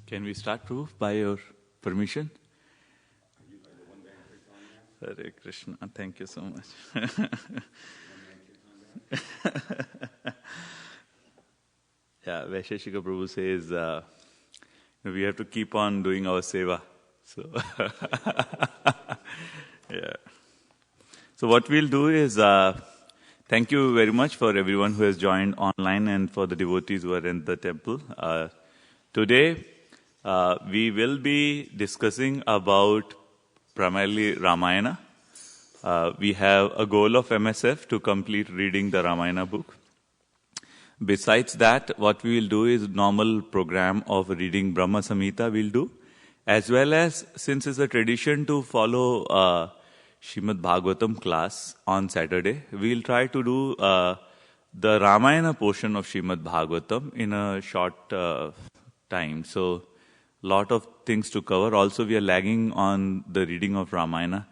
Can we start, Prabhu, by your permission? Hare Krishna. Thank you so much. Yeah, Vaisheshika Prabhu says we have to keep on doing our seva. So, yeah. So what we'll do is, thank you very much for everyone who has joined online and for the devotees who are in the temple. Today, we will be discussing about primarily Ramayana. We have a goal of MSF to complete reading the Ramayana book. Besides that, what we will do is normal program of reading Brahma Samhita we'll do, as well as, since it's a tradition to follow Srimad Bhagavatam class on Saturday, we'll try to do the Ramayana portion of Srimad Bhagavatam in a short time. So, lot of things to cover. Also, we are lagging on the reading of Ramayana,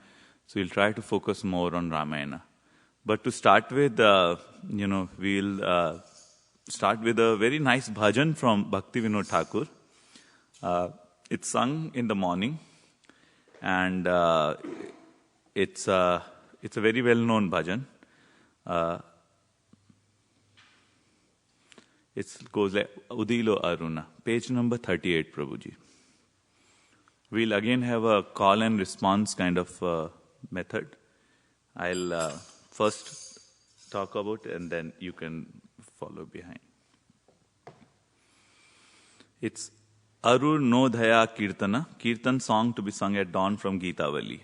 so we'll try to focus more on Ramayana. But to start with, we'll start with a very nice bhajan from Bhakti Vinod Thakur. It's sung in the morning, and it's a very well-known bhajan. It goes like Udilo Aruna, page number 38, Prabhuji. We'll again have a call and response kind of method. I'll first talk about it and then you can follow behind. It's Arunodhaya Kirtana, Kirtan song to be sung at dawn from Gitavali.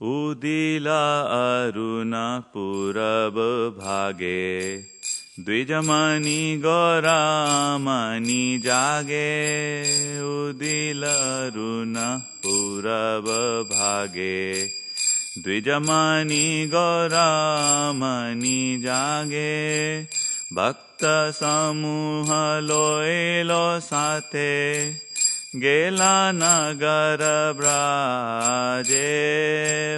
Udila Aruna Purab Bhage Dvijamani Goramani Jage Udila Aruna Purab Bhage Dvijamani Goramani Jage Bhakta Samuha Loelo Sate Gela Nagar Braje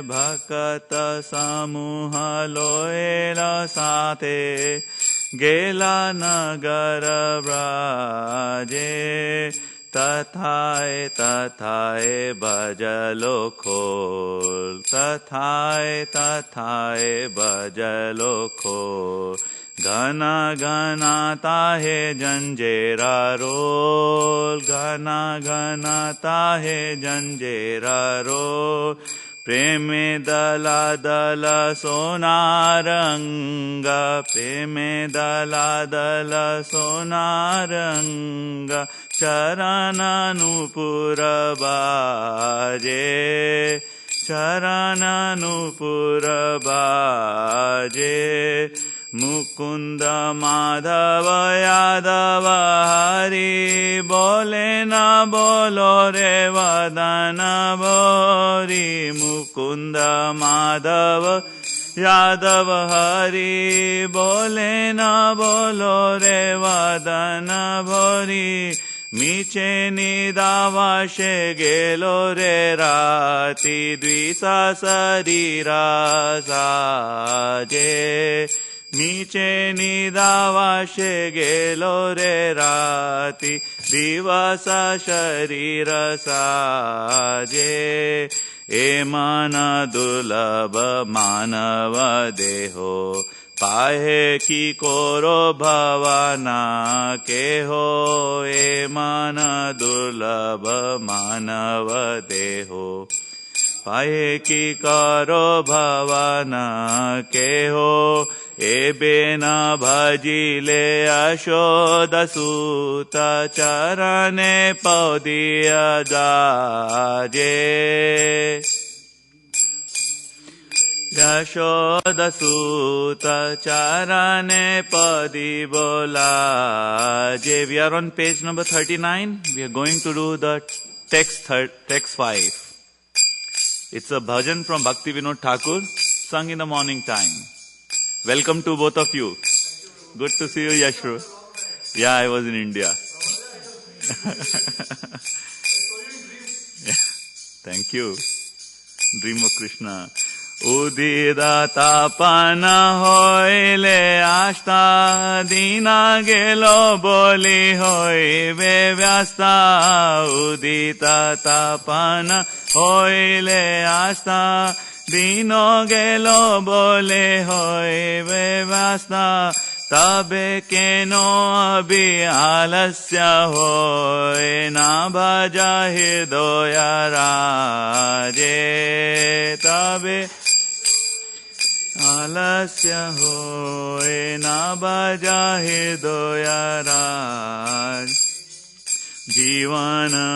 Bhakta Samuha Loelo Sate Gela Nagar Braje Tathaye tathaye bhajalo khol Tathaye tathaye bhajalo khol Gana gana tahe janjera rol Gana gana tahe janjera rol Preme dala dala sonaranga Preme dala dala sonaranga Charananupura bhaje Charananupura bhaje Mukunda Madhava Yadava Hari Bole na bolo re vadana bori Mukunda Madhava Yadava Hari Bole na bolo re vadana bori Miche nidavashe gelo re rati Dvisa sarira saje Miche nidavashe gelo re rati Divasa sharira saje Emana dulabha manava deho Pahe ki koro bhavana keho Emana dulabha manava deho Pahe ki karo bhavana keho Ebe na bhajile ashoda suta charane paudiya jaje Yashoda Sutta Charane Padi Bola. We are on page number 39. We are going to do the text 5. It's a bhajan from Bhakti Vinod Thakur, sung in the morning time. Welcome to both of you. Good to see you, Yashru. Yeah, I was in India. Yeah. Thank you. Dream of Krishna. Udida tapana hoile ashta, dina gelo boli hoive vyasta. Udita tapana hoile ashta, dino gelo bole hoive vyasta. Tabe keno abhi alasya hoy, na bhaja hridoya raje. Tabe alasya hoy, na bhaja hridoya raj. Jivana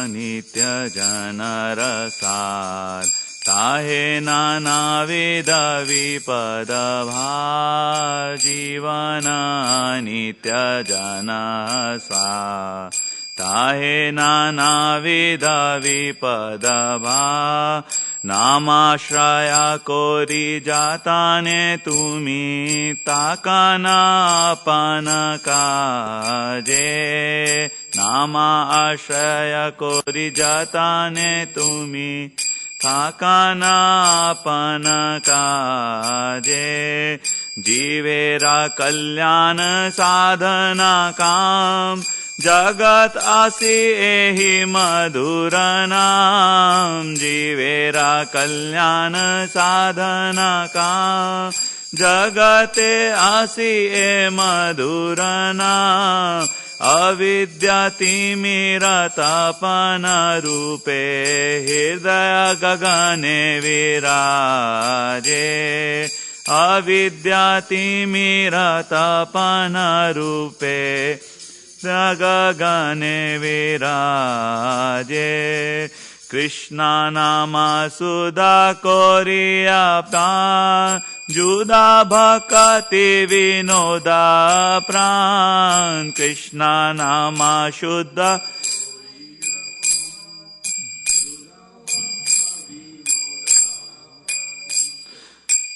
nitya jana rasar, tahe nana vida vipada bhar. Jivana nitya jana rasar, tahe nana vida vipada bhar. Namashraya kori jatane tumi, takana apana kaje. Nama ashraya kori jatane tumi, takana apana kaje. Jivera kalyana sadhana kam, Jagat asi ehi madhuranam. Jivera kalyana sadhana kam, jagate asi e madhuranam. Avidyati miratapana rupe, hridaya gagane viraje. Avidyati miratapana rupe, gagane viraje. Krishna nama sudha koriya pran, juda bhakati vinoda pran. Krishna nama shuddha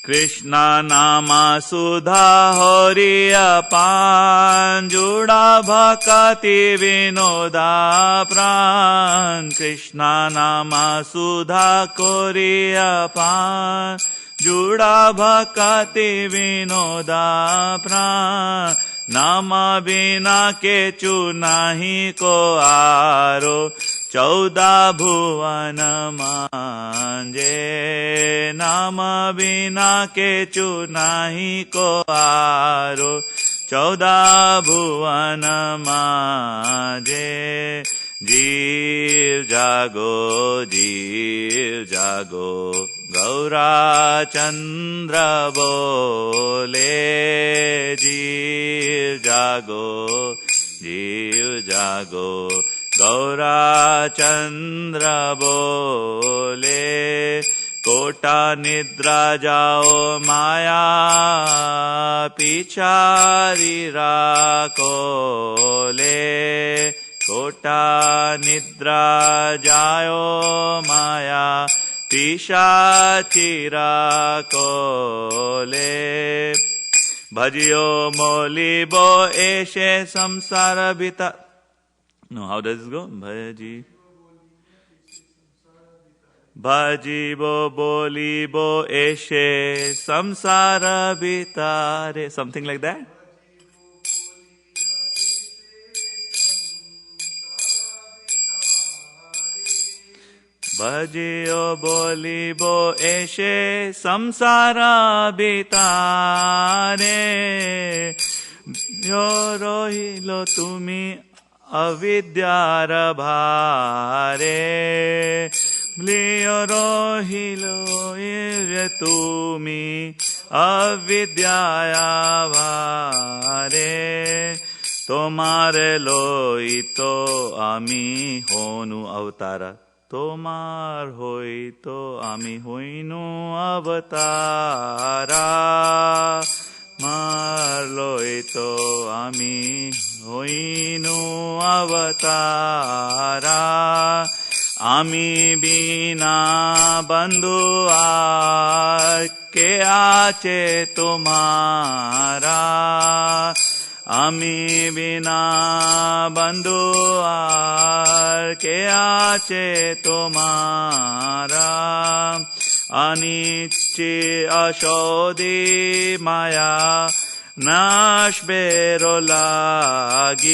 Krishna nama sudha horiya pan, juda bhakati vinoda pran. Krishna nama sudha koriya pan, juda bhakati vinoda pran. Nama bina kechu nahi ko aro, 14 भुवन मांजे. नाम बिना केचु नाही को आरो, 14 भुवन मांजे. जीव जागो गौरा चंद्र बोले. जीव जागो गौरा चंद्र बोले. कोटा निद्रा जाओ माया पिछारी राकोले. कोटा निद्रा जाओ माया पिशाची राकोले. भजियो मोलिबो ऐशे संसार बिता. No, how does it go? Bhajibo bolibo eshe samsara bitare. Something like that? Bhajiyo bolibo eshe samsara bitare. Yo rohilo tumi avidyar bhare. Liyo rohilo ire tumi avidyaya bhare. Tomare loito ami honu avatara. Tomar hoito ami hoinu avatara. Marloito ami hoinu avatara. Ami bina bandhu aar ke ache tumhara. Ami bina bandhu aar ke ache tumhara. Aniche ashode maya nashbero lagi.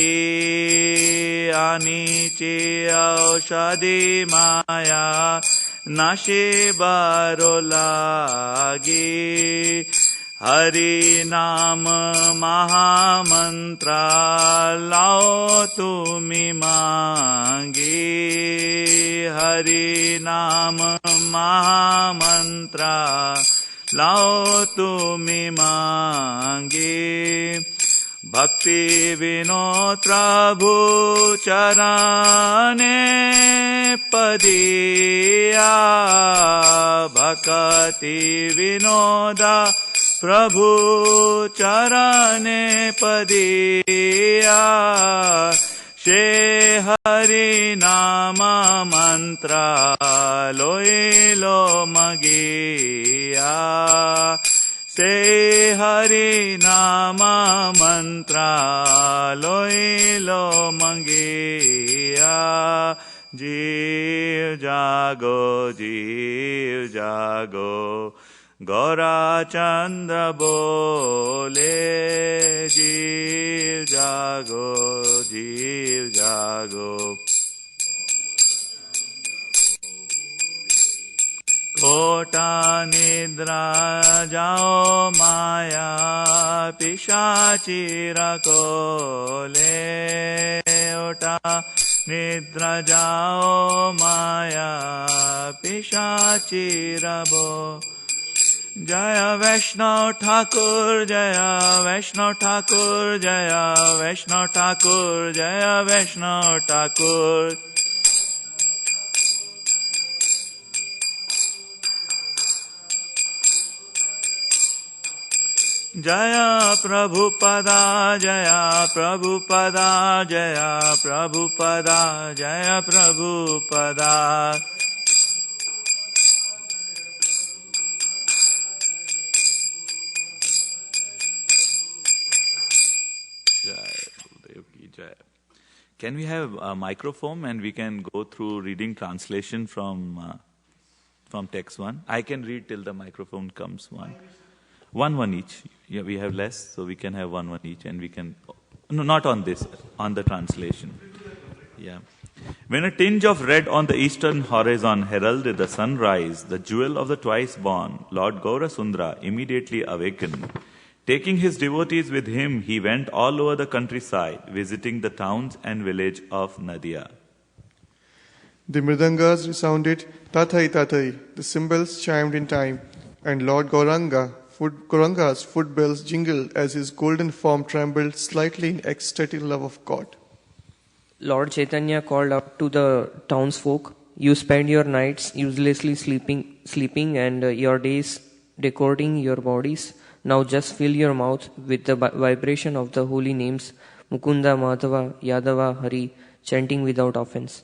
Aniche ashode maya nashbero lagi. Hari Nam Maha Mantra lao tumi mangi. Hari Nam Maha Mantra lao tumi mangi. Bhakti Vinod Prabhu Charane Padiya. Bhakti Vinoda Prabhu Charane Padiya. She Hari Nama Mantra Loilo Magiya. Se Hari Nama Mantra Loilo Magiya. Jeev Jago, Jeev Jago, Gaura Chandra bole. Jeev Jago, Jeev Jago. Kota nidra jao maya pishachi rakole. Ota nidra jao maya pishachi rabo. Jaya Vaishnav Thakur, Jaya Vaishnav Thakur, Jaya Vaishnav Thakur, Jaya Vaishnav Thakur. Jaya Prabhupada, Jaya Prabhupada, Jaya Prabhupada, Jaya Prabhupada. Can we have a microphone and we can go through reading translation from text 1? I can read till the microphone comes. One each. Yeah, we have less, so we can have one each, and we can. No, not on this, on the translation. Yeah. When a tinge of red on the eastern horizon heralded the sunrise, the jewel of the twice born, Lord Gaurasundra, immediately awakened. Taking his devotees with him, he went all over the countryside, visiting the towns and village of Nadia. The mridangas resounded tathai tathai, the cymbals chimed in time, and Lord Gauranga's footbells jingled as his golden form trembled slightly in ecstatic love of God. Lord Chaitanya called out to the townsfolk, "You spend your nights uselessly sleeping and your days decorating your bodies. Now just fill your mouth with the vibration of the holy names Mukunda, Madhava, Yadava, Hari, chanting without offense."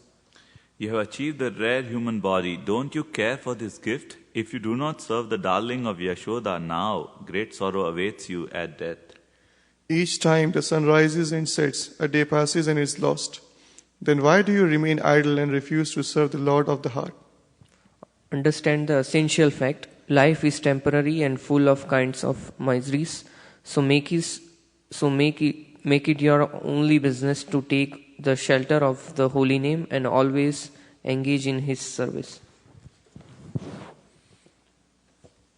You have achieved the rare human body. Don't you care for this gift? If you do not serve the darling of Yashoda now, great sorrow awaits you at death. Each time the sun rises and sets, a day passes and is lost. Then why do you remain idle and refuse to serve the Lord of the heart? Understand the essential fact. Life is temporary and full of kinds of miseries. So make it your only business to take the shelter of the holy name and always engage in his service.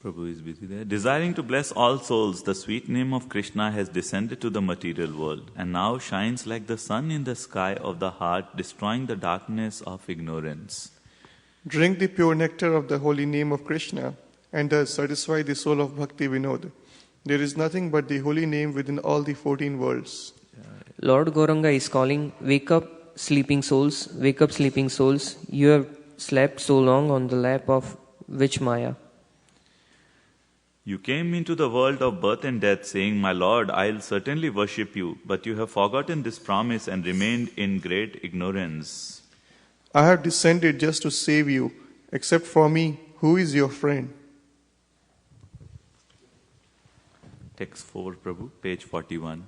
Prabhu is busy there. Desiring to bless all souls, the sweet name of Krishna has descended to the material world and now shines like the sun in the sky of the heart, destroying the darkness of ignorance. Drink the pure nectar of the holy name of Krishna and thus satisfy the soul of Bhakti Vinod. There is nothing but the holy name within all the 14 worlds. Lord Gauranga is calling, "Wake up, sleeping souls, wake up, sleeping souls. You have slept so long on the lap of which Maya? You came into the world of birth and death saying, 'My Lord, I'll certainly worship you,' but you have forgotten this promise and remained in great ignorance. I have descended just to save you. Except for me, who is your friend?" Text 4, Prabhu, page 41.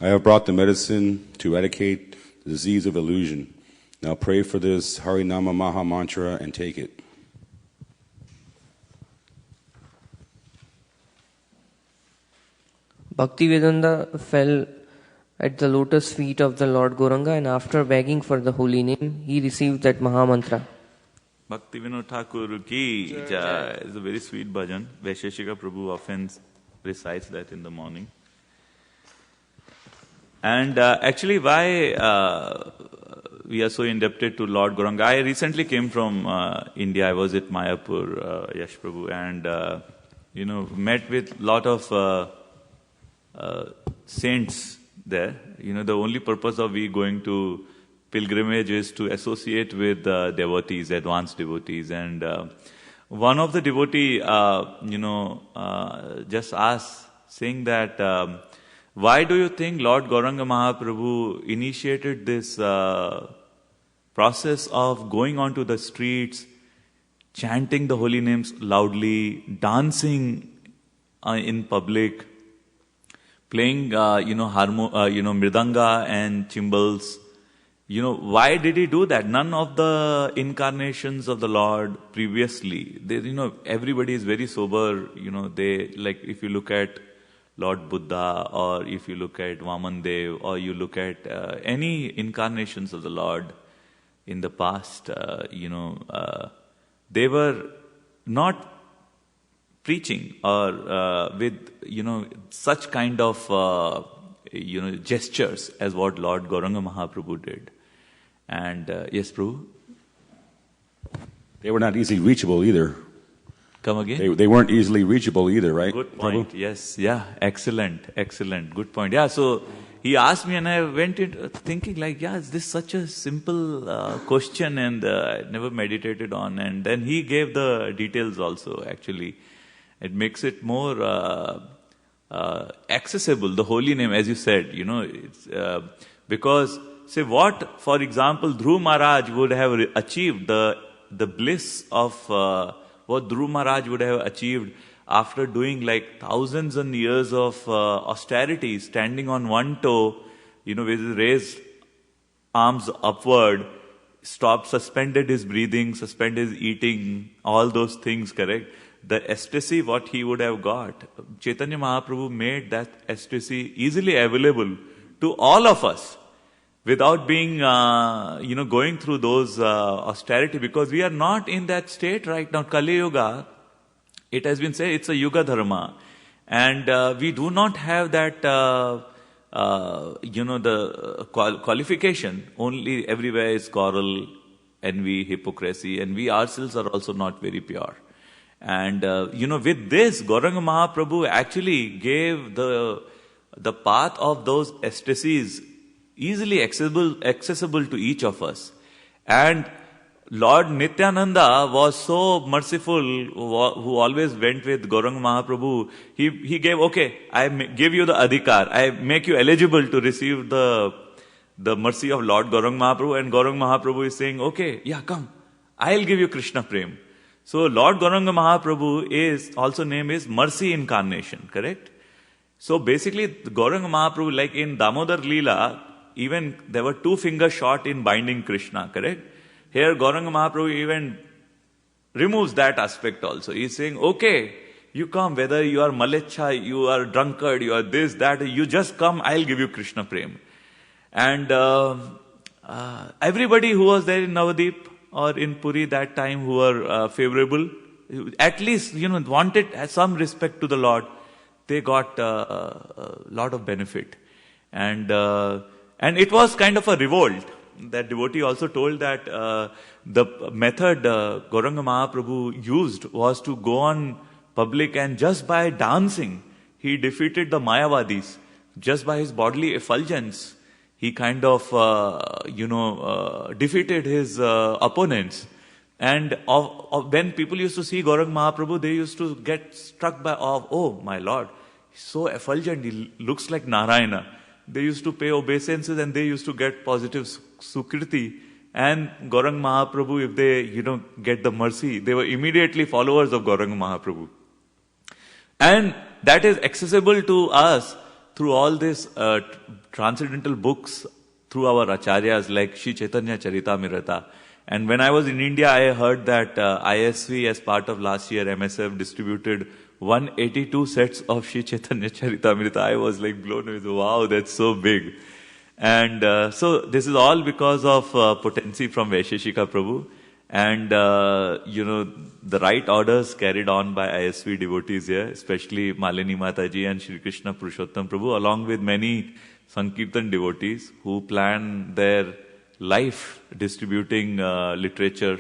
I have brought the medicine to eradicate the disease of illusion. Now pray for this Harinama Maha Mantra and take it. Bhaktivedanta fell at the lotus feet of the Lord Gauranga, and after begging for the holy name, he received that Mahamantra. Bhakti Vinod Thakur ki jai is a very sweet bhajan. Vaisheshika Prabhu often recites that in the morning. And actually, why we are so indebted to Lord Gauranga? I recently came from India. I was at Mayapur, Yash Prabhu, and met with lot of saints there. The only purpose of we going to pilgrimage is to associate with devotees, advanced devotees. And one of the devotee, just asked, saying that, why do you think Lord Gauranga Mahaprabhu initiated this process of going onto the streets, chanting the holy names loudly, dancing in public, playing, mridanga and cymbals? Why did he do that? None of the incarnations of the Lord previously, everybody is very sober. They, like, if you look at Lord Buddha, or if you look at Vaman Dev, or you look at any incarnations of the Lord in the past, they were not preaching or with such kind of gestures as what Lord Gauranga Mahaprabhu did. And yes, Prabhu? They were not easily reachable either. Come again? They weren't easily reachable either, right? Good point. Prabhu? Yes. Yeah. Excellent. Good point. Yeah. So he asked me, and I went in thinking like, is this such a simple question, and I never meditated on. And then he gave the details also. Actually, it makes it more accessible. The holy name, as you said, it's because say what, for example, Dhruv Maharaj would have achieved the bliss of. What Dhruv Maharaj would have achieved after doing like thousands and years of austerity, standing on one toe, with his raised arms upward, suspended his breathing, suspended his eating, all those things, correct? The ecstasy, what he would have got. Chaitanya Mahaprabhu made that ecstasy easily available to all of us, without being, going through those austerity, because we are not in that state right now. Kali Yuga, it has been said, it's a Yuga Dharma. And we do not have that, the qualification. Only everywhere is quarrel, envy, hypocrisy, and we ourselves are also not very pure. And, with this, Gauranga Mahaprabhu actually gave the path of those ecstasies easily accessible to each of us. And Lord Nityananda was so merciful, who always went with Gauranga Mahaprabhu. He gave, okay, I give you the adhikar. I make you eligible to receive the mercy of Lord Gauranga Mahaprabhu. And Gauranga Mahaprabhu is saying, okay, yeah, come. I'll give you Krishna Prem. So Lord Gauranga Mahaprabhu is also named as Mercy Incarnation, correct? So basically, Gauranga Mahaprabhu, like in Damodar Leela, even there were 2 fingers short in binding Krishna, correct? Here Gauranga Mahaprabhu even removes that aspect also. He's saying, okay, you come, whether you are malecha, you are drunkard, you are this, that, you just come, I'll give you Krishna Prem. And everybody who was there in Navadip or in Puri that time, who were favorable, at least, wanted some respect to the Lord, they got a lot of benefit. And it was kind of a revolt. That devotee also told that the method Gauranga Mahaprabhu used was to go on public, and just by dancing, he defeated the Mayavadis. Just by his bodily effulgence, he kind of, defeated his opponents. And when people used to see Gauranga Mahaprabhu, they used to get struck by awe. Oh, my Lord, he's so effulgent, he looks like Narayana. They used to pay obeisances, and they used to get positive sukriti. And Gauranga Mahaprabhu, if they, get the mercy, they were immediately followers of Gauranga Mahaprabhu. And that is accessible to us through all these transcendental books, through our acharyas like Shri Chaitanya Charitamrita. And when I was in India, I heard that ISV, as part of last year, MSF distributed 182 sets of Shri Chaitanya Charitamrita. I was like blown away. Wow, that's so big. And so this is all because of potency from Vaisheshika Prabhu. And, the right orders carried on by ISV devotees here, especially Malini Mataji and Shri Krishna Purushottam Prabhu, along with many Sankirtan devotees who plan their life distributing literature,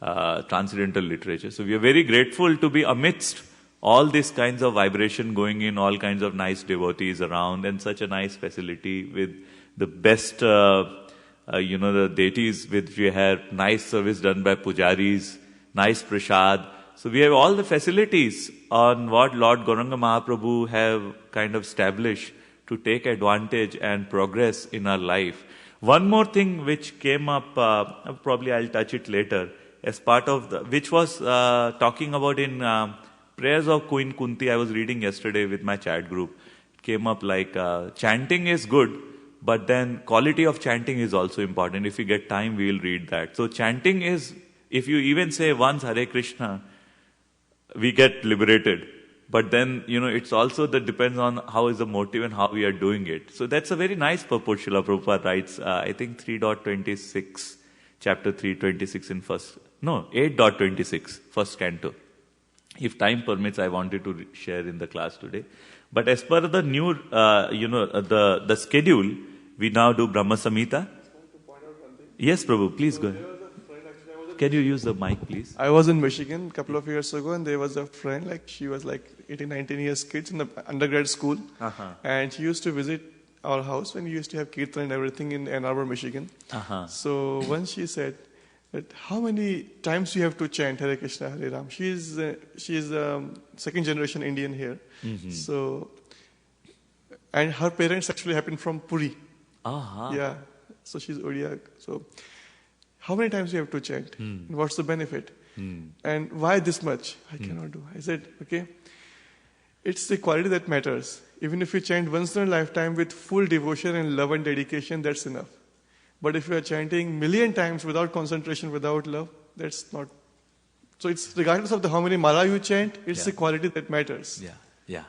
transcendental literature. So we are very grateful to be amidst all these kinds of vibration going in, all kinds of nice devotees around, and such a nice facility with the best, the deities which we have, nice service done by pujaris, nice prasad. So we have all the facilities on what Lord Gauranga Mahaprabhu have kind of established to take advantage and progress in our life. One more thing which came up, probably I'll touch it later, as part of which was talking about in Prayers of Queen Kunti. I was reading yesterday with my chat group. It came up like chanting is good, but then quality of chanting is also important. If we get time, we will read that. So chanting is, if you even say once Hare Krishna, we get liberated. But then, it's also that depends on how is the motive and how we are doing it. So that's a very nice purport Srila Prabhupada writes, I think 3.26, chapter 3.26 in 8.26, first canto. If time permits, I wanted to share in the class today. But as per the new, the schedule, we now do Brahma Samhita. Yes, Prabhu, please go ahead. Can you use the mic, please? I was in Michigan a couple of years ago, and there was a friend, she was 18, 19 years kids in the undergrad school. And she used to visit our house when we used to have kirtan and everything in Ann Arbor, Michigan. So once she said that how many times you have to chant Hare Krishna, Hare Ram. She's second generation Indian here. So, and her parents actually happened from Puri. Yeah, so she's Odia. So how many times you have to chant? And what's the benefit? And why this much? I cannot do. I said, okay, it's the quality that matters. Even if you chant once in a lifetime with full devotion and love and dedication, that's enough. But if you are chanting million times without concentration, without love, that's not. So it's regardless of how many mala you chant, it's the quality that matters. Yeah.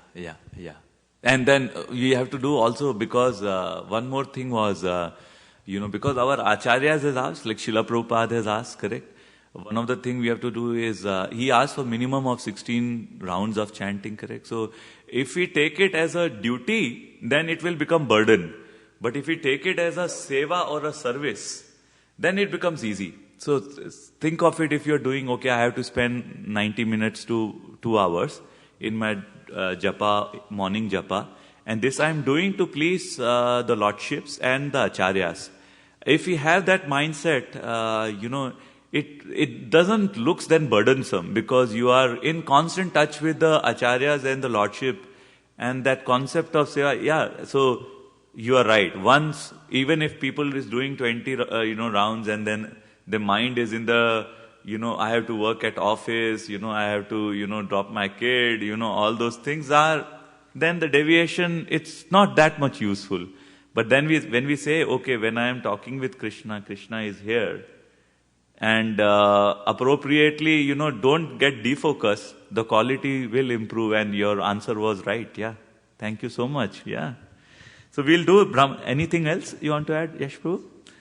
And then we have to do also, because one more thing was, because our acharyas has asked, like Srila Prabhupada has asked, correct? One of the things we have to do is, he asked for minimum of 16 rounds of chanting, correct? So if we take it as a duty, then it will become burden. But if we take it as a seva or a service, then it becomes easy. So think of it, if you're doing, okay, I have to spend 90 minutes to 2 hours in my japa, morning japa, and this I'm doing to please the lordships and the acharyas. If we have that mindset, it doesn't looks then burdensome, because you are in constant touch with the acharyas and the lordship, and that concept of seva, so you are right. Once, even if people is doing 20, rounds, and then the mind is in the, I have to work at office, I have to, drop my kid, all those things are, then the deviation, it's not that much useful. But then when we say, okay, when I am talking with Krishna, Krishna is here, and appropriately, don't get defocused, the quality will improve, and your answer was right. Yeah. Thank you so much. Yeah. So we'll do anything else you want to add, Yash Prabhu?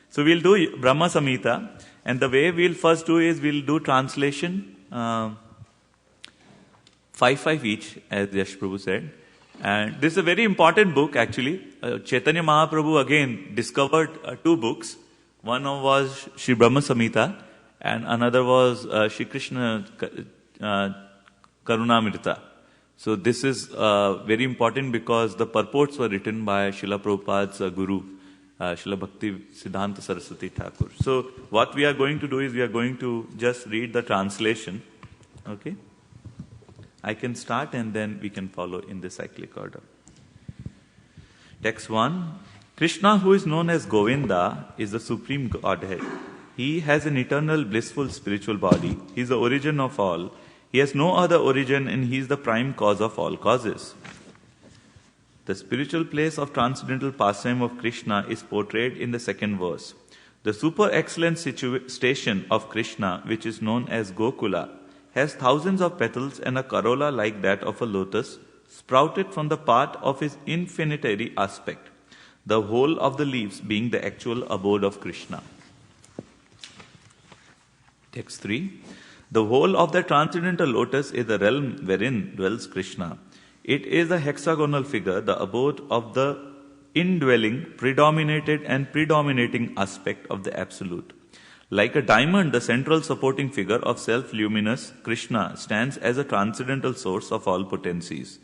So we'll do Brahma Samhita, and the way we'll first do is we'll do translation, 5 each, as Yash Prabhu said. And this is a very important book actually. Chaitanya Mahaprabhu again discovered 2 books. One was Sri Brahma Samhita, and another was Sri Krishna Karunamrita. So this is very important because the purports were written by Srila Prabhupada's guru, Srila Bhakti Siddhanta Saraswati Thakur. So what we are going to do is we are going to just read the translation. Okay? I can start and then we can follow in the cyclic order. Text 1. Krishna, who is known as Govinda, is the supreme Godhead. He has an eternal blissful spiritual body. He is the origin of all. He has no other origin, and he is the prime cause of all causes. The spiritual place of transcendental pastime of Krishna is portrayed in the second verse. The super excellent station of Krishna, which is known as Gokula, has thousands of petals and a corolla like that of a lotus, sprouted from the part of his infinitary aspect, the whole of the leaves being the actual abode of Krishna. Text 3. The whole of the transcendental lotus is the realm wherein dwells Krishna. It is a hexagonal figure, the abode of the indwelling, predominated and predominating aspect of the Absolute. Like a diamond, the central supporting figure of self-luminous Krishna stands as a transcendental source of all potencies.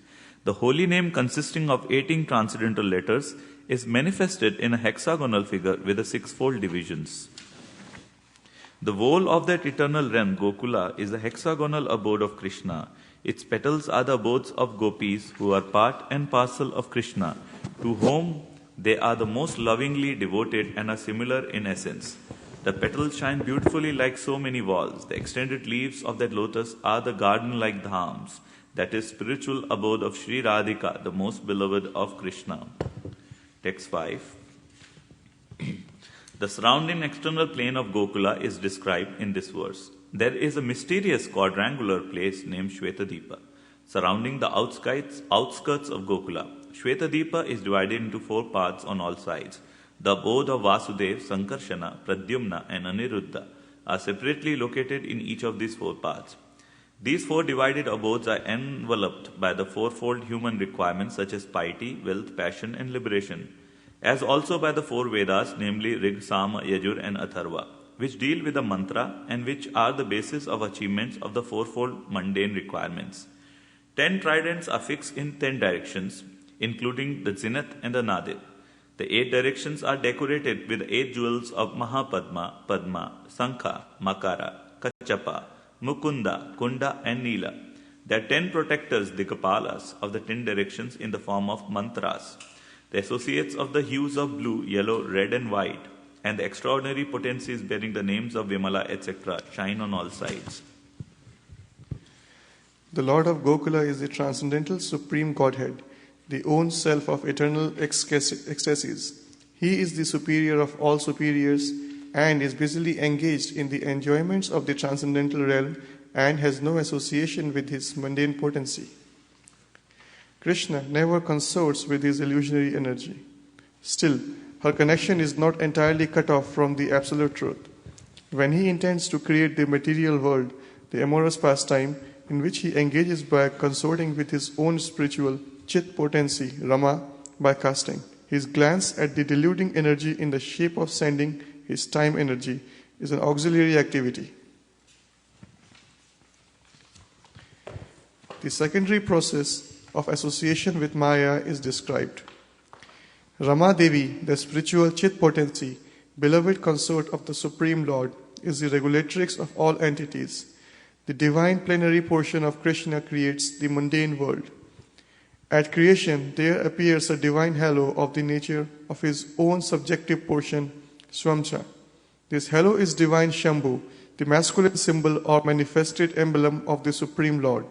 The holy name, consisting of 18 transcendental letters, is manifested in a hexagonal figure with the sixfold divisions. The whole of that eternal realm, Gokula, is the hexagonal abode of Krishna. Its petals are the abodes of gopis, who are part and parcel of Krishna, to whom they are the most lovingly devoted and are similar in essence. The petals shine beautifully like so many walls. The extended leaves of that lotus are the garden-like dhams, that is, spiritual abode of Sri Radhika, the most beloved of Krishna. Text 5. The surrounding external plane of Gokula is described in this verse. There is a mysterious quadrangular place named Shvetadipa, surrounding the outskirts of Gokula. Shvetadipa is divided into 4 parts on all sides. The abode of Vasudev, Sankarshana, Pradyumna and Aniruddha are separately located in each of these 4 parts. These 4 divided abodes are enveloped by the fourfold human requirements such as piety, wealth, passion and liberation, as also by the 4 Vedas, namely Rig, Sama, Yajur and Atharva, which deal with the mantra and which are the basis of achievements of the fourfold mundane requirements. 10 tridents are fixed in 10 directions, including the zenith and the nadir. The 8 directions are decorated with the 8 jewels of Mahapadma, Padma, Sankha, Makara, Kachapa, Mukunda, Kunda and Nila. There are 10 protectors, Dikapalas, of the 10 directions in the form of mantras. The associates of the hues of blue, yellow, red and white, and the extraordinary potencies bearing the names of Vimala, etc., shine on all sides. The Lord of Gokula is the transcendental supreme Godhead, the own self of eternal ecstasies. He is the superior of all superiors and is busily engaged in the enjoyments of the transcendental realm and has no association with his mundane potency. Krishna never consorts with his illusionary energy. Still, her connection is not entirely cut off from the absolute truth. When he intends to create the material world, the amorous pastime in which he engages by consorting with his own spiritual Chit potency, Rama, by casting his glance at the deluding energy in the shape of sending his time energy, is an auxiliary activity. The secondary process of association with Maya is described. Rama Devi, the spiritual Chit potency, beloved consort of the Supreme Lord, is the regulatrix of all entities. The divine plenary portion of Krishna creates the mundane world. At creation, there appears a divine halo of the nature of his own subjective portion, Swamcha. This halo is divine Sambhu, the masculine symbol or manifested emblem of the Supreme Lord.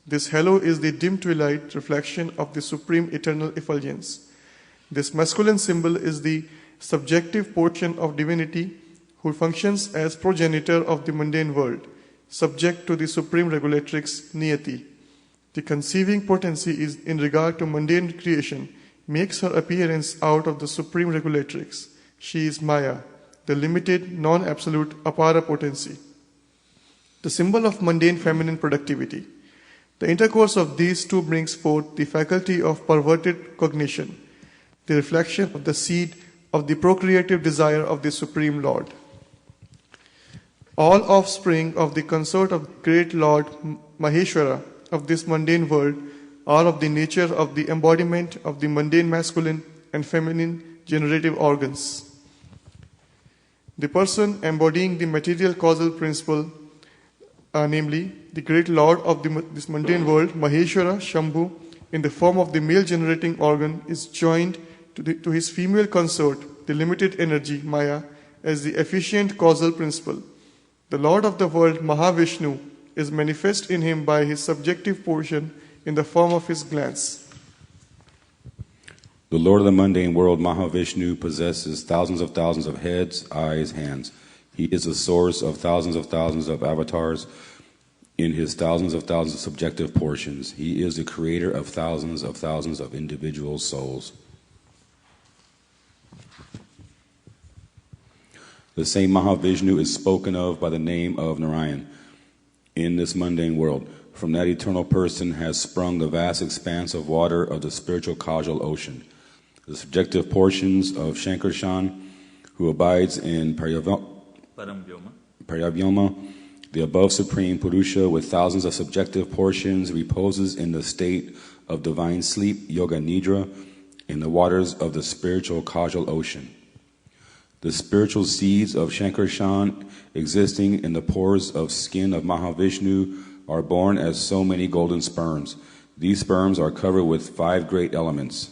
This halo is the dim twilight reflection of the supreme eternal effulgence. This masculine symbol is the subjective portion of divinity who functions as progenitor of the mundane world, subject to the supreme regulatrix Niyati. The conceiving potency is in regard to mundane creation, makes her appearance out of the supreme regulatrix. She is Maya, the limited, non-absolute apara potency, the symbol of mundane feminine productivity. The intercourse of these two brings forth the faculty of perverted cognition, the reflection of the seed of the procreative desire of the Supreme Lord. All offspring of the consort of the great Lord Maheshwara of this mundane world are of the nature of the embodiment of the mundane masculine and feminine generative organs. The person embodying the material causal principle, namely the great Lord of this mundane world, Maheshwara, Shambhu, in the form of the male generating organ, is joined to his female consort, the limited energy, Maya, as the efficient causal principle. The Lord of the world, Mahavishnu, is manifest in him by his subjective portion in the form of his glance. The Lord of the mundane world, Mahavishnu, possesses thousands of heads, eyes, hands. He is the source of thousands of avatars in his thousands of subjective portions. He is the creator of thousands of individual souls. The same Mahavishnu is spoken of by the name of Narayan in this mundane world. From that eternal person has sprung the vast expanse of water of the spiritual causal ocean. The subjective portions of Shankarshan, who abides in Paravyoma, the above supreme Purusha with thousands of subjective portions, reposes in the state of divine sleep, Yoga Nidra, in the waters of the spiritual causal ocean. The spiritual seeds of Shankarshan existing in the pores of skin of Mahavishnu are born as so many golden sperms. These sperms are covered with 5 great elements.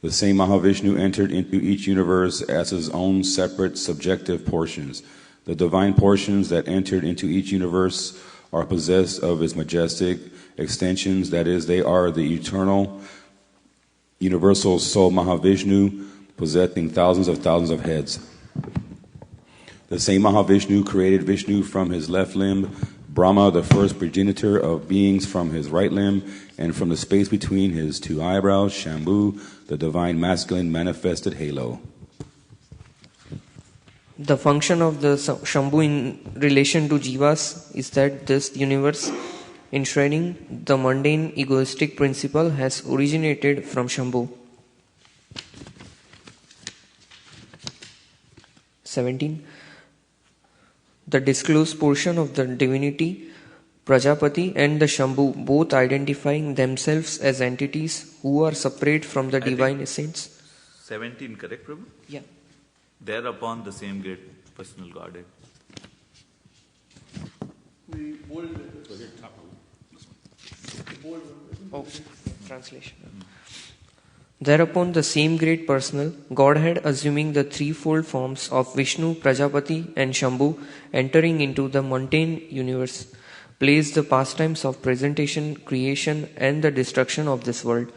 The same Mahavishnu entered into each universe as his own separate subjective portions. The divine portions that entered into each universe are possessed of its majestic extensions, that is, they are the eternal, universal soul Mahavishnu, possessing thousands of heads. The same Mahavishnu created Vishnu from his left limb, Brahma, the first progenitor of beings, from his right limb, and from the space between his 2 eyebrows, Sambhu, the divine masculine manifested halo. The function of the Sambhu in relation to Jivas is that this universe, enshrining the mundane egoistic principle, has originated from Sambhu. 17. The disclosed portion of the divinity, Prajapati and the Sambhu, both identifying themselves as entities who are separate from the divine essence. 17, correct, Prabhu? Yeah. Thereupon the same great personal Godhead. The bold letter. Oh, translation. Thereupon the same great personal Godhead, assuming the threefold forms of Vishnu, Prajapati and Sambhu, entering into the mundane universe, plays the pastimes of presentation, creation and the destruction of this world.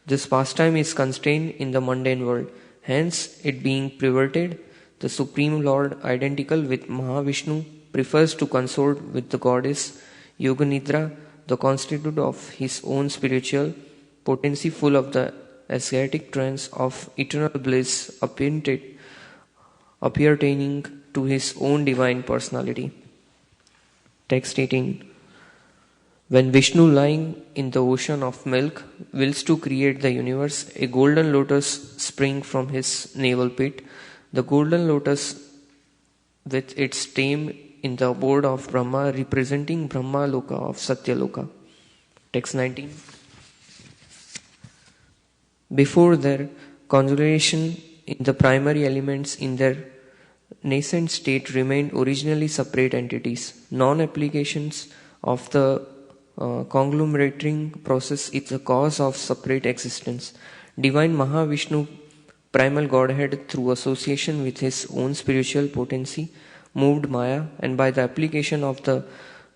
This pastime is constrained in the mundane world. Hence, it being perverted, the Supreme Lord, identical with Mahavishnu, prefers to consort with the goddess Yoga Nidra, the constitute of his own spiritual potency, full of the ascetic trance of eternal bliss, appertaining to his own divine personality. Text 18. When Vishnu, lying in the ocean of milk, wills to create the universe, a golden lotus springs from his navel-pit. The golden lotus, with its stem in the abode of Brahma, representing Brahmaloka of Satyaloka. Text 19. Before their conjugation in the primary elements in their nascent state remained originally separate entities. Non-applications of the conglomerating process is the cause of separate existence. Divine Mahavishnu, primal Godhead, through association with his own spiritual potency, moved Maya, and by the application of the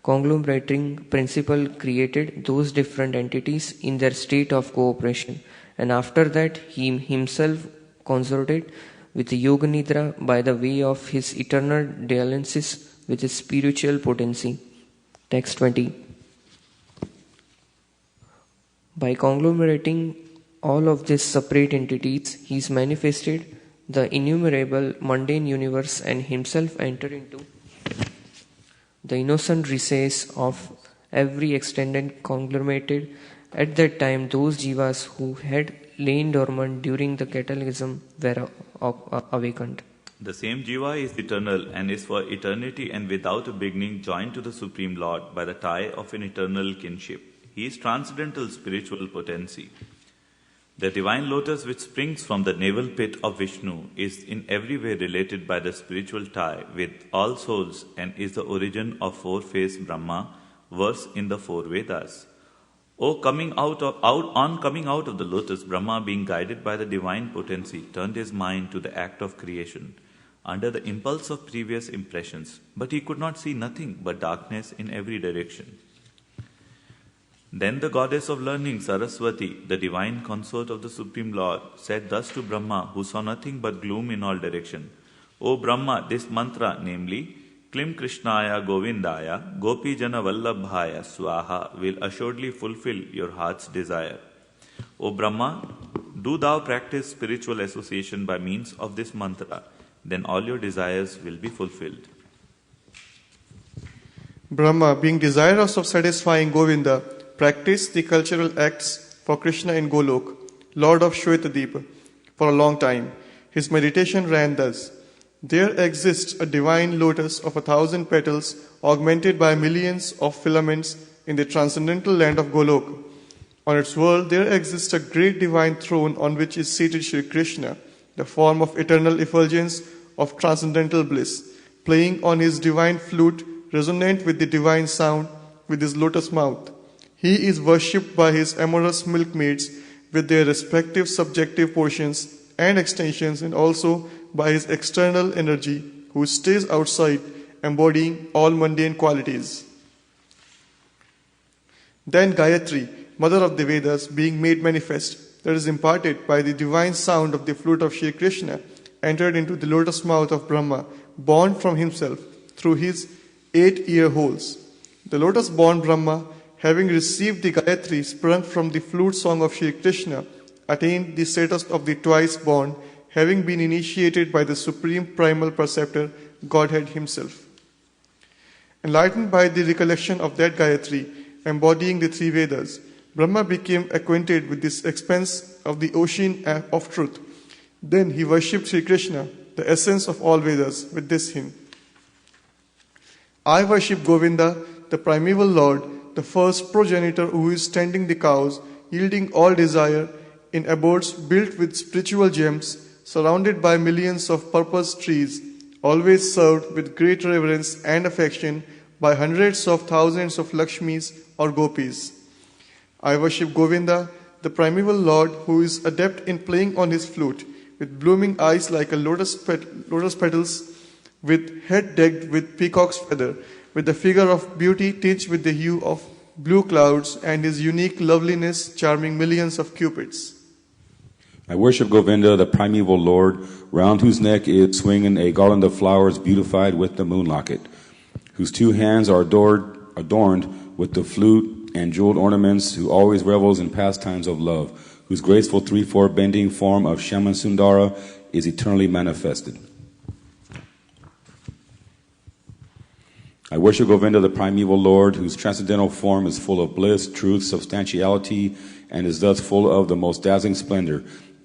conglomerating principle created those different entities in their state of cooperation. And after that, he himself consorted with the Yoga Nidra by the way of his eternal dalliances with his spiritual potency. Text 20. By conglomerating all of these separate entities, he is manifested the innumerable mundane universe and himself entered into the innocent recess of every extended conglomerated. At that time, those jivas who had lain dormant during the cataclysm were awakened. The same jiva is eternal and is for eternity and without a beginning joined to the Supreme Lord by the tie of an eternal kinship. He is transcendental spiritual potency. The divine lotus which springs from the navel-pit of Vishnu is in every way related by the spiritual tie with all souls and is the origin of four-faced Brahma, verse in the four Vedas. On coming out of the lotus, Brahma, being guided by the divine potency, turned his mind to the act of creation under the impulse of previous impressions, but he could not see nothing but darkness in every direction. Then the goddess of learning, Saraswati, the divine consort of the Supreme Lord, said thus to Brahma, who saw nothing but gloom in all direction, O Brahma, this mantra, namely, Klim Krishnaya Govindaya Gopi Jana Vallabhaya Swaha will assuredly fulfill your heart's desire. O Brahma, do thou practice spiritual association by means of this mantra, then all your desires will be fulfilled. Brahma, being desirous of satisfying Govinda, practiced the cultural acts for Krishna in Golok, Lord of Shwetadeep, for a long time. His meditation ran thus: there exists a divine lotus of 1,000 petals, augmented by millions of filaments in the transcendental land of Golok. On its world, there exists a great divine throne on which is seated Sri Krishna, the form of eternal effulgence of transcendental bliss, playing on his divine flute, resonant with the divine sound, with his lotus mouth. He is worshipped by his amorous milkmaids with their respective subjective portions and extensions, and also by his external energy, who stays outside, embodying all mundane qualities. Then Gayatri, mother of the Vedas, being made manifest, that is imparted by the divine sound of the flute of Shri Krishna, entered into the lotus mouth of Brahma, born from himself through his 8 ear holes. The lotus-born Brahma, having received the Gayatri sprung from the flute song of Shri Krishna, attained the status of the twice-born, having been initiated by the supreme primal perceptor, Godhead himself. Enlightened by the recollection of that Gayatri, embodying the 3 Vedas, Brahma became acquainted with this expanse of the ocean of truth. Then he worshipped Sri Krishna, the essence of all Vedas, with this hymn: I worship Govinda, the primeval Lord, the first progenitor who is tending the cows, yielding all desire, in abodes built with spiritual gems, surrounded by millions of purpose trees, always served with great reverence and affection by hundreds of thousands of Lakshmis or Gopis. I worship Govinda, the primeval Lord, who is adept in playing on his flute, with blooming eyes like a lotus petals, with head decked with peacock's feather, with the figure of beauty tinged with the hue of blue clouds, and his unique loveliness charming millions of cupids. I worship Govinda, the primeval Lord, round whose neck is swinging a garland of flowers beautified with the moon locket, whose 2 hands are adorned with the flute and jeweled ornaments, who always revels in pastimes of love, whose graceful 3/4 bending form of Shyaman Sundara is eternally manifested. I worship Govinda, the primeval Lord, whose transcendental form is full of bliss, truth, substantiality, and is thus full of the most dazzling splendor.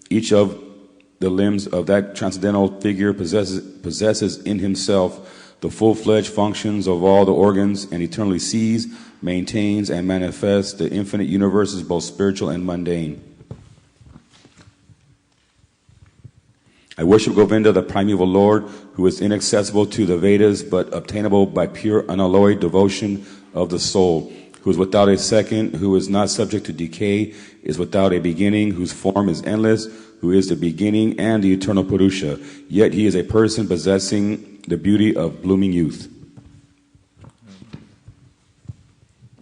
Each of the limbs of that transcendental figure possesses in himself the full-fledged functions of all the organs, and eternally sees, maintains, and manifests the infinite universes, both spiritual and mundane. I worship Govinda, the primeval Lord, who is inaccessible to the Vedas, but obtainable by pure unalloyed devotion of the soul, who is without a second, who is not subject to decay, is without a beginning, whose form is endless, who is the beginning and the eternal Purusha. Yet he is a person possessing the beauty of blooming youth.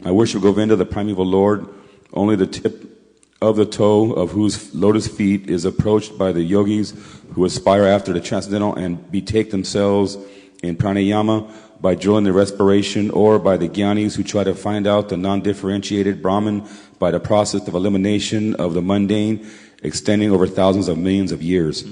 I worship Govinda, the primeval Lord, only the tip of the toe of whose lotus feet is approached by the yogis who aspire after the transcendental and betake themselves in pranayama by drilling the respiration, or by the jnanis who try to find out the non-differentiated Brahman by the process of elimination of the mundane, extending over thousands of millions of years.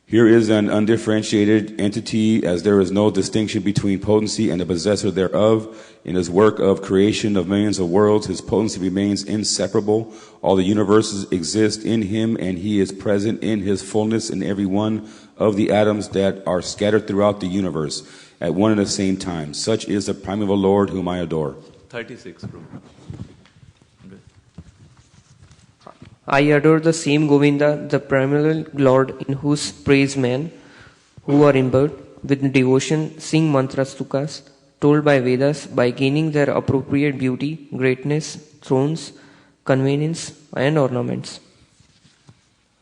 Here is an undifferentiated entity, as there is no distinction between potency and the possessor thereof. In his work of creation of millions of worlds, his potency remains inseparable. All the universes exist in him, and he is present in his fullness in every one of the atoms that are scattered throughout the universe at one and the same time. Such is the primeval Lord whom I adore. 36, bro. I adore the same Govinda, the primeval Lord, in whose praise men, who are imbued with devotion, sing mantras tukas, told by Vedas, by gaining their appropriate beauty, greatness, thrones, convenience, and ornaments.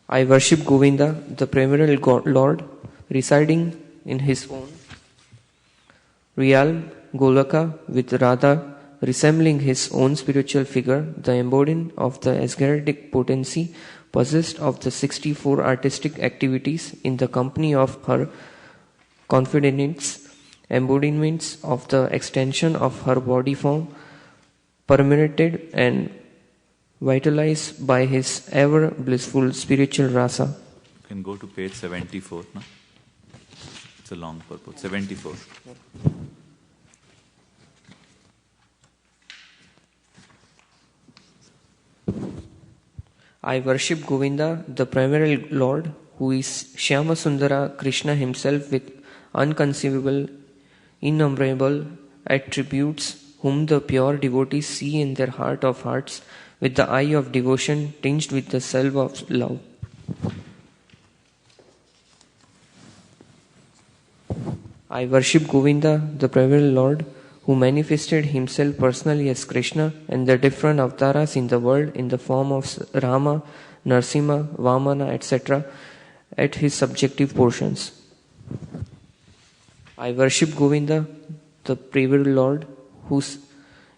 I worship Govinda, the primeval Lord, residing in his own realm, Goloka, with Radha, resembling his own spiritual figure, the embodying of the Asgaric potency, possessed of the 64 artistic activities in the company of her confidants, embodiments of the extension of her body form, permeated and vitalized by his ever blissful spiritual rasa. You can go to page 74 now. It's a long purport. 74. I worship Govinda, the primeval Lord, who is Shyama Sundara Krishna himself with unconceivable, innumerable attributes, whom the pure devotees see in their heart of hearts with the eye of devotion tinged with the self of love. I worship Govinda, the primeval Lord, who manifested himself personally as Krishna and the different avatars in the world in the form of Rama, Narsimha, Vamana, etc. at his subjective portions. I worship Govinda, the primeval Lord, whose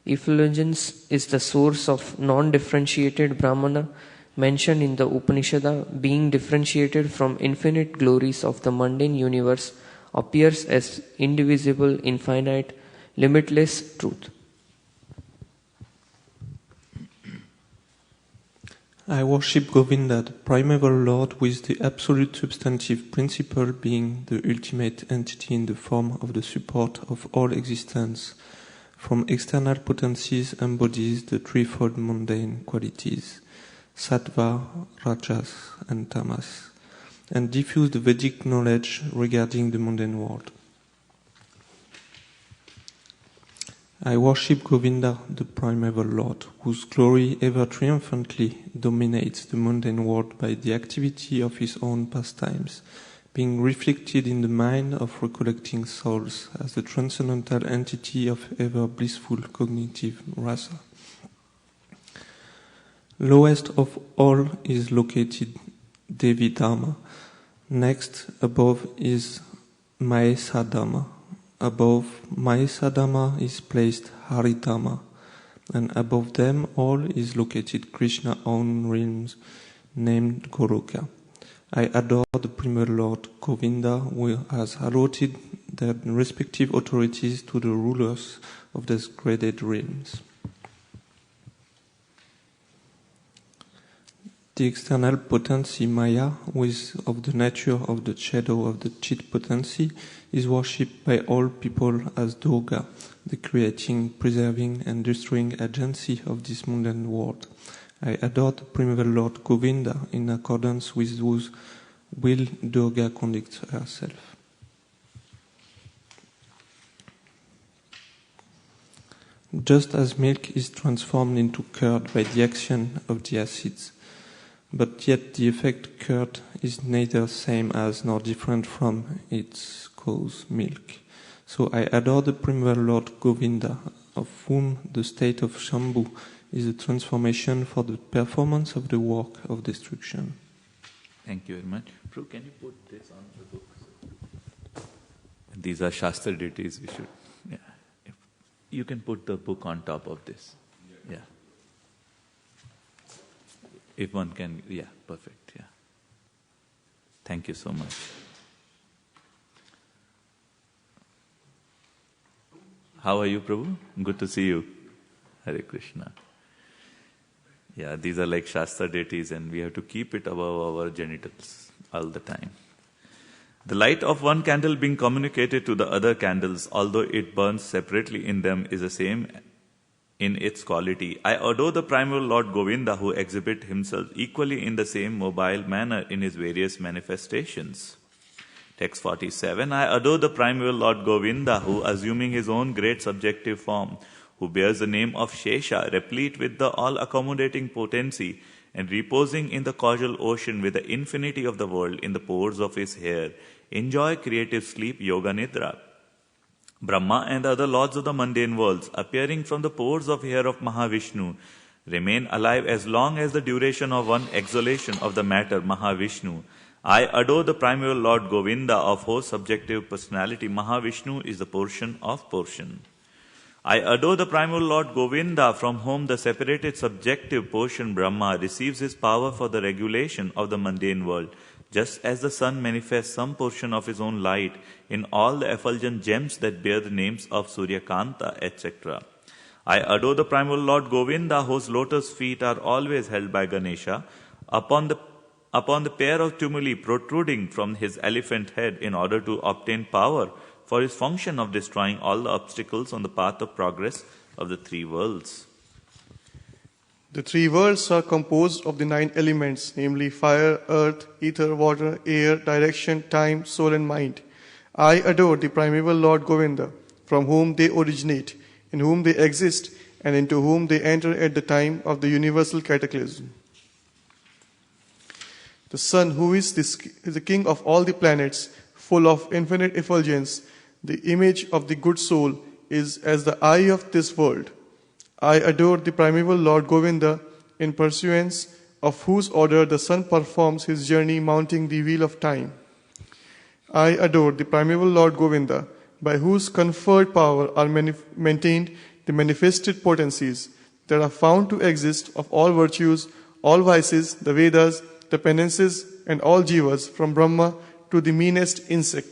effulgence is the source of non-differentiated Brahmana mentioned in the Upanishad, being differentiated from infinite glories of the mundane universe, appears as indivisible, infinite, limitless truth. I worship Govinda, the primeval Lord, with the absolute substantive principle being the ultimate entity in the form of the support of all existence. From external potencies embodies the threefold mundane qualities, sattva, rajas, and tamas, and diffuse the Vedic knowledge regarding the mundane world. I worship Govinda, the primeval Lord, whose glory ever triumphantly dominates the mundane world by the activity of his own pastimes, being reflected in the mind of recollecting souls as the transcendental entity of ever blissful cognitive rasa. Lowest of all is located Devi Dharma. Next, above is Mahesa Dharma. Above Mahesa Dharma is placed Hari Dharma, and above them all is located Krishna's own realms, named Goloka. I adore the primeval Lord Govinda, who has allotted their respective authorities to the rulers of these graded realms. The external potency Maya, who is of the nature of the shadow of the Chit potency, is worshipped by all people as Durga, the creating, preserving and destroying agency of this mundane world. I adore the primeval Lord Govinda in accordance with whose will Durga conducts herself. Just as milk is transformed into curd by the action of the acids, but yet the effect curd is neither same as nor different from its cause, milk. So I adore the primeval Lord Govinda, of whom the state of Sambhu is a transformation for the performance of the work of destruction. Thank you very much. Prabhu, can you put this on the book? These are Shastra deities. We should, yeah. If you can put the book on top of this. Yeah. If one can, yeah, perfect, yeah. Thank you so much. How are you, Prabhu? Good to see you. Hare Krishna. Yeah, these are like Shastra deities and we have to keep it above our genitals all the time. The light of one candle being communicated to the other candles, although it burns separately in them, is the same in its quality. I adore the primeval Lord Govinda, who exhibits himself equally in the same mobile manner in his various manifestations. Text 47, I adore the primeval Lord Govinda, who, assuming his own great subjective form, who bears the name of Shesha, replete with the all-accommodating potency, and reposing in the causal ocean with the infinity of the world in the pores of his hair, enjoy creative sleep, yoga nidra. Brahma and the other lords of the mundane worlds, appearing from the pores of hair of Mahavishnu, remain alive as long as the duration of one exhalation of the matter, Mahavishnu. I adore the primeval Lord Govinda, of whose subjective personality Mahavishnu is the portion of portion. I adore the primeval Lord Govinda, from whom the separated subjective portion Brahma receives his power for the regulation of the mundane world, just as the sun manifests some portion of his own light in all the effulgent gems that bear the names of Suryakanta, etc. I adore the primeval Lord Govinda, whose lotus feet are always held by Ganesha, upon the pair of tumuli protruding from his elephant head in order to obtain power for his function of destroying all the obstacles on the path of progress of the three worlds. The three worlds are composed of the 9 elements, namely fire, earth, ether, water, air, direction, time, soul and mind. I adore the primeval Lord Govinda, from whom they originate, in whom they exist, and into whom they enter at the time of the universal cataclysm. The sun, who is the king of all the planets, full of infinite effulgence, the image of the good soul, is as the eye of this world. I adore the primeval Lord Govinda, in pursuance of whose order the sun performs his journey mounting the wheel of time. I adore the primeval Lord Govinda, by whose conferred power are maintained the manifested potencies that are found to exist of all virtues, all vices, the Vedas, the penances, and all jivas, from Brahma to the meanest insect.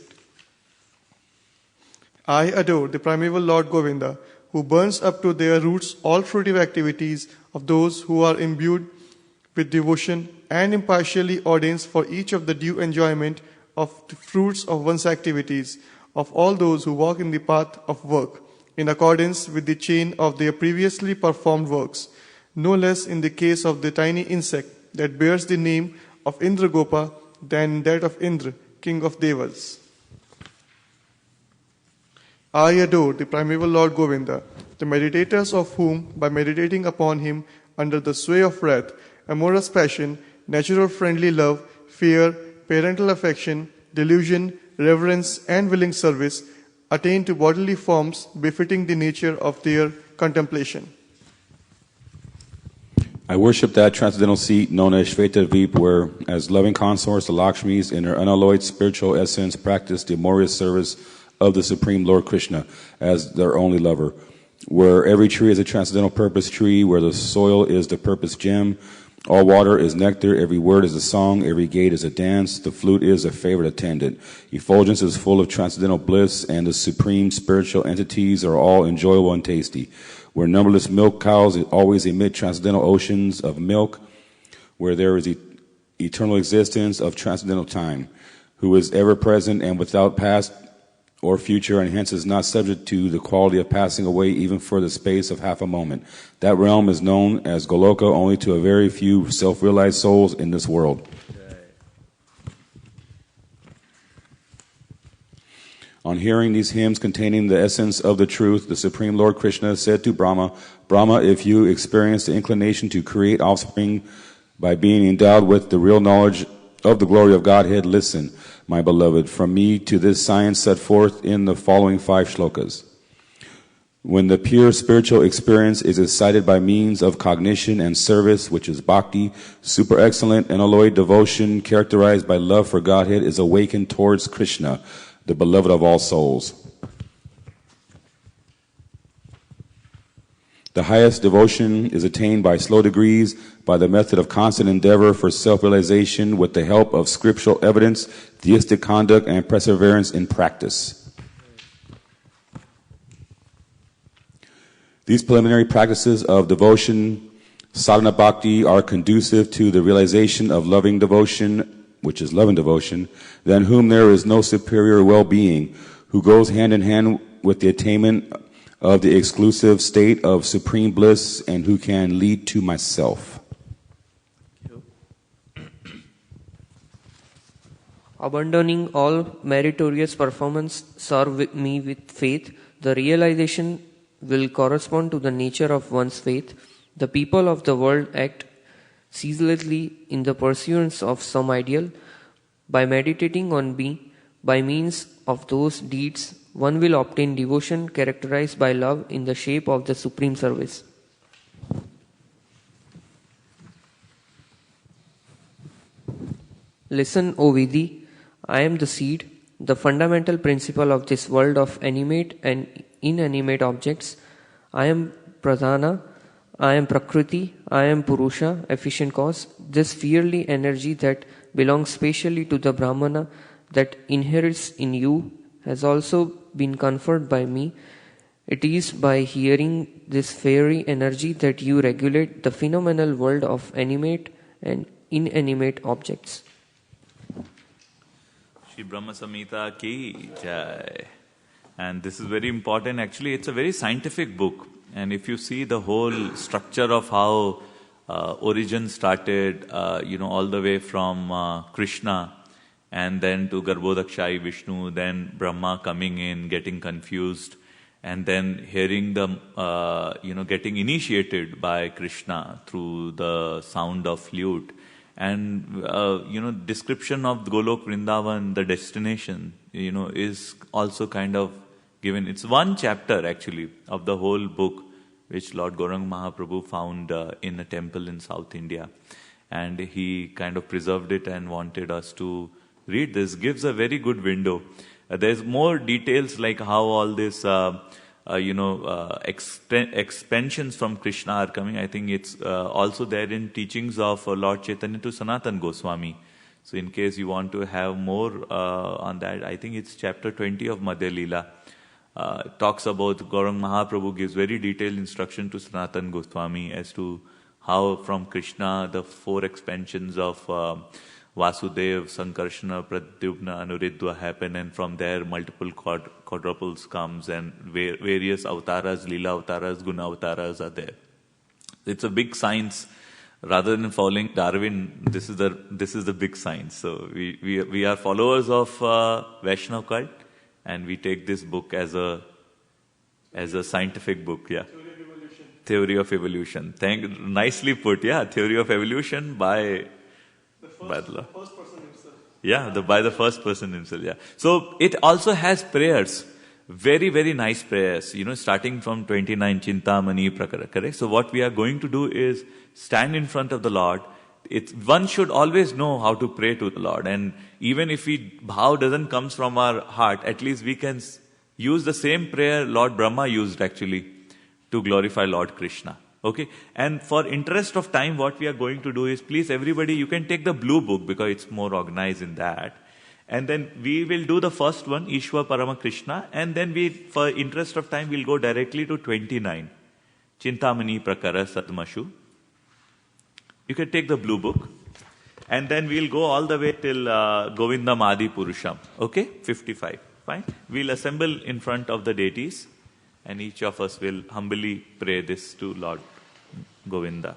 I adore the primeval Lord Govinda, who burns up to their roots all fruitive activities of those who are imbued with devotion, and impartially ordains for each of the due enjoyment of the fruits of one's activities of all those who walk in the path of work, in accordance with the chain of their previously performed works, no less in the case of the tiny insect that bears the name of Indragopa than that of Indra, king of Devas. I adore the primeval Lord Govinda, the meditators of whom, by meditating upon him under the sway of wrath, amorous passion, natural friendly love, fear, parental affection, delusion, reverence, and willing service, attain to bodily forms befitting the nature of their contemplation. I worship that transcendental seat known as Shvetadvip, where, as loving consorts, the Lakshmis, in their unalloyed spiritual essence, practice the amorous service of the Supreme Lord Krishna as their only lover. Where every tree is a transcendental purpose tree, where the soil is the purpose gem, all water is nectar, every word is a song, every gate is a dance, the flute is a favorite attendant. Effulgence is full of transcendental bliss, and the supreme spiritual entities are all enjoyable and tasty. Where numberless milk cows always emit transcendental oceans of milk, where there is eternal existence of transcendental time, who is ever present and without past or future, and hence is not subject to the quality of passing away even for the space of half a moment. That realm is known as Goloka only to a very few self-realized souls in this world. On hearing these hymns containing the essence of the truth, the Supreme Lord Krishna said to Brahma, Brahma, if you experience the inclination to create offspring by being endowed with the real knowledge of the glory of Godhead, listen, my beloved, from me to this science set forth in the following 5 shlokas. When the pure spiritual experience is excited by means of cognition and service, which is bhakti, super excellent unalloyed devotion characterized by love for Godhead is awakened towards Krishna, the beloved of all souls. The highest devotion is attained by slow degrees, by the method of constant endeavor for self-realization with the help of scriptural evidence, theistic conduct, and perseverance in practice. These preliminary practices of devotion, sadhana bhakti, are conducive to the realization of loving devotion, which is love and devotion, than whom there is no superior well-being, who goes hand in hand with the attainment of the exclusive state of supreme bliss, and who can lead to myself. Abandoning all meritorious performance, serve me with faith. The realization will correspond to the nature of one's faith. The people of the world act ceaselessly in the pursuance of some ideal. By meditating on me, by means of those deeds, one will obtain devotion characterized by love in the shape of the supreme service. Listen, O Vidi, I am the seed, the fundamental principle of this world of animate and inanimate objects. I am Pradhana, I am Prakriti, I am Purusha, efficient cause. This fiery energy that belongs specially to the Brahmana that inherits in you has also been conferred by me. It is by hearing this fiery energy that you regulate the phenomenal world of animate and inanimate objects. Shri Brahma Samhita ki jai. And this is very important. Actually, it's a very scientific book. And if you see the whole structure of how origin started, all the way from Krishna and then to Garbhodakshai Vishnu, then Brahma coming in, getting confused, and then hearing them, getting initiated by Krishna through the sound of flute. And, description of Golok Vrindavan, the destination, is also kind of given. It's one chapter actually of the whole book, which Lord Gauranga Mahaprabhu found in a temple in South India. And he kind of preserved it and wanted us to read this. Gives a very good window. There's more details like how all this, expansions from Krishna are coming. I think it's also there in teachings of Lord Chaitanya to Sanatan Goswami. So in case you want to have more on that, I think it's chapter 20 of Madhya Leela. Talks about Gauranga Mahaprabhu gives very detailed instruction to Sanatan Goswami as to how from Krishna the 4 expansions of Vasudev, Sankarshana, Pradyumna, Anuridhva happen, and from there multiple quadruples comes and various avataras, Leela avataras, Guna avataras are there. It's a big science. Rather than following Darwin, this is the big science. So we are followers of Vaishnava cult, and we take this book as a scientific book. Yeah. Theory of evolution. Nicely put. Yeah. Theory of evolution by the first person himself. Yeah, by the first person himself. Yeah. So it also has prayers. Very, very nice prayers. Starting from 29 Chintamani Prakara. Correct. So what we are going to do is stand in front of the Lord. One should always know how to pray to the Lord. And even if bhav doesn't come from our heart, at least we can use the same prayer Lord Brahma used actually to glorify Lord Krishna. Okay. And for interest of time, what we are going to do is, please everybody, you can take the blue book because it's more organized in that. And then we will do the first one, Ishwa Parama Krishna. And then for interest of time, we'll go directly to 29. Chintamani Prakara Satmashu. You can take the blue book. And then we'll go all the way till Govinda Madi Purusham. Okay? 55. Fine? We'll assemble in front of the deities. And each of us will humbly pray this to Lord Govinda.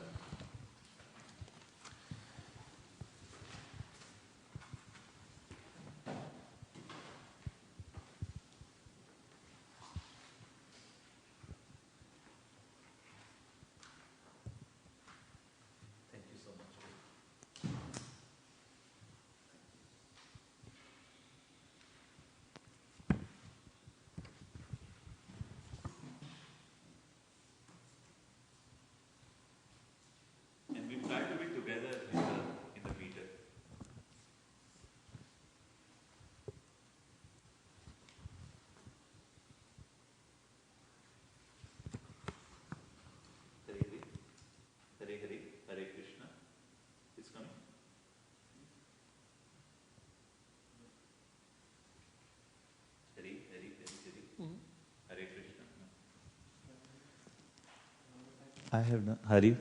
I have no Hari.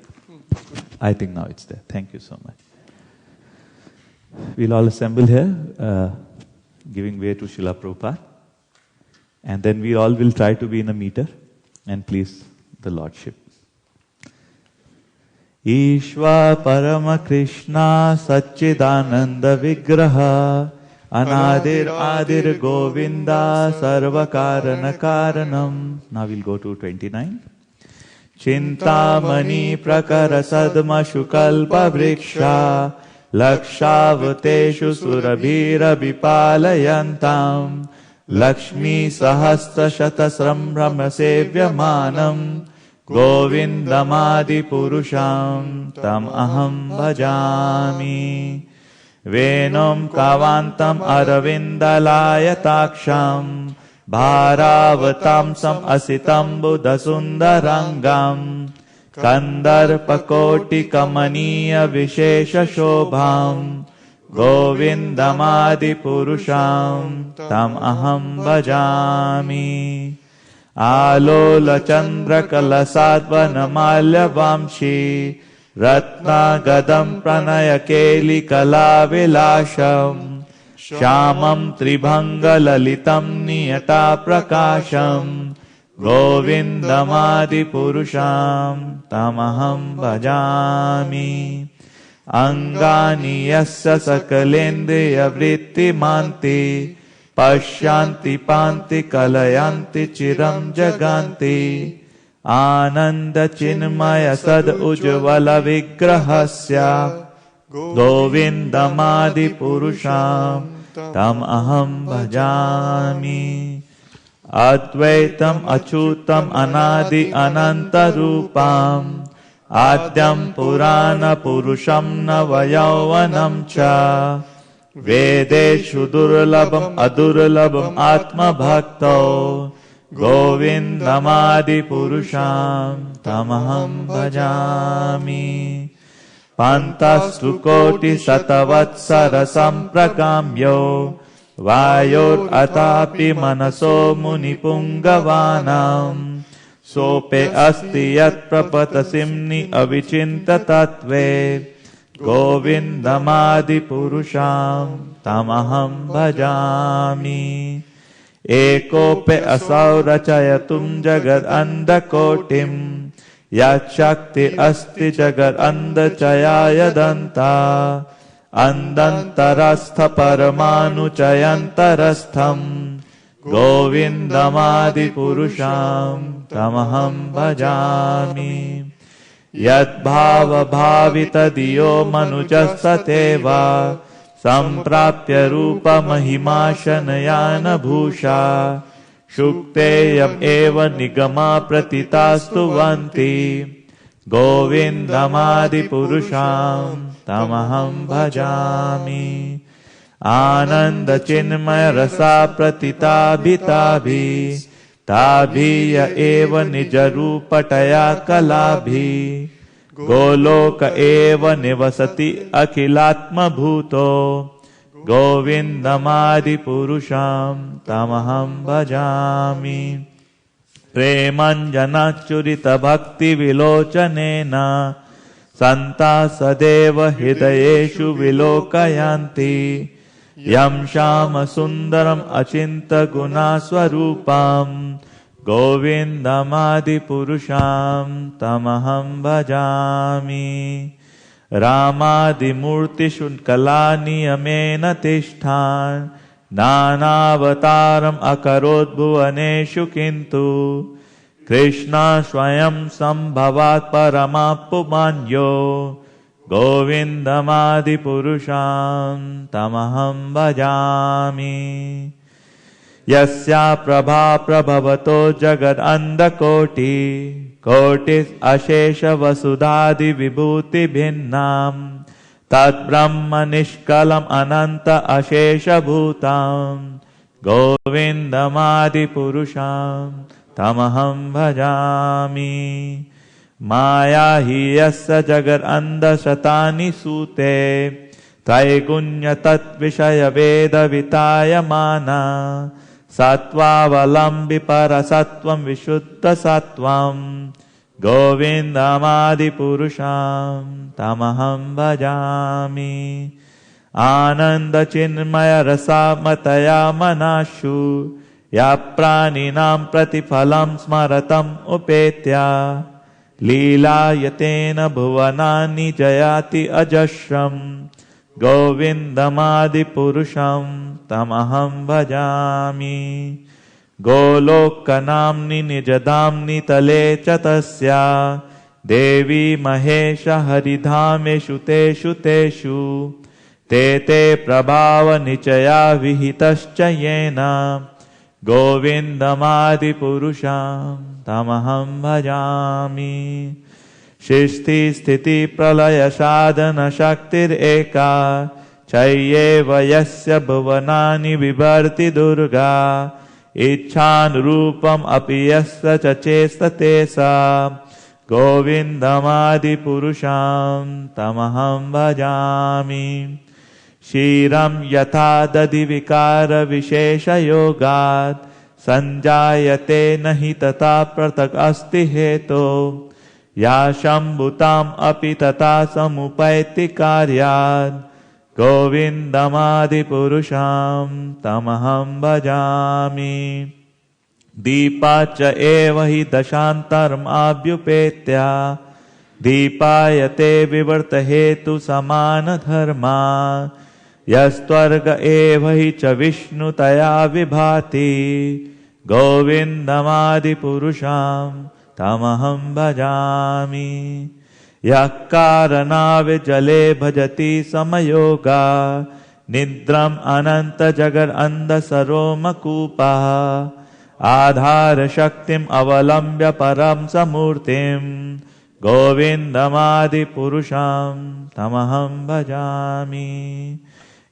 I think now it's there. Thank you so much. We'll all assemble here, giving way to Srila Prabhupada. And then we all will try to be in a meter and please the Lordship. Ishva Parama Krishna Satchidananda Vigraha Anadir Adir Govinda Sarva Karana Karanam. Now we'll go to 29. Chintamani Prakara Sadmashu Kalpa Vriksha Lakshavateshu Surabhira Vipalayantam Lakshmi Sahasra Shatasram Brahma Sevyamanam Govindamadi Purusham Tam Aham Bhajami Venam Kavantam Aravindalayaksham Bharavatamsam asitam buddhasundarangam Kandarpakoti kamaniya vishesha shobham Govindamadi purusham tam aham bhajami Alola chandra kalasatva namalya vamshi Ratna gadam pranaya keli kala vilasham Shamam tribhanga lalitam niyata prakasham Govindamadi purusham tamaham bhajami Angani yasya sakalendriya vritti manti Pashyanti panti kalayanti chiram jaganti Ananda chinmaya sad ujvala vigrahasya Govindamadi purusham tam aham bhajami Advaitam achutam anadi ananta rupam Adyam purana purusham navayauvanam cha Vedeshu durlabam adurlabam atma bhakto Govindamadi purusham tamaham bhajami Pantastu koti satavatsara samprakamyo Vayor atapi manaso munipungavanam Sope asti yat prapatasimni avichinta tatve Govindamadi purusham tamaham bhajami Ekope asau rachayatum jagad andakotim Yat shakti asti jagad andachaya danta Andantarastha paramanu chayantarastham Govindamadi purusham tamaham bhajami Yad bhava bhavita diyo manujasateva Samprapya rupa mahimashanayana bhusha Shukteyam eva nigama pratitastu vanti Govindamadi purusham tamaham bhajami Ananda chinmaya rasa pratita bhitabi Tabhiya eva nijarupataya kalabhi Goloka eva nivasati akhilatma bhuto Govindamadi purusham tamaham bhajami Premanjanachurita bhakti vilochanena Santa sadeva hidayeshu vilokayanti Yam shama sundaram achinta guna swarupam Govindamadi purusham tamaham bhajami Ramadi murti shunkalani amena tishthan Nanavataram akarod bhuvaneshu kintu Krishna swayam sambhavat paramapumanyo Govindamadi purusham tamaham bhajami Yasya prabha prabhavato jagad andakoti Kotis ashesha vasudhadi vibhuti bhinnam Tat brahma nishkalam ananta ashesha bhutam Govindamadi purusham tamaham bhajami Maya hi yasya jagar anda shatani sute Traigunya tat vishaya veda vitaya mana Sattva valambi parasatvam vishuddha sattvam Govindamadi purusham tamaham bhajami Ananda chinmaya rasa mataya manashu Ya praninam pratiphalam smaratam upetya Leela yatena bhuvanani jayati ajashram Govindamadi purusham tamaham bhajami Golokanamni nijadamni tale chatasya Devi mahesha haridhameshu teshu teshu Te prabhava nichaya vihitascha yena Govindamadi purusham tamaham bhajami Shishti sthiti pralaya sadhana shaktir eka Chayyeva yasya bhuvanani vibharti durga Icchanurupam api yasya cha chestate sa Govindamadi purusham tamaham bhajami. Shiram yatha dadi vikara vishesha yogat sanjayate nahi tata pratak asti heto ya shambhutam api tata samupaiti karyad Govindamadi purusham tamaham bhajami. Deepacha eva hi dashantaram abhyupetya Deepayate vivarta hetu samana dharma Yastvarga eva hi cha vishnu taya vibhati Govindamadi purusham tamaham bhajami. Yakkarana jale bhajati samayoga Nidram ananta jagar anda saroma kupa Adhara shaktim avalambya param samurtim Govindamadi purusham tamaham bhajami.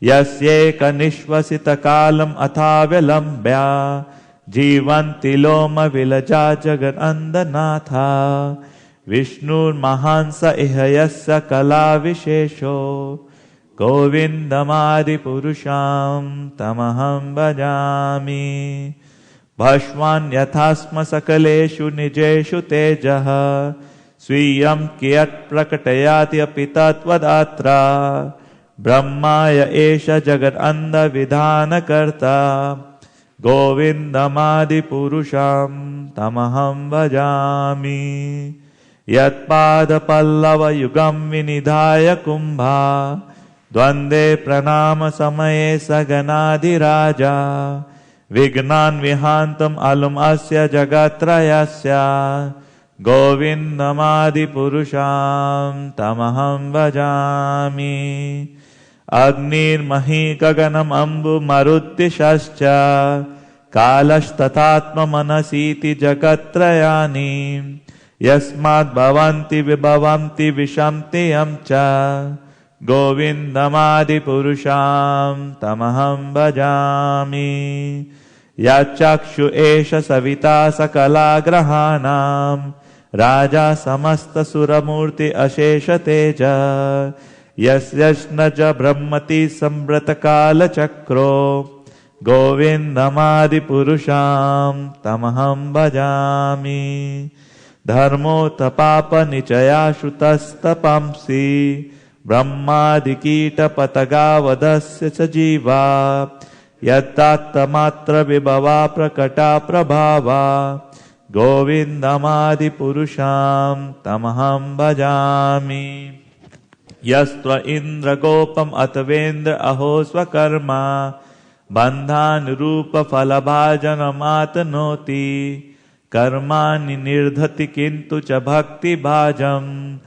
Yasyeka nishvasita kalam athavyalambya Jivanti loma vilaja jagar andanatha Vishnur mahansa ihayasya kala vishesho Govindamadi purusham tamaham bhajami. Bhashvan yathasma sakaleshu nijeshu tejah Swiyam kiyat prakatayati apitatvadatra Brahmaya esha jagat anda vidhana karta Govindamadi purusham tamaham bhajami. Yat pada pallava yugam vinidhaya kumbha Dvande pranama samaye saganadi raja Vignan vihantam alum asya jagatrayasya Govindamadi purusham tamaham bhajami. Agnir mahi gaganam ambu maruddishascha Kalashtathatma manasiti jagatrayani Yasmat bhavanti vibhavanti vishamti yamcha Govindamadi purusham tamaham bhajami. Yachakshu esha savita sakala grahanam Raja samasta suramurti ashesha teja Yasyashnaja brahmati sambrata kala chakro Govindamadi purusham tamaham bhajami. Dharmo tapapa nichaya shutastapamsi Brahmadikita patagavadasya sajiva Yattatta matra vibhava prakata prabhava Govindamadi purusham tamaham bhajami. Yastra indra gopam atavendra aho swakarma Bandhan rupa falabhajanam atanoti Karmani nirdhati kintu cha bhakti bhajam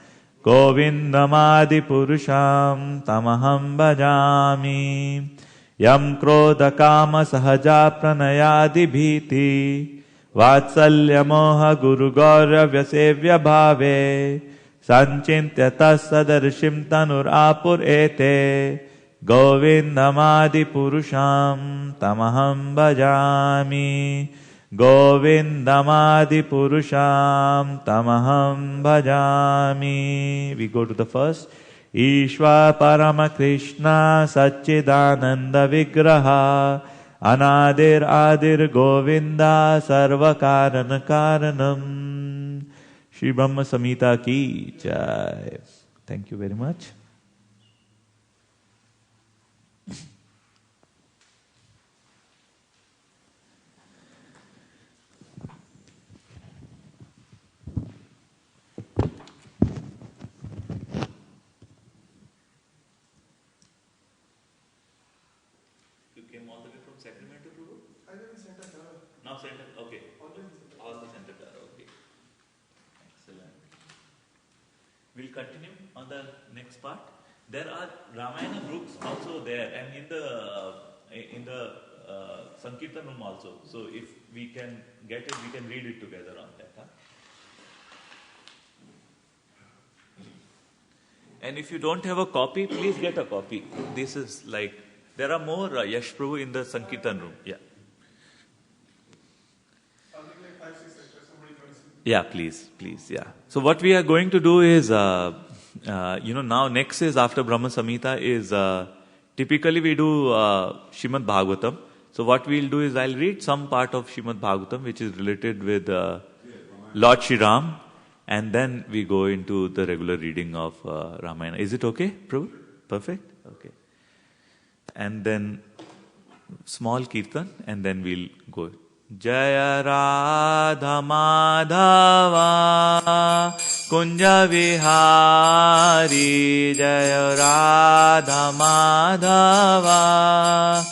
Govindamadi purusham tamaham bhajami. Yam krodha kama sahaja pranayadi bhiti Vatsalya moha guru gaurya vyasevya bhave Sanchintya tassadarshim tanur apur ete Govindamadi purusham tamaham bhajami. Govindamadi purusham tamaham bhajami. We go to the first. Ishva Parama Krishna Satchidananda Vigraha Anadir Adir Govinda Sarva Karana Karanam. Shri Brahma Samhita ki jai. Thank you very much. We'll continue on the next part. There are Ramayana books also there, and in the Sankirtan room also. So if we can get it, we can read it together on that. Huh? And if you don't have a copy, please get a copy. This is like, there are more Yash Prabhu in the Sankirtan room. Yeah. Yeah, please, yeah. So what we are going to do is, now next is after Brahma Samhita is, typically we do Srimad Bhagavatam. So what we'll do is I'll read some part of Srimad Bhagavatam which is related with Lord Shri Ram, and then we go into the regular reading of Ramayana. Is it okay, Prabhu? Perfect? Okay. And then small kirtan, and then we'll go. Jaya Radha Madhava Kunja Vihari, Jaya Radha Madhava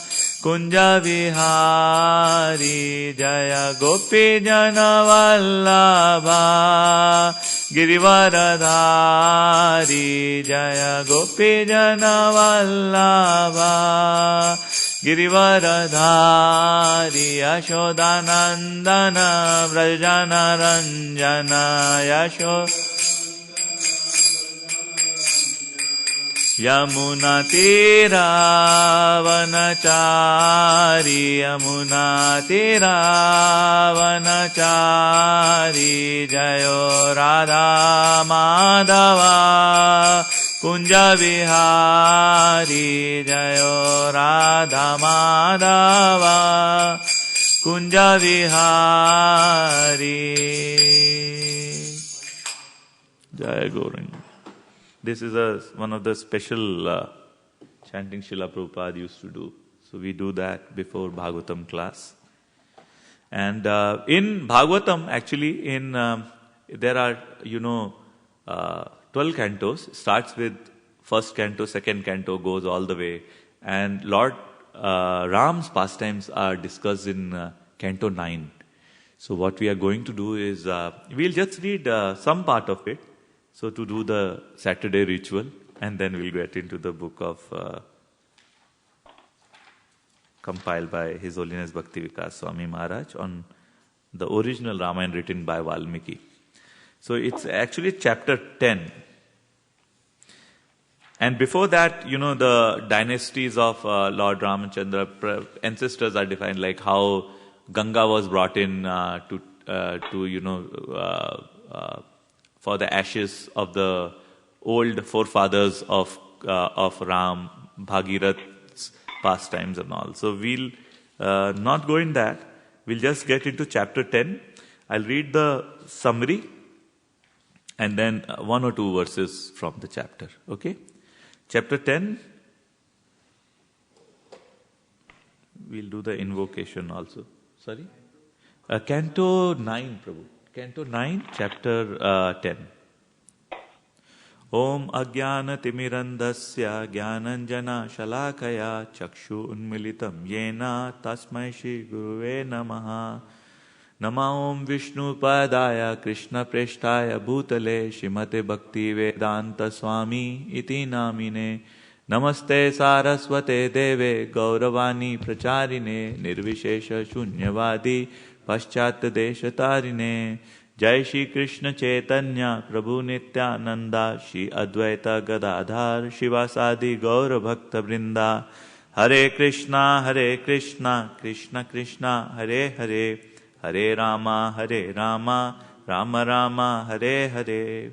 Kunja Vihari, Jaya Gopi Jana Vallabha Girivaradhari, Jaya Gopi Jana Vallabha Girivaradhari, Yashodanandana Vrajana Ranjana Yamuna Tira Vanachari, Yamuna Tira Vanachari, Jayo Radha Madhava Kunja Vihari, Jayo Radha Madhava Kunja Vihari. Jaya Gauranga. This is one of the special chanting Srila Prabhupada used to do. So we do that before Bhagavatam class. And in Bhagavatam, actually, there are 12 cantos. Starts with first canto, second canto, goes all the way. And Lord Ram's pastimes are discussed in canto 9. So what we are going to do is, we'll just read some part of it. So to do the Saturday ritual, and then we'll get into the book of compiled by His Holiness Bhakti Vikas Swami Maharaj on the original Ramayana written by Valmiki. So it's actually chapter 10. And before that, the dynasties of Lord Ramachandra, ancestors are defined, like how Ganga was brought in for the ashes of the old forefathers of Ram, Bhagirath's pastimes and all. So we'll not go in that. We'll just get into chapter 10. I'll read the summary and then one or two verses from the chapter. Okay? Chapter 10. We'll do the invocation also. Sorry? Canto 9, Prabhu. Canto 9, chapter 10. Om Ajnana Timirandasya Jnananjana Shalakaya Chakshu Unmilitam Yena Tasmai Shri Guruve Namaha. Nama Om Vishnu Padaya Krishna Preshtaya Bhutale Shrimate Bhakti Vedanta Swami Iti Namine. Namaste Saraswate Deve Gauravani Pracharine Nirvishesha Shunyavadi Paschat Deshatarine. Jai Shri Krishna Chaitanya Prabhu Nityananda Shri Advaita Gadadhar Shivasadi Gaura Bhakta Vrinda. Hare Krishna Krishna Krishna Hare Hare, Hare Rama Rama Rama Hare Hare.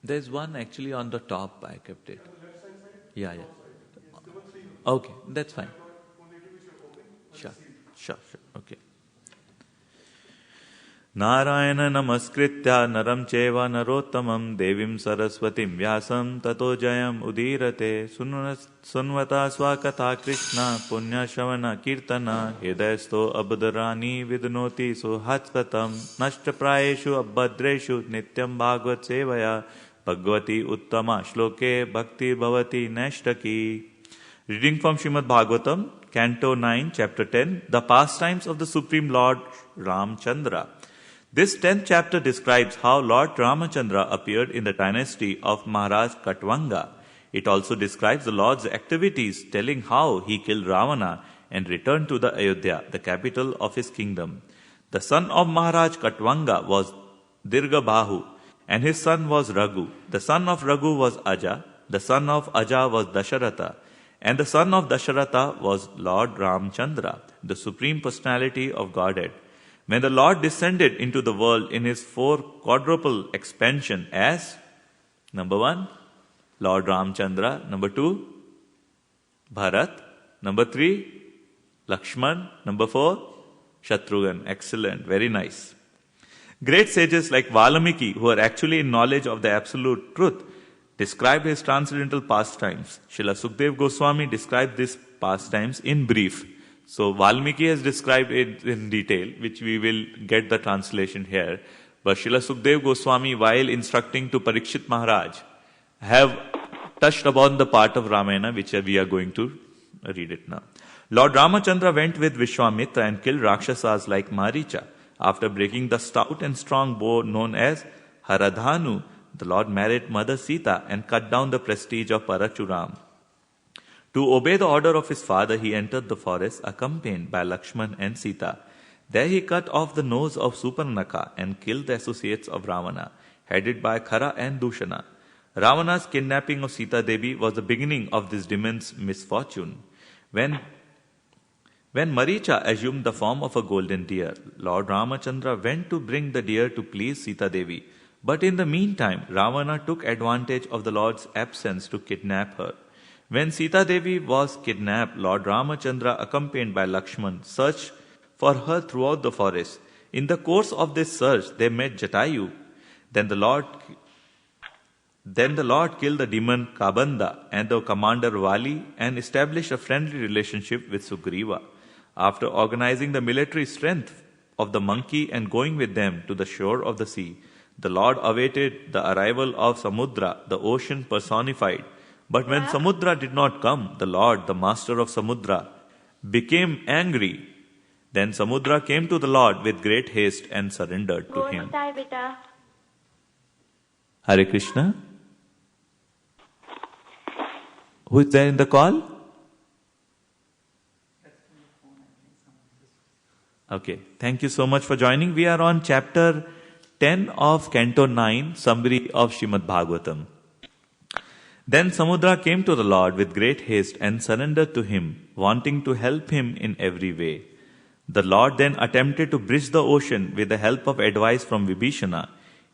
There's one actually on the top, I kept it. Yeah. Okay, that's fine. Sure. Okay. Narayana namaskritya naram cheva narottamam devim saraswatim vyasam tato jayam udirate sunvata swakatha krishna punya shavana kirtana hridayasto abdarani vidnoti suhatskatam nashtaprayeshu abhadreshu nityam bhagavad sevaya bhagavati uttama shloke bhakti bhavati nashtaki. Reading from Srimad Bhagavatam, Canto 9, Chapter 10, The Pastimes of the Supreme Lord Ramchandra. This 10th chapter describes how Lord Ramachandra appeared in the dynasty of Maharaj Katvanga. It also describes the Lord's activities, telling how he killed Ravana and returned to the Ayodhya, the capital of his kingdom. The son of Maharaj Katvanga was Dirghabahu, and his son was Raghu. The son of Raghu was Aja. The son of Aja was Dasharatha. And the son of Dasharatha was Lord Ramchandra, the Supreme Personality of Godhead. When the Lord descended into the world in his four quadruple expansion as, number 1, Lord Ramchandra, number 2, Bharat, number 3, Lakshman, number 4, Shatrughan. Excellent, very nice. Great sages like Valmiki, who are actually in knowledge of the absolute truth, describe his transcendental pastimes. Srila Sukdev Goswami described these pastimes in brief. So Valmiki has described it in detail, which we will get the translation here. But Srila Sukdev Goswami, while instructing to Parikshit Maharaj, have touched upon the part of Ramayana, which we are going to read it now. Lord Ramachandra went with Vishwamitra and killed Rakshasas like Maricha. After breaking the stout and strong bow known as Haradhanu, the Lord married Mother Sita and cut down the prestige of Parachuram. To obey the order of his father, he entered the forest accompanied by Lakshman and Sita. There he cut off the nose of Suparnaka and killed the associates of Ravana, headed by Khara and Dushana. Ravana's kidnapping of Sita Devi was the beginning of this demon's misfortune. When Maricha assumed the form of a golden deer, Lord Ramachandra went to bring the deer to please Sita Devi. But in the meantime, Ravana took advantage of the Lord's absence to kidnap her. When Sita Devi was kidnapped, Lord Ramachandra, accompanied by Lakshman, searched for her throughout the forest. In the course of this search, they met Jatayu. Then the Lord killed the demon Kabanda and the commander Vali and established a friendly relationship with Sugriva. After organizing the military strength of the monkey and going with them to the shore of the sea, the Lord awaited the arrival of Samudra, the ocean personified. But when Samudra did not come, the Lord, the master of Samudra, became angry. Then Samudra came to the Lord with great haste and surrendered to him. Hare Krishna. Who is there in the call? Okay, thank you so much for joining. We are on chapter 10 of Canto 9, summary of Srimad Bhagavatam. Then Samudra came to the Lord with great haste and surrendered to him, wanting to help him in every way. The Lord then attempted to bridge the ocean with the help of advice from Vibhishana.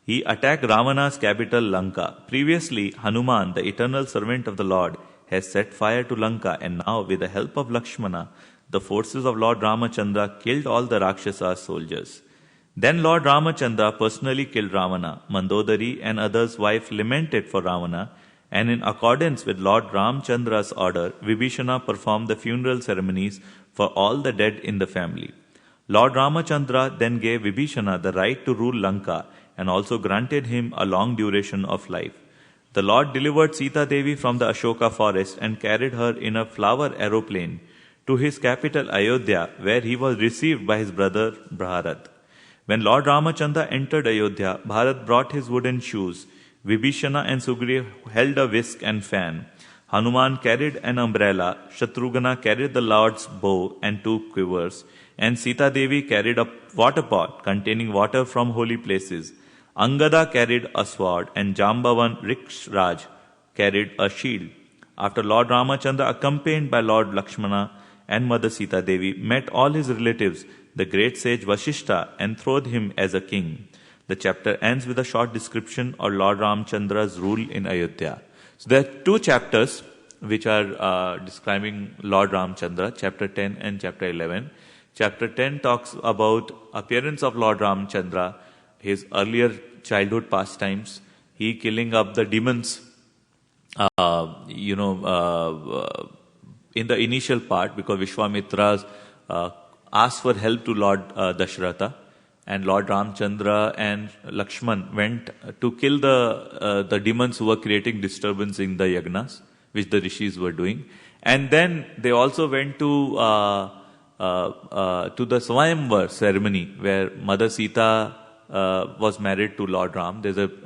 He attacked Ravana's capital Lanka. Previously, Hanuman, the eternal servant of the Lord, has set fire to Lanka, and now with the help of Lakshmana, the forces of Lord Ramachandra killed all the Rakshasa soldiers. Then Lord Ramachandra personally killed Ravana. Mandodari and others' wife lamented for Ravana, and in accordance with Lord Ramachandra's order, Vibhishana performed the funeral ceremonies for all the dead in the family. Lord Ramachandra then gave Vibhishana the right to rule Lanka and also granted him a long duration of life. The Lord delivered Sita Devi from the Ashoka forest and carried her in a flower aeroplane to his capital Ayodhya, where he was received by his brother Bharat. When Lord Ramachandra entered Ayodhya, Bharat brought his wooden shoes. Vibhishana and Sugriva held a whisk and fan. Hanuman carried an umbrella. Shatrugana carried the Lord's bow and 2 quivers. And Sita Devi carried a water pot containing water from holy places. Angada carried a sword, and Jambavan Rikshraj carried a shield. After Lord Ramachandra, accompanied by Lord Lakshmana and Mother Sita Devi, met all his relatives, the great sage Vasishta enthroned him as a king. The chapter ends with a short description of Lord Ramachandra's rule in Ayodhya. So there are 2 chapters which are describing Lord Ramachandra, chapter 10 and chapter 11. Chapter 10 talks about appearance of Lord Ramachandra, his earlier childhood pastimes, he killing up the demons, in the initial part, because Vishwamitra asked for help to Lord Dasharatha, and Lord Ramachandra and Lakshman went to kill the demons who were creating disturbance in the yagnas, which the rishis were doing. And then they also went to the Swayamvar ceremony, where Mother Sita was married to Lord Ram.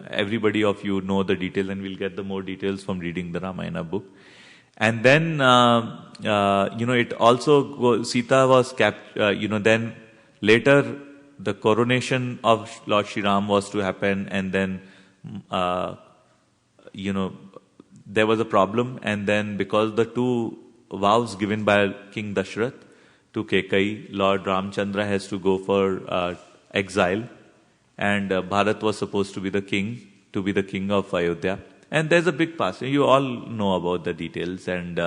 Everybody of you know the details, and we'll get the more details from reading the Ramayana book. And then, it also, Sita was then later the coronation of Lord Shri Ram was to happen, and then, there was a problem, and then because the 2 vows given by King Dashrath to Kekai. Lord Ramchandra has to go for exile, and Bharat was supposed to be the king of Ayodhya. And there's a big past. You all know about the details. And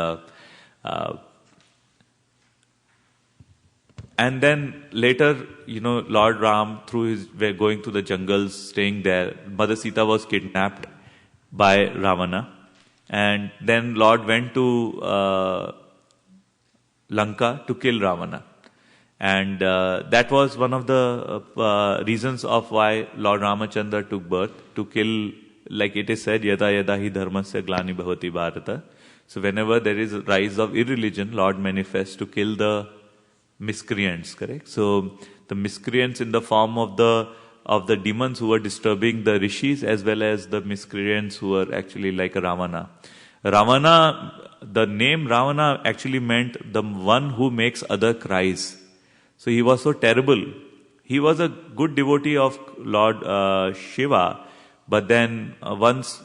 then later, Lord Ram, going through the jungles, staying there, Mother Sita was kidnapped by Ravana. And then Lord went to Lanka to kill Ravana. And that was one of the reasons of why Lord Ramachandra took birth, to kill, like it is said, yada yada hi dharmasya glani bhavati bharata. So whenever there is a rise of irreligion, Lord manifests to kill the miscreants, correct? So the miscreants in the form of the demons who were disturbing the rishis, as well as the miscreants who were actually like Ravana. The name Ravana actually meant the one who makes other cries. So he was so terrible. He was a good devotee of Lord Shiva, but then once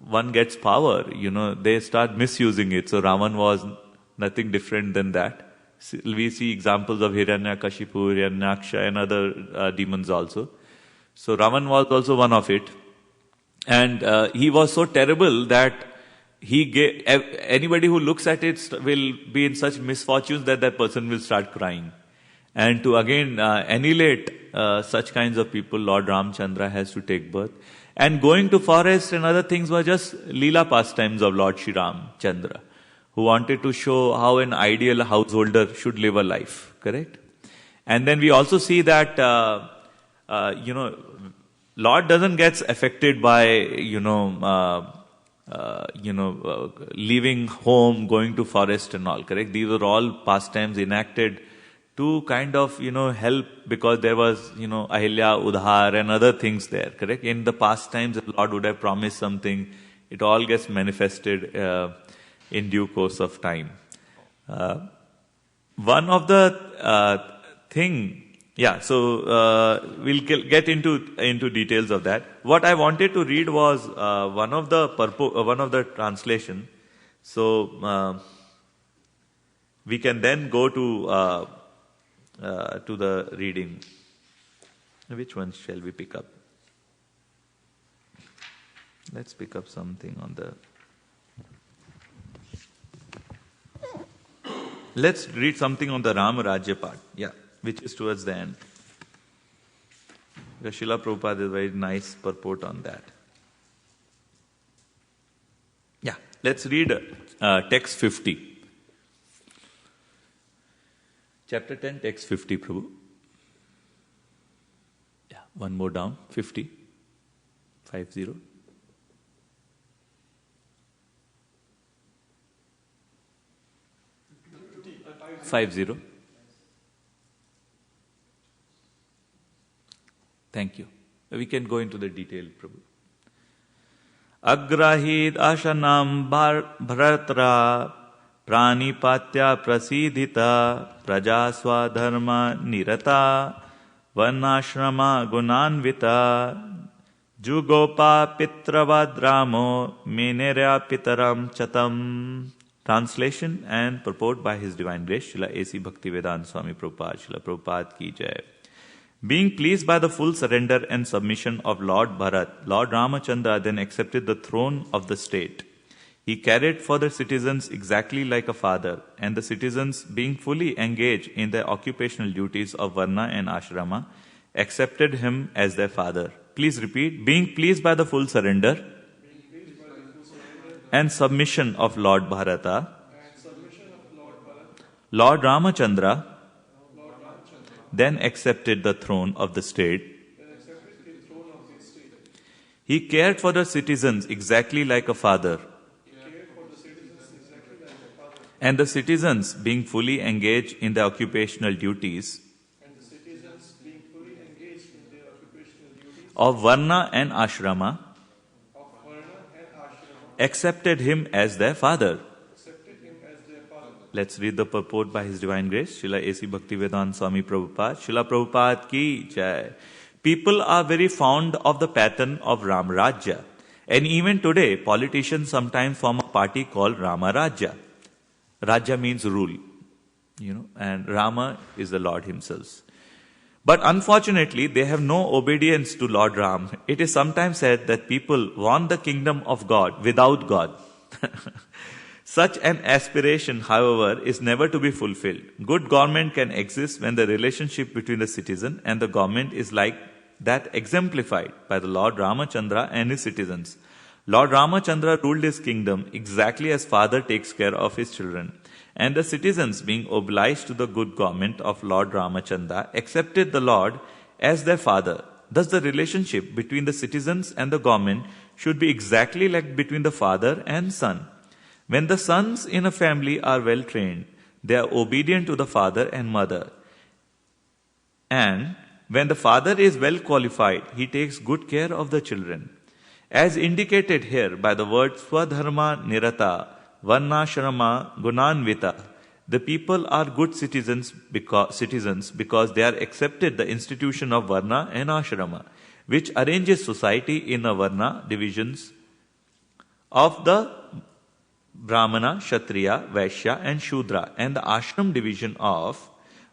one gets power, they start misusing it. So Ravan was nothing different than that. We see examples of Hiranyakashipu, Hiranyaksha and other demons also. So Ravan was also one of it. And he was so terrible that anybody who looks at it will be in such misfortunes that person will start crying. And to again annihilate such kinds of people, Lord Ramchandra has to take birth. And going to forest and other things were just Leela pastimes of Lord Shri Ramchandra, who wanted to show how an ideal householder should live a life, correct? And then we also see that, Lord doesn't get affected by, leaving home, going to forest and all, correct? These were all pastimes enacted to kind of, help, because there was, Ahilya, Udhar and other things there, correct? In the past times, the Lord would have promised something. It all gets manifested in due course of time. One of the we'll get into details of that. What I wanted to read was one of the translation. So we can then go to the reading. Which one shall we pick up? Let's pick up something on the... Let's read something on the Rama Rajya part, which is towards the end. Srila Prabhupada has a very nice purport on that. Let's read text 50. Chapter 10, text 50, Prabhu. One more down, 50. 50. Thank you. We can go into the detail, Prabhu. Agrahid ashanam bharatra pranipatya prasidhita prajaswa dharma nirata varnashrama gunanvita jugopa pitravadramo minerya pitaram chatam. Translation and purport by His Divine Grace, Srila A.C. Bhaktivedanta Swami Prabhupada, Srila Prabhupada ki jai. Being pleased by the full surrender and submission of Lord Bharat, Lord Ramachandra then accepted the throne of the state. He cared for the citizens exactly like a father, and the citizens, being fully engaged in their occupational duties of Varna and Ashrama, accepted him as their father. Please repeat. Being pleased by the full surrender and submission of Lord Bharata, Lord Ramachandra then accepted the throne of the state. He cared for the citizens exactly like a father. And the citizens, being fully engaged in their occupational duties of Varna and Ashrama, accepted him as their father. Let's read the purport by His Divine Grace, Srila A.C. Bhaktivedanta Swami Prabhupada, Srila Prabhupada ki jai. People are very fond of the pattern of Ram Rajya. And even today, politicians sometimes form a party called Rama Rajya. Rajya means rule, and Rama is the Lord himself. But unfortunately, they have no obedience to Lord Ram. It is sometimes said that people want the kingdom of God without God. Such an aspiration, however, is never to be fulfilled. Good government can exist when the relationship between the citizen and the government is like that exemplified by the Lord Ramachandra and his citizens. Lord Ramachandra ruled his kingdom exactly as father takes care of his children. And the citizens, being obliged to the good government of Lord Ramachandra, accepted the Lord as their father. Thus the relationship between the citizens and the government should be exactly like between the father and son. When the sons in a family are well trained, they are obedient to the father and mother. And when the father is well qualified, he takes good care of the children. As indicated here by the word Swadharma Nirata, Varnashrama Gunanvita, the people are good citizens because they are accepted the institution of Varna and Ashrama, which arranges society in a Varna divisions of the Brahmana, Kshatriya, Vaishya and Shudra, and the Ashram division of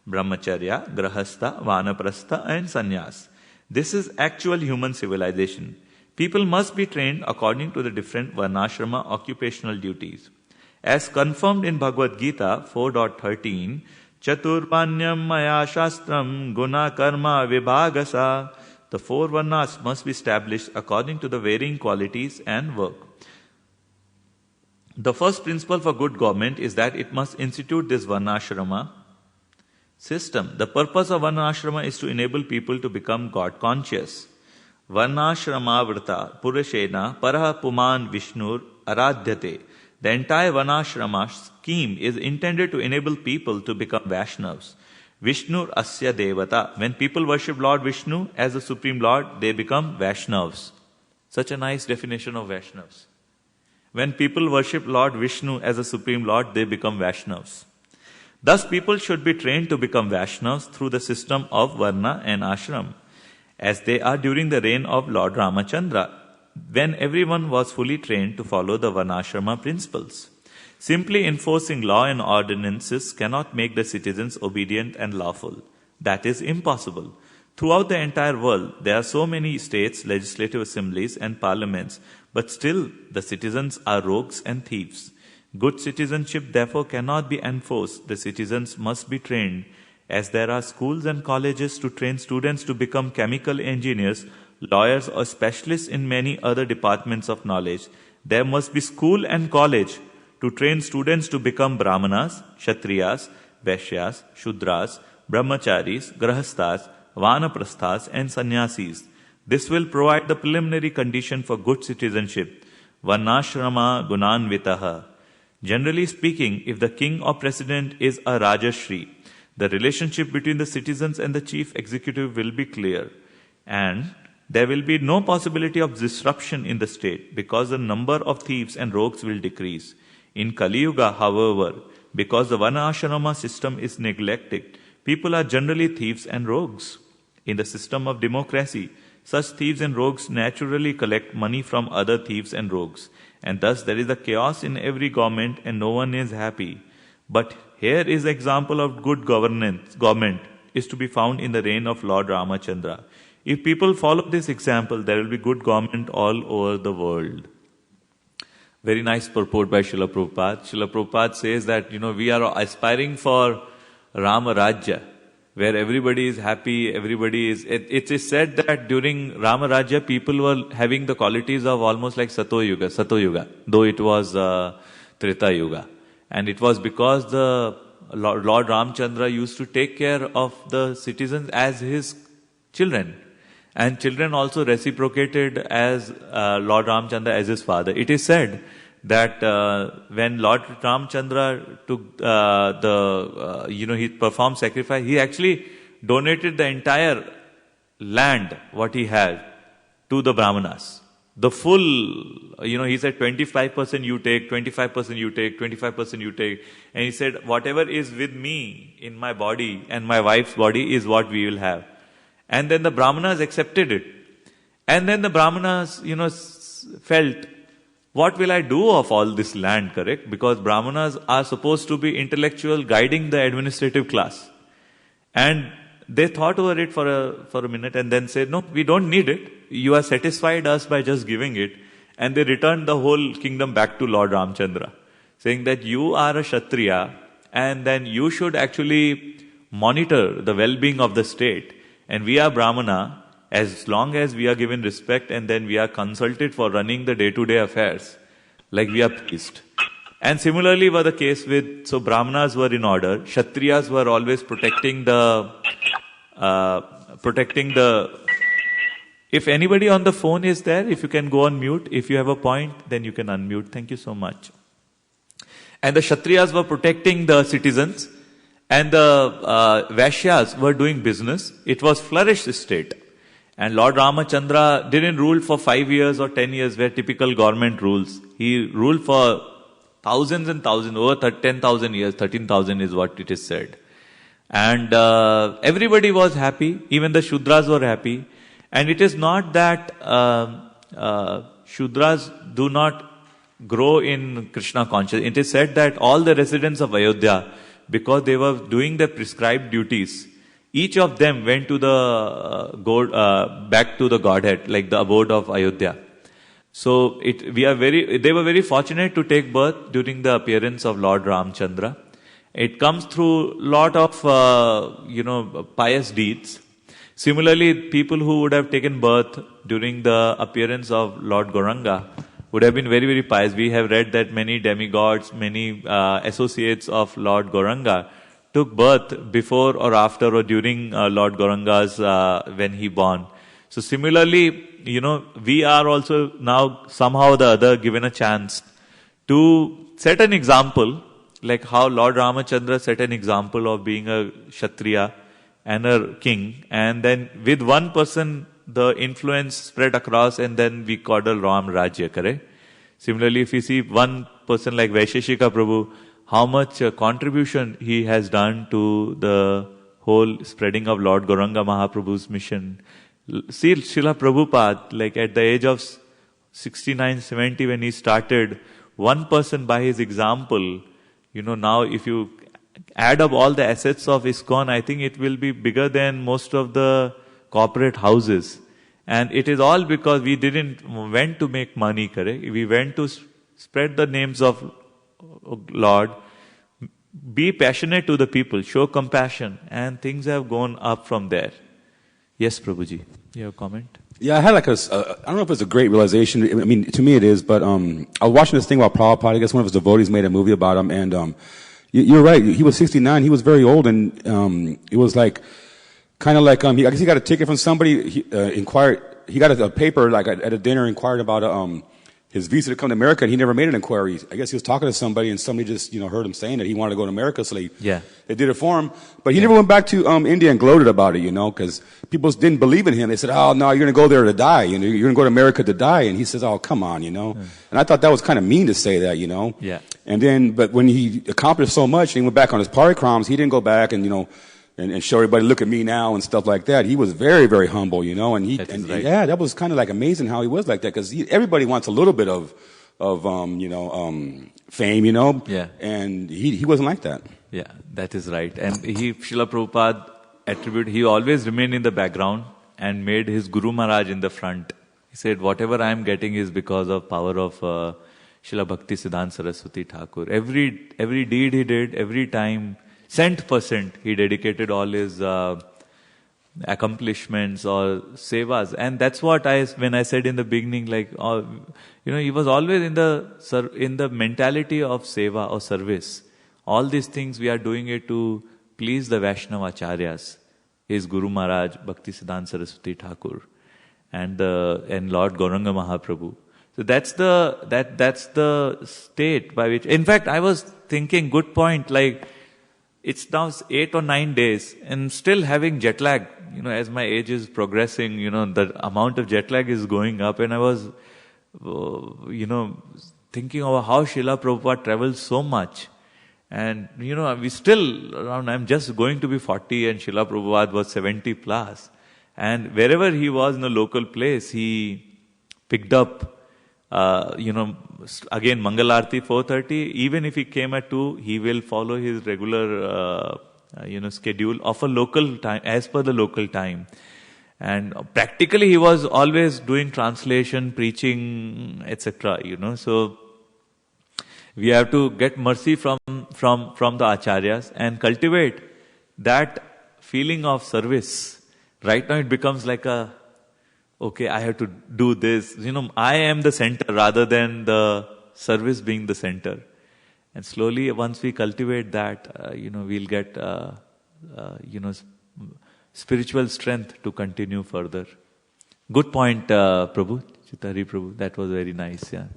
Brahmacharya, Grahastha, Vanaprastha and Sannyas. This is actual human civilization. People must be trained according to the different Varnashrama occupational duties. As confirmed in Bhagavad Gita 4.13, Chaturvanyam Maya Shastram Guna Karma Vibhagasa, the four Varnas must be established according to the varying qualities and work. The first principle for good government is that it must institute this Varnashrama system. The purpose of Varnashrama is to enable people to become God conscious. Varnashramavrta Purushena Paraha Puman Vishnur Aradhyate. The entire Varnashrama scheme is intended to enable people to become Vaishnavas. Vishnur Asya Devata. When people worship Lord Vishnu as the Supreme Lord, they become Vaishnavas. Such a nice definition of Vaishnavas. When people worship Lord Vishnu as a Supreme Lord, they become Vaishnavas. Thus, people should be trained to become Vaishnavas through the system of Varna and Ashram, as they are during the reign of Lord Ramachandra, when everyone was fully trained to follow the Varnashrama principles. Simply enforcing law and ordinances cannot make the citizens obedient and lawful. That is impossible. Throughout the entire world, there are so many states, legislative assemblies and parliaments, but still the citizens are rogues and thieves. Good citizenship therefore cannot be enforced. The citizens must be trained. As there are schools and colleges to train students to become chemical engineers, lawyers or specialists in many other departments of knowledge, there must be school and college to train students to become Brahmanas, Kshatriyas, Vaishyas, Shudras, Brahmacharis, Grahasthas, Vanaprasthas and Sannyasis. This will provide the preliminary condition for good citizenship. Varnashrama Gunanvitaha. Generally speaking, if the king or president is a Rajashri, the relationship between the citizens and the chief executive will be clear, and there will be no possibility of disruption in the state because the number of thieves and rogues will decrease. In Kali Yuga, however, because the Varnashrama system is neglected, people are generally thieves and rogues. In the system of democracy, such thieves and rogues naturally collect money from other thieves and rogues, and thus there is a chaos in every government and no one is happy. But here is an example of good government is to be found in the reign of Lord Ramachandra. If people follow this example, there will be good government all over the world. Very nice purport by Srila Prabhupada. Srila Prabhupada says that, we are aspiring for Rama Rajya, where everybody is happy, it is said that during Rama Rajya, people were having the qualities of almost like Sato Yuga, though it was Treta Yuga. And it was because the Lord Ramchandra used to take care of the citizens as his children. And children also reciprocated as Lord Ramchandra as his father. It is said that when Lord Ramchandra took he performed sacrifice, he actually donated the entire land, what he had, to the Brahmanas. The full, he said 25% you take, 25% you take, 25% you take. And he said, whatever is with me in my body and my wife's body is what we will have. And then the Brahmanas accepted it. And then the Brahmanas, felt what will I do of all this land, correct? Because Brahmanas are supposed to be intellectual, guiding the administrative class. And they thought over it for a minute and then said, no, we don't need it. You are satisfied us by just giving it. And they returned the whole kingdom back to Lord Ramchandra, saying that you are a Kshatriya and then you should actually monitor the well-being of the state. And we are Brahmana, as long as we are given respect and then we are consulted for running the day-to-day affairs, like we are pleased. And similarly was the case with, so Brahmanas were in order, Kshatriyas were always protecting the, if anybody on the phone is there, if you can go on mute, if you have a point, then you can unmute. Thank you so much. And the Kshatriyas were protecting the citizens, and the Vaishyas were doing business. It was flourished state. And Lord Ramachandra didn't rule for 5 years or 10 years where typical government rules. He ruled for thousands and thousands, over 10,000 years, 13,000 is what it is said. And everybody was happy, even the Shudras were happy. And it is not that Shudras do not grow in Krishna consciousness. It is said that all the residents of Ayodhya, because they were doing their prescribed duties, each of them went to the back to the Godhead, like the abode of Ayodhya. So they were very fortunate to take birth during the appearance of Lord Ramchandra. It comes through lot of pious deeds. Similarly, people who would have taken birth during the appearance of Lord Gauranga would have been very, very pious. We have read that many demigods, many associates of Lord Gauranga took birth before or after or during Lord Gauranga's when he born. So similarly, we are also now somehow or the other given a chance to set an example, like how Lord Ramachandra set an example of being a Kshatriya and a king, and then with one person the influence spread across, and then we coddle Ram Rajya, correct? Similarly, if you see one person like Vaisheshika Prabhu, how much contribution he has done to the whole spreading of Lord Gauranga Mahaprabhu's mission. See Srila Prabhupada, like at the age of 69, 70 when he started, one person by his example, now if you add up all the assets of ISKCON, I think it will be bigger than most of the corporate houses. And it is all because we didn't went to make money, correct? We went to spread the names of Lord, be passionate to the people, show compassion, and things have gone up from there. Yes, Prabhuji, you have a comment? Yeah, I had I don't know if it's a great realization. I mean, to me it is, but I was watching this thing about Prabhupada. I guess one of his devotees made a movie about him, and you're right. He was 69. He was very old, and it was like, kind of like, I guess he got a ticket from somebody. He got a paper, like at a dinner, inquired about his visa to come to America, and he never made an inquiry. I guess he was talking to somebody, and somebody just, heard him saying that he wanted to go to America, so they did it for him. But he never went back to India and gloated about it, because people didn't believe in him. They said, oh, no, you're going to go there to die. You're going to go to America to die. And he says, oh, come on, And I thought that was kind of mean to say that, Yeah. And then, but when he accomplished so much, and he went back on his parikrams, he didn't go back and, and show everybody, look at me now and stuff like that. He was very, very humble, Right. Yeah, that was kind of like amazing how he was like that, because everybody wants a little bit of fame, Yeah. And he wasn't like that. Yeah, that is right. And Srila Prabhupada he always remained in the background and made his Guru Maharaj in the front. He said, whatever I am getting is because of power of Srila Bhakti Siddhanta Saraswati Thakur. Every deed he did, every time, cent percent, he dedicated all his accomplishments or sevas. And that's what when I said in the beginning, like, he was always in the mentality of seva or service. All these things we are doing it to please the Vaishnava Acharyas, his Guru Maharaj, Bhakti Siddhanta Saraswati Thakur, and Lord Gauranga Mahaprabhu. So that's the state by which, in fact, I was thinking, good point, like, it's now 8 or 9 days and still having jet lag. As my age is progressing, the amount of jet lag is going up, and I was, thinking of how Srila Prabhupada traveled so much. And, we still around, I'm just going to be 40 and Srila Prabhupada was 70 plus. And wherever he was in a local place, he picked up, again, Mangal Aarti 4:30. Even if he came at 2, he will follow his regular, schedule of a local time, as per the local time. And practically he was always doing translation, preaching, etc. So we have to get mercy from the acharyas and cultivate that feeling of service. Right now it becomes like okay, I have to do this. I am the center rather than the service being the center. And slowly, once we cultivate that, we'll get, spiritual strength to continue further. Good point, Prabhu, Chitari Prabhu. That was very nice, yeah.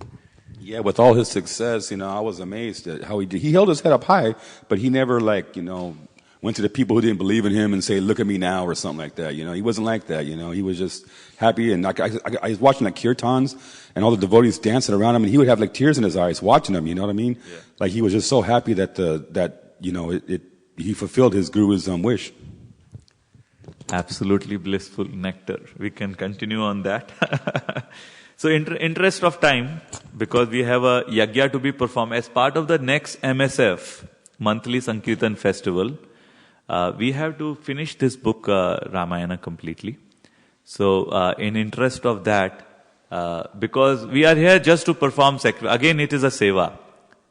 Yeah, with all his success, I was amazed at how he did. He held his head up high, but he never, went to the people who didn't believe in him and say, look at me now, or something like that. He wasn't like that. He was just happy. And I was watching kirtans and all the devotees dancing around him, and he would have tears in his eyes watching them. You know what I mean? Yeah. He was just so happy that he fulfilled his guru's wish. Absolutely blissful nectar. We can continue on that. So, interest of time, because we have a yagya to be performed as part of the next MSF, monthly Sankirtan festival. We have to finish this book, Ramayana, completely. So, in interest of that, because we are here just to perform sacrifice. Again, it is a seva.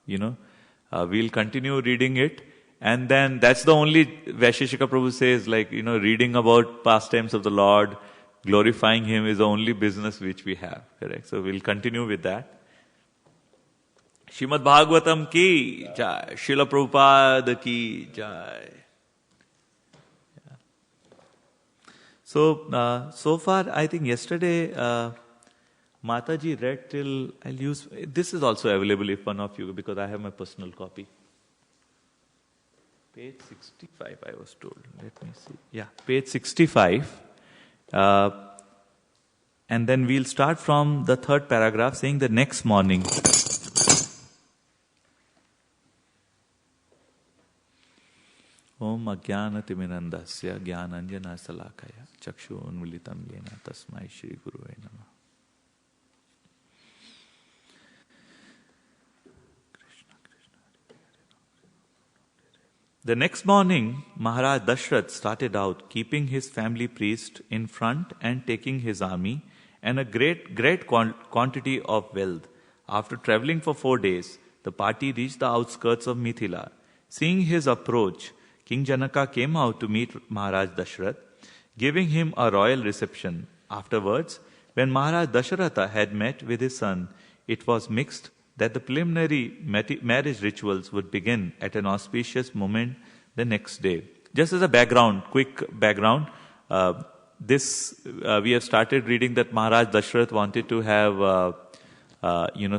We'll continue reading it. And then that's the only, Vaisheshika Prabhu says, reading about pastimes of the Lord, glorifying Him is the only business which we have. Correct? So we'll continue with that. Srimad Bhagavatam ki jai. Srila Prabhupada ki jai. Yeah. So far, I think yesterday, Mataji read till, this is also available if one of you, because I have my personal copy. Page 65, I was told. Let me see. Yeah, page 65. And then we'll start from the third paragraph saying the next morning. Om Ajnana Timirandasya Jnananjana Salakaya Chakshu Unmilitam Yena Tasmai Shri Guruve Namah. The next morning, Maharaj Dashrath started out, keeping his family priest in front and taking his army and a great quantity of wealth. After traveling for 4 days, the party reached the outskirts of Mithila. Seeing his approach, King Janaka came out to meet Maharaj Dashrath, giving him a royal reception. Afterwards, when Maharaj Dasharatha had met with his son, it was mixed that the preliminary marriage rituals would begin at an auspicious moment the next day. Just as a background, quick background, we have started reading that Maharaj Dashrath wanted to have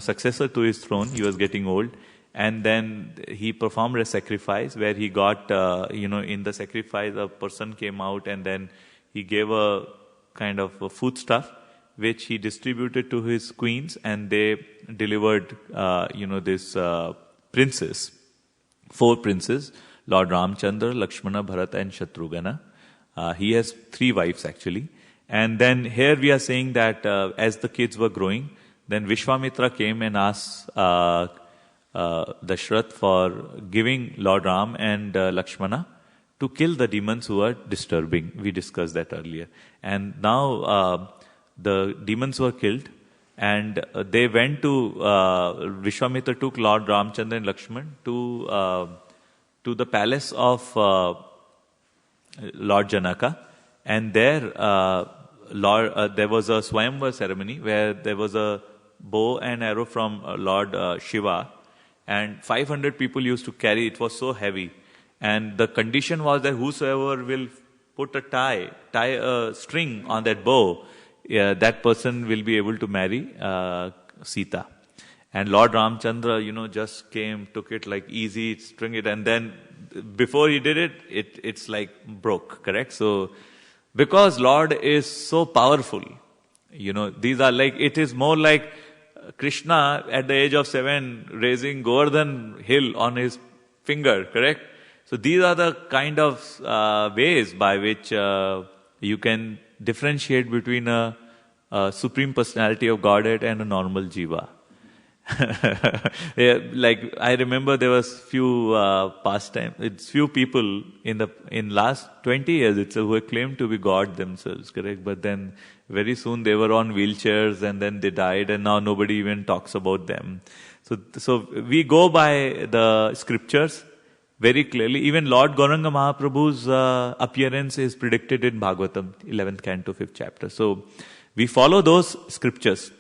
successor to his throne. He was getting old. And then he performed a sacrifice where he got, in the sacrifice a person came out and then he gave a kind of a food stuff which he distributed to his queens, and they delivered, this princes, 4 princes, Lord Ramchandra, Lakshmana, Bharata and Shatrughna. He has 3 wives actually. And then here we are saying that as the kids were growing, then Vishwamitra came and asked Dashrath for giving Lord Ram and Lakshmana to kill the demons who are disturbing. We discussed that earlier. And now the demons were killed, and they went to, Vishwamitra took Lord Ramchandra and Lakshman to the palace of Lord Janaka, and there there was a Swayamvar ceremony where there was a bow and arrow from Lord Shiva, and 500 people used to carry. It was so heavy, and the condition was that whosoever will put tie a string on that bow, that person will be able to marry Sita. And Lord Ramchandra, just came, took it like easy, string it, and then before he did it, it's like broke, correct? So, because Lord is so powerful, these are like, it is more like Krishna at the age of 7 raising Govardhan hill on his finger, correct? So these are the kind of ways by which you can differentiate between a supreme personality of Godhead and a normal jiva. Yeah, like I remember there was few few people in last 20 years who claimed to be God themselves, correct? But then very soon they were on wheelchairs and then they died, and now nobody even talks about them. So we go by the scriptures very clearly. Even Lord Govinda Mahaprabhu's appearance is predicted in Bhagavatam, 11th canto, 5th chapter. So we follow those scriptures.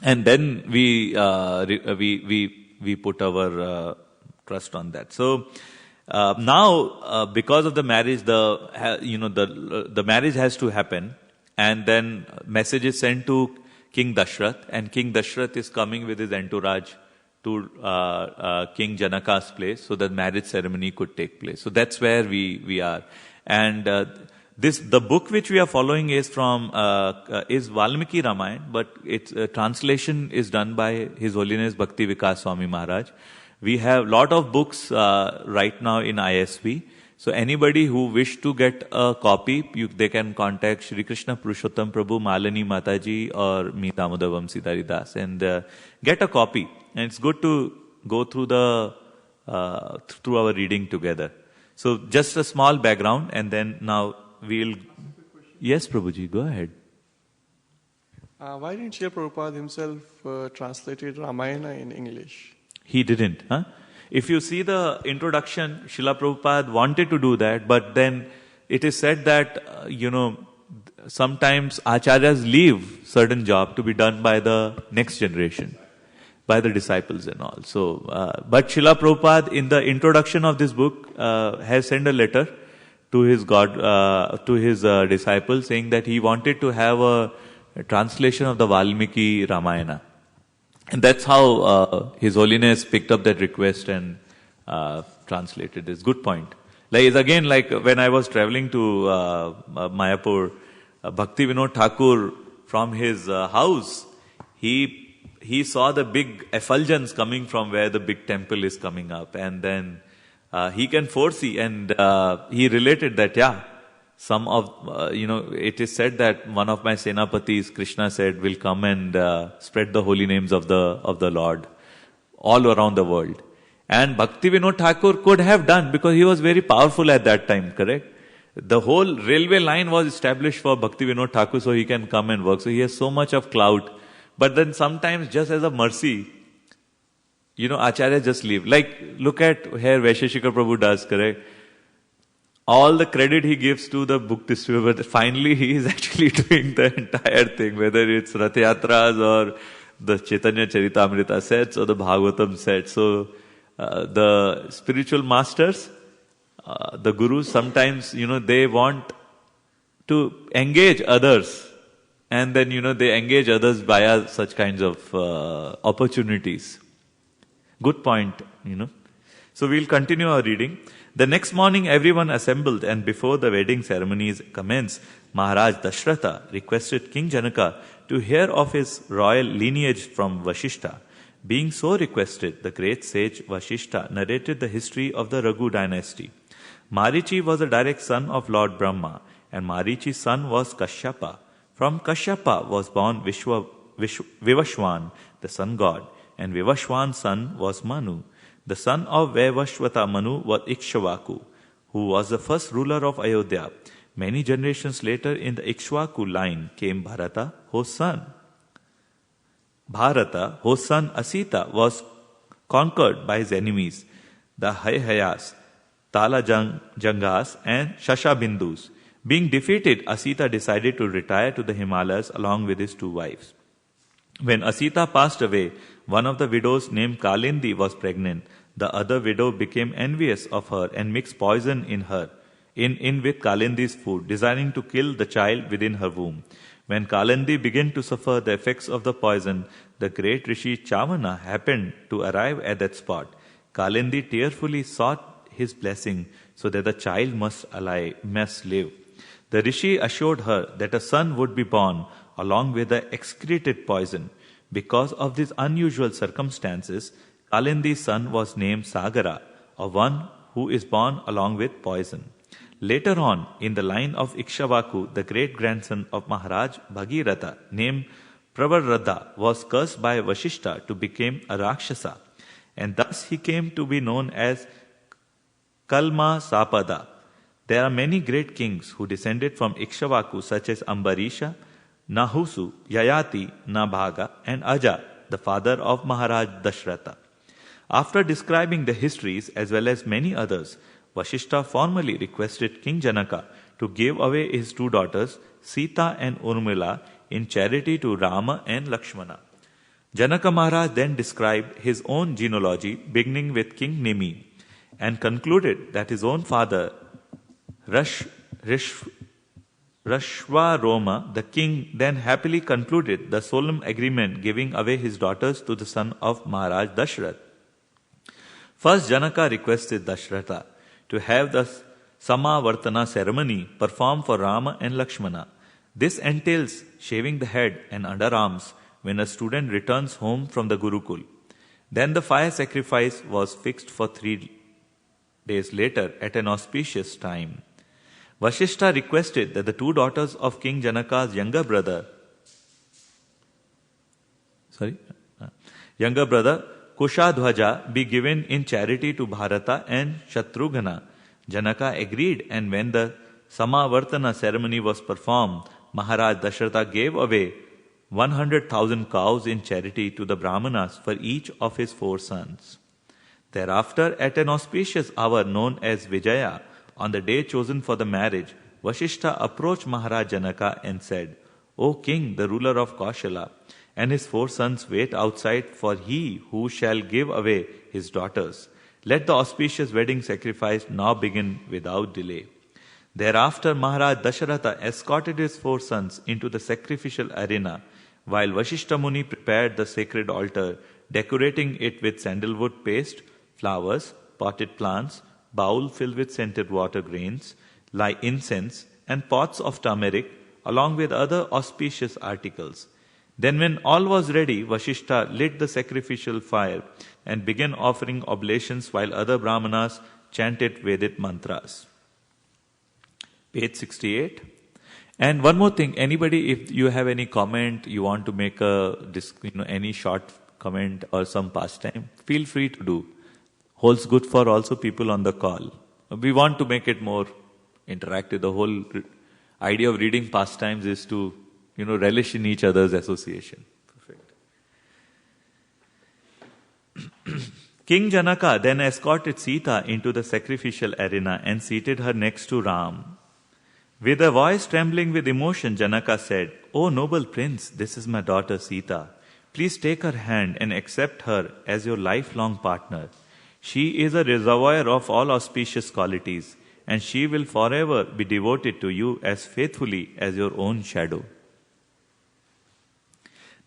And then we put our trust on that. So now, because of the marriage, the marriage has to happen, and then message is sent to King Dashrath, and King Dashrath is coming with his entourage to King Janaka's place, so that marriage ceremony could take place. So that's where we are, and the book which we are following is from is Valmiki Ramayana, but its translation is done by His Holiness Bhakti Vikas Swami Maharaj. We have lot of books right now in ISV. So anybody who wish to get a copy, they can contact Shri Krishna Purushottam Prabhu, Malini Mataji, or me, Damodara Vamsidhari Das, and get a copy. And it's good to go through through our reading together. So just a small background, and then now we'll... Yes, Prabhuji, go ahead. Why didn't Srila Prabhupada himself translated Ramayana in English? He didn't. Huh? If you see the introduction, Srila Prabhupada wanted to do that, but then it is said that, sometimes acharyas leave certain job to be done by the next generation, by the disciples and all. So, but Srila Prabhupada in the introduction of this book has sent a letter to his disciples saying that he wanted to have a translation of the Valmiki Ramayana. And that's how His Holiness picked up that request and translated this. Good point. Like again, like when I was traveling to Mayapur, Bhakti Vinod Thakur from his house, he saw the big effulgence coming from where the big temple is coming up, and then he can foresee, and he related that, some of, it is said that one of my Senapatis, Krishna said, will come and spread the holy names of the Lord all around the world. And Bhakti Vinod Thakur could have done, because he was very powerful at that time, correct? The whole railway line was established for Bhakti Vinod Thakur, so he can come and work. So he has so much of clout. But then sometimes, just as a mercy, Acharya just leave. Like, look at here Vaisheshika Prabhu does, correct? All the credit he gives to the book distributor, but finally he is actually doing the entire thing, whether it's Rath Yatras or the Chaitanya Charitamrita sets or the Bhagavatam sets. So, the spiritual masters, the gurus, sometimes, they want to engage others, and then, they engage others via such kinds of opportunities. Good point, So we'll continue our reading. The next morning everyone assembled, and before the wedding ceremonies commenced, Maharaj Dashratha requested King Janaka to hear of his royal lineage from Vashishta. Being so requested, the great sage Vashishta narrated the history of the Raghu dynasty. Marichi was a direct son of Lord Brahma, and Marichi's son was Kashyapa. From Kashyapa was born Vivashwan, the sun god, and Vivashwan's son was Manu. The son of Vaivashvata Manu was Ikshvaku, who was the first ruler of Ayodhya. Many generations later in the Ikshvaku line came Bharata, whose son Asita was conquered by his enemies, the Hayhayas, Talajangas and Shashabindus. Being defeated, Asita decided to retire to the Himalayas along with his two wives. When Asita passed away, one of the widows named Kalindi was pregnant. The other widow became envious of her and mixed poison in with Kalindi's food, desiring to kill the child within her womb. When Kalindi began to suffer the effects of the poison, the great Rishi Chavana happened to arrive at that spot. Kalindi tearfully sought his blessing so that the child must live. The Rishi assured her that a son would be born along with the excreted poison. Because of these unusual circumstances, Kalindi's son was named Sagara, or one who is born along with poison. Later on, in the line of Ikshvaku, the great-grandson of Maharaj Bhagiratha, named Pravarada was cursed by Vashishta to become a Rakshasa, and thus he came to be known as Kalma Sapada. There are many great kings who descended from Ikshvaku, such as Ambarisha, Nahusu, Yayati, Nabhaga, and Aja, the father of Maharaj Dashratha. After describing the histories as well as many others, Vashishta formally requested King Janaka to give away his two daughters, Sita and Urmila, in charity to Rama and Lakshmana. Janaka Maharaj then described his own genealogy, beginning with King Nimi, and concluded that his own father, Rashvaroma, the king, then happily concluded the solemn agreement giving away his daughters to the son of Maharaj Dashrath. First, Janaka requested Dashratha to have the Samavartana ceremony performed for Rama and Lakshmana. This entails shaving the head and underarms when a student returns home from the Gurukul. Then the fire sacrifice was fixed for 3 days later at an auspicious time. Vashishta requested that the two daughters of King Janaka's younger brother Kushadhwaja be given in charity to Bharata and Shatrughna. Janaka agreed, and when the Samavartana ceremony was performed, Maharaj Dashratha gave away 100,000 cows in charity to the Brahmanas for each of his 4 sons. Thereafter, at an auspicious hour known as Vijaya, on the day chosen for the marriage, Vashishta approached Maharaj Janaka and said, O king, the ruler of Kaushala, and his 4 sons wait outside for he who shall give away his daughters. Let the auspicious wedding sacrifice now begin without delay. Thereafter, Maharaj Dasharatha escorted his 4 sons into the sacrificial arena, while Vashishta Muni prepared the sacred altar, decorating it with sandalwood paste, flowers, potted plants, bowl filled with scented water grains, incense, and pots of turmeric, along with other auspicious articles. Then when all was ready, Vashishta lit the sacrificial fire and began offering oblations while other Brahmanas chanted Vedic mantras. Page 68. And one more thing, anybody, if you have any comment, you want to make any short comment or some pastime, feel free to do. Holds good for also people on the call. We want to make it more interactive. The whole idea of reading pastimes is to, relish in each other's association. Perfect. King Janaka then escorted Sita into the sacrificial arena and seated her next to Ram. With a voice trembling with emotion, Janaka said, O noble prince, this is my daughter Sita. Please take her hand and accept her as your lifelong partner. She is a reservoir of all auspicious qualities, and she will forever be devoted to you as faithfully as your own shadow.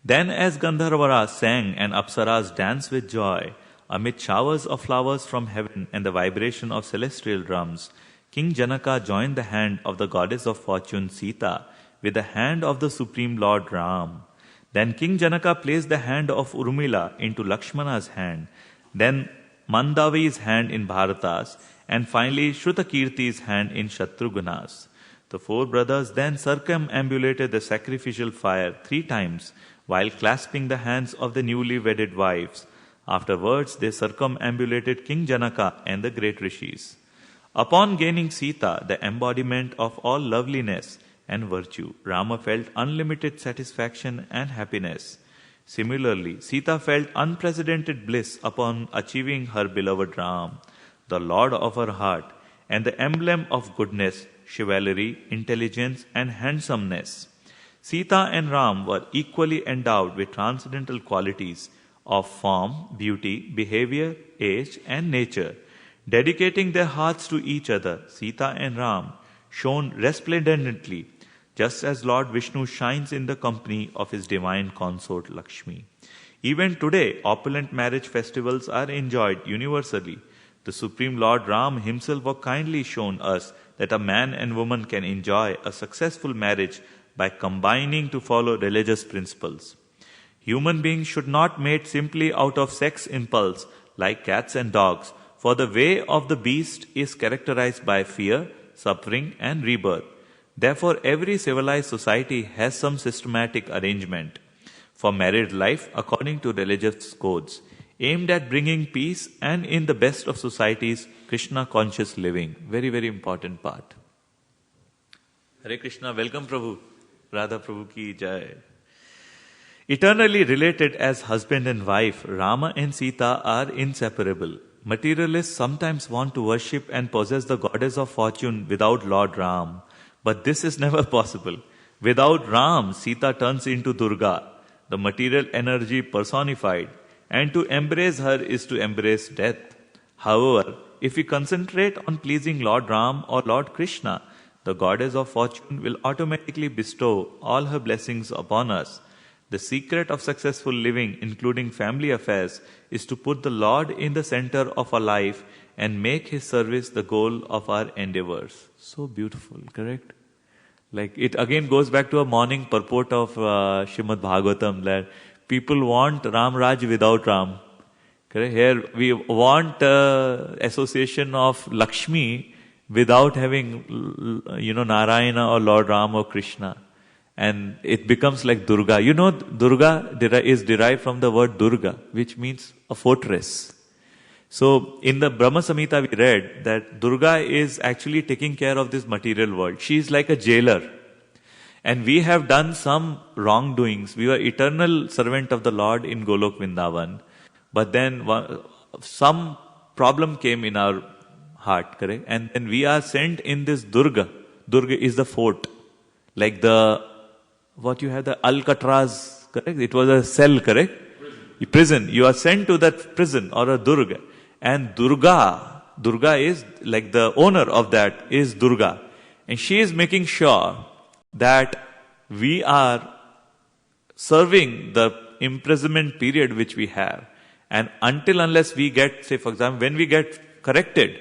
Then as Gandharvaras sang and Apsaras danced with joy, amid showers of flowers from heaven and the vibration of celestial drums, King Janaka joined the hand of the goddess of fortune Sita with the hand of the Supreme Lord Ram. Then King Janaka placed the hand of Urmila into Lakshmana's hand, then Mandavi's hand in Bharata's, and finally Shrutakirti's hand in Shatrughna's. The 4 brothers then circumambulated the sacrificial fire 3 times while clasping the hands of the newly wedded wives. Afterwards, they circumambulated King Janaka and the great rishis. Upon gaining Sita, the embodiment of all loveliness and virtue, Rama felt unlimited satisfaction and happiness. Similarly, Sita felt unprecedented bliss upon achieving her beloved Ram, the lord of her heart, and the emblem of goodness, chivalry, intelligence, and handsomeness. Sita and Ram were equally endowed with transcendental qualities of form, beauty, behavior, age, and nature. Dedicating their hearts to each other, Sita and Ram shone resplendently, just as Lord Vishnu shines in the company of his divine consort Lakshmi. Even today, opulent marriage festivals are enjoyed universally. The Supreme Lord Ram himself has kindly shown us that a man and woman can enjoy a successful marriage by combining to follow religious principles. Human beings should not mate simply out of sex impulse like cats and dogs, for the way of the beast is characterized by fear, suffering, and rebirth. Therefore, every civilized society has some systematic arrangement. for married life according to religious codes, aimed at bringing peace and in the best of societies, Krishna-conscious living. Very, very important part. Hare Krishna, welcome Prabhu. Radha Prabhu ki jai. Eternally related as husband and wife, Rama and Sita are inseparable. Materialists sometimes want to worship and possess the goddess of fortune without Lord Ram. But this is never possible. Without Ram, Sita turns into Durga, the material energy personified, and to embrace her is to embrace death. However, if we concentrate on pleasing Lord Ram or Lord Krishna, the goddess of fortune will automatically bestow all her blessings upon us. The secret of successful living, including family affairs, is to put the Lord in the center of our life and make His service the goal of our endeavors. So beautiful, correct? Like it again goes back to a morning purport of Srimad Bhagavatam that people want Ram Raj without Ram. Correct? Here we want association of Lakshmi without having, Narayana or Lord Ram or Krishna. And it becomes like Durga. Durga is derived from the word Durga, which means a fortress. So in the Brahma Samhita we read that Durga is actually taking care of this material world. She is like a jailer. And we have done some wrongdoings. We were eternal servant of the Lord in Golok Vrindavan. But then some problem came in our heart, correct? And then we are sent in this Durga. Durga is the fort. Like the Alcatraz, correct? It was a cell, correct? Prison. You are sent to that prison or a Durga. And Durga is like the owner of that is Durga. And she is making sure that we are serving the imprisonment period which we have. And unless we get, say for example, when we get corrected,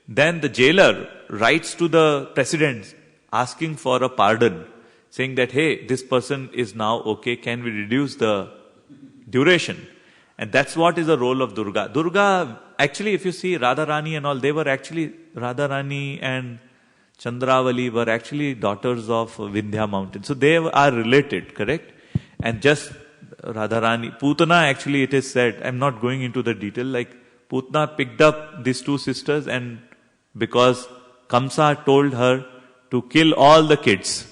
then the jailer writes to the president asking for a pardon, saying that, hey, this person is now okay, can we reduce the duration? And that's what is the role of Durga. Durga, actually, if you see Radharani and all, they were actually, Radharani and Chandravali were actually daughters of Vindhya mountain. So they are related, correct? And just Radharani, Putana actually it is said, I'm not going into the detail, like Putana picked up these two sisters and because Kamsa told her to kill all the kids.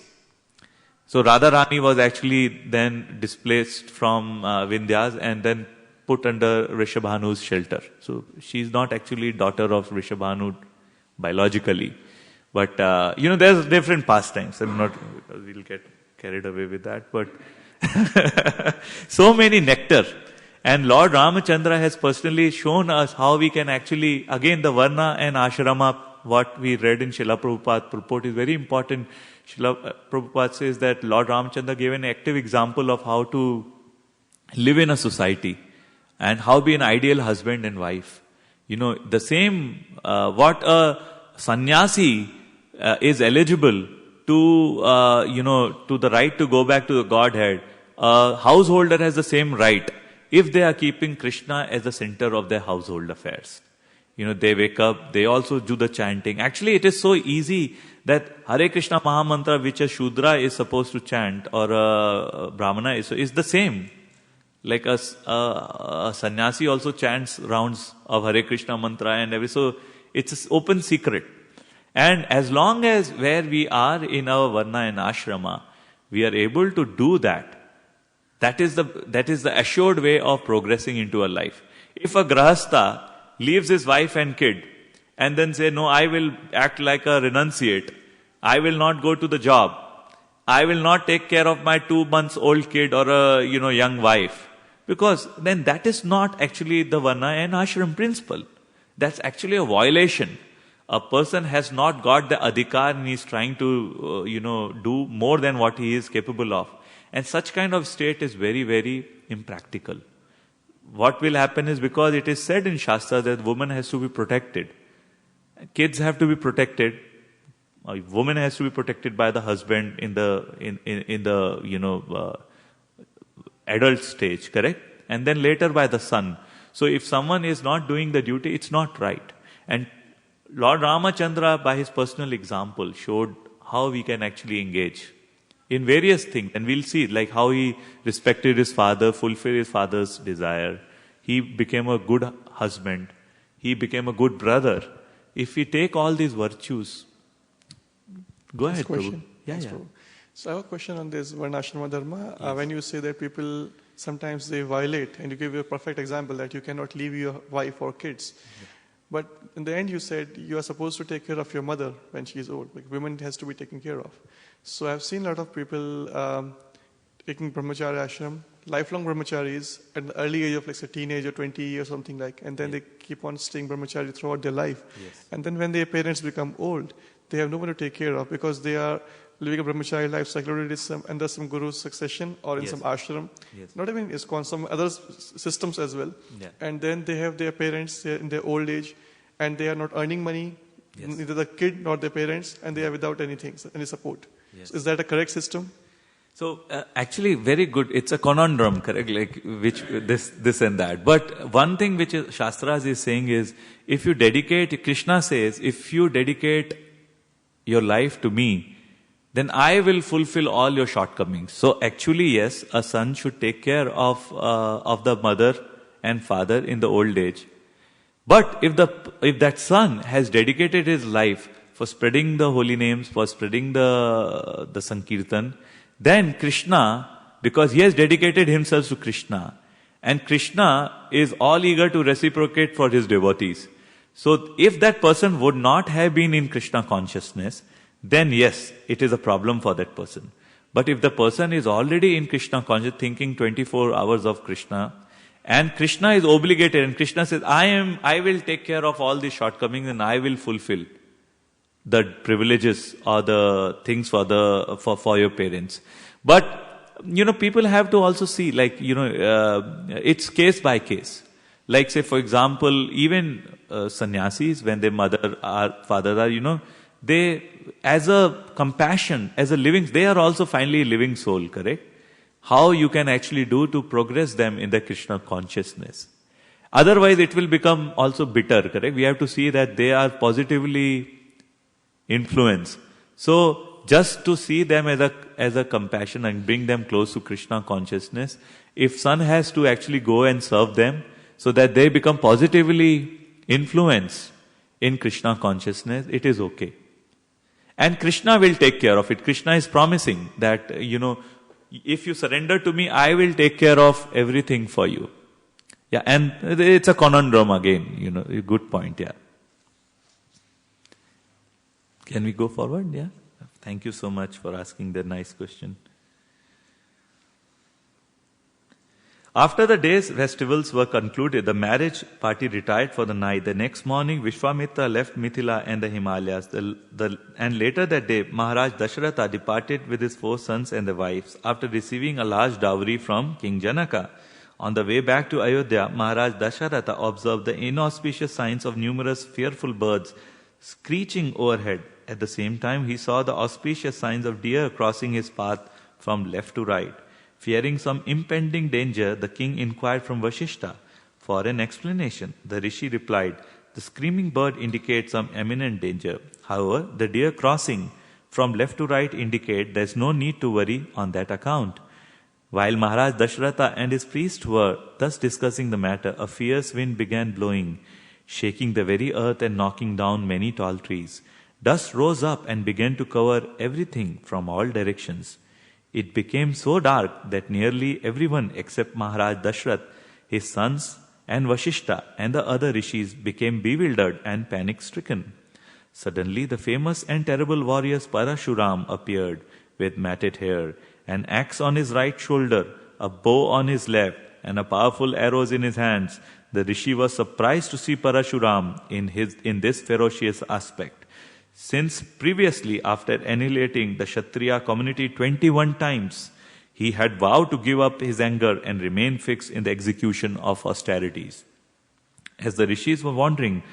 So Radharani was actually then displaced from Vindhyas and then put under Rishabhanu's shelter. So she's not actually daughter of Rishabhanu biologically. But, there's different pastimes. We'll get carried away with that. But so many nectar. And Lord Ramachandra has personally shown us how we can actually, again the Varna and Ashrama, what we read in Srila Prabhupada purport is very important. Srila Prabhupada says that Lord Ramachandra gave an active example of how to live in a society and how be an ideal husband and wife. The same, what a sannyasi is eligible to, to the right to go back to the Godhead. A householder has the same right if they are keeping Krishna as the center of their household affairs. They wake up, they also do the chanting. Actually, it is so easy that Hare Krishna Mahamantra, which a Shudra is supposed to chant or a Brahmana is the same. Like a sannyasi also chants rounds of Hare Krishna mantra and everything. So it's an open secret. And as long as where we are in our Varna and Ashrama, we are able to do that. That is the assured way of progressing into a life. If a Grahastha leaves his wife and kid and then say, no, I will act like a renunciate. I will not go to the job. I will not take care of my 2 months old kid or a, young wife. Because then that is not actually the Varna and Ashram principle. That's actually a violation. A person has not got the adhikar and he's trying to, do more than what he is capable of. And such kind of state is very, very impractical. What will happen is because it is said in Shastra that woman has to be protected. Kids have to be protected. A woman has to be protected by the husband in the adult stage, correct? And then later by the son. So if someone is not doing the duty, it's not right. And Lord Ramachandra, by his personal example, showed how we can actually engage. in various things. And we'll see like how he respected his father, fulfilled his father's desire. He became a good husband. He became a good brother. If we take all these virtues, go ahead, Prabhu. Yes, Prabhu. So I have a question on this Varnashrama Dharma. When you say that people sometimes they violate, and you give a perfect example that you cannot leave your wife or kids. But in the end you said you are supposed to take care of your mother when she is old. Like women has to be taken care of. So I've seen a lot of people taking brahmacharya ashram, lifelong brahmacharis at the early age of like say teenage or 20 or something like, and then they keep on staying brahmachari throughout their life. And then when their parents become old, they have no one to take care of because they are living a brahmachari life secluded under some guru's succession or in some ashram. Not even ISKCON, some other systems as well. And then they have their parents in their old age and they are not earning money, neither the kid nor their parents, and they are without anything, any support. So is that a correct system? So actually very good. It's a conundrum, correct? Like which this and that. But one thing which Shastras is saying is, if you dedicate, Krishna says, if you dedicate your life to me, then I will fulfill all your shortcomings. So actually, yes, a son should take care of the mother and father in the old age. But if that son has dedicated his life for spreading the holy names, for spreading the Sankirtan, then Krishna, because he has dedicated himself to Krishna, and Krishna is all eager to reciprocate for his devotees. So if that person would not have been in Krishna consciousness, then yes, it is a problem for that person. But if the person is already in Krishna consciousness, thinking 24 hours of Krishna, and Krishna is obligated, and Krishna says, I will take care of all these shortcomings and I will fulfill the privileges or the things for your parents. But, people have to also see, like, it's case by case. Like, say, for example, even sannyasis, when their mother or father are, they, as a compassion, as a living, they are also finally a living soul, correct? How you can actually do to progress them in the Krishna consciousness. Otherwise, it will become also bitter, correct? We have to see that they are positively influenced. So, just to see them as a compassion and bring them close to Krishna consciousness, if son has to actually go and serve them, so that they become positively influenced in Krishna consciousness, it is okay. And Krishna will take care of it. Krishna is promising that, if you surrender to me, I will take care of everything for you. Yeah, and it's a conundrum again, a good point, yeah. Can we go forward? Yeah. Thank you so much for asking that nice question. After the day's festivals were concluded, the marriage party retired for the night. The next morning, Vishwamitra left Mithila and the Himalayas. And later that day, Maharaj Dasharatha departed with his 4 sons and their wives after receiving a large dowry from King Janaka. On the way back to Ayodhya, Maharaj Dasharatha observed the inauspicious signs of numerous fearful birds screeching overhead. At the same time, he saw the auspicious signs of deer crossing his path from left to right. Fearing some impending danger, the king inquired from Vasishta for an explanation. The rishi replied, the screaming bird indicates some imminent danger. However, the deer crossing from left to right indicate there is no need to worry on that account. While Maharaj Dasharatha and his priest were thus discussing the matter, a fierce wind began blowing, shaking the very earth and knocking down many tall trees. Dust rose up and began to cover everything from all directions. It became so dark that nearly everyone except Maharaj Dashrath, his sons and Vasishta and the other rishis became bewildered and panic-stricken. Suddenly the famous and terrible warrior Parashuram appeared with matted hair, an axe on his right shoulder, a bow on his left, and a powerful arrows in his hands. The rishi was surprised to see Parashuram in this ferocious aspect. Since previously, after annihilating the Kshatriya community 21 times, he had vowed to give up his anger and remain fixed in the execution of austerities. As the rishis were wondering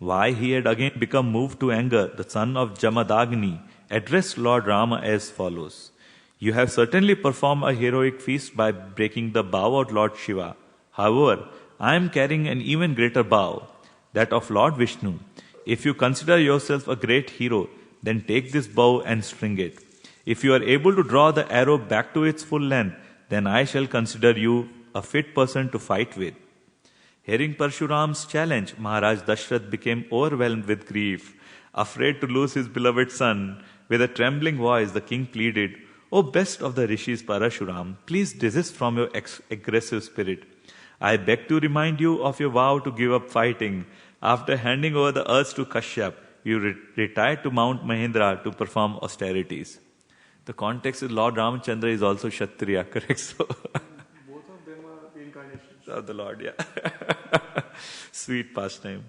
why he had again become moved to anger, the son of Jamadagni addressed Lord Rama as follows. You have certainly performed a heroic feat by breaking the bow of Lord Shiva. However, I am carrying an even greater bow, that of Lord Vishnu. If you consider yourself a great hero, then take this bow and string it. If you are able to draw the arrow back to its full length, then I shall consider you a fit person to fight with. Hearing Parshuram's challenge, Maharaj Dashrath became overwhelmed with grief. Afraid to lose his beloved son, with a trembling voice the king pleaded, "O best of the rishis Parashuram, please desist from your aggressive spirit. I beg to remind you of your vow to give up fighting. After handing over the earth to Kashyap, you retired to Mount Mahendra to perform austerities." The context is Lord Ramachandra is also Kshatriya, correct? So Both of them are reincarnations of the Lord, yeah. Sweet pastime.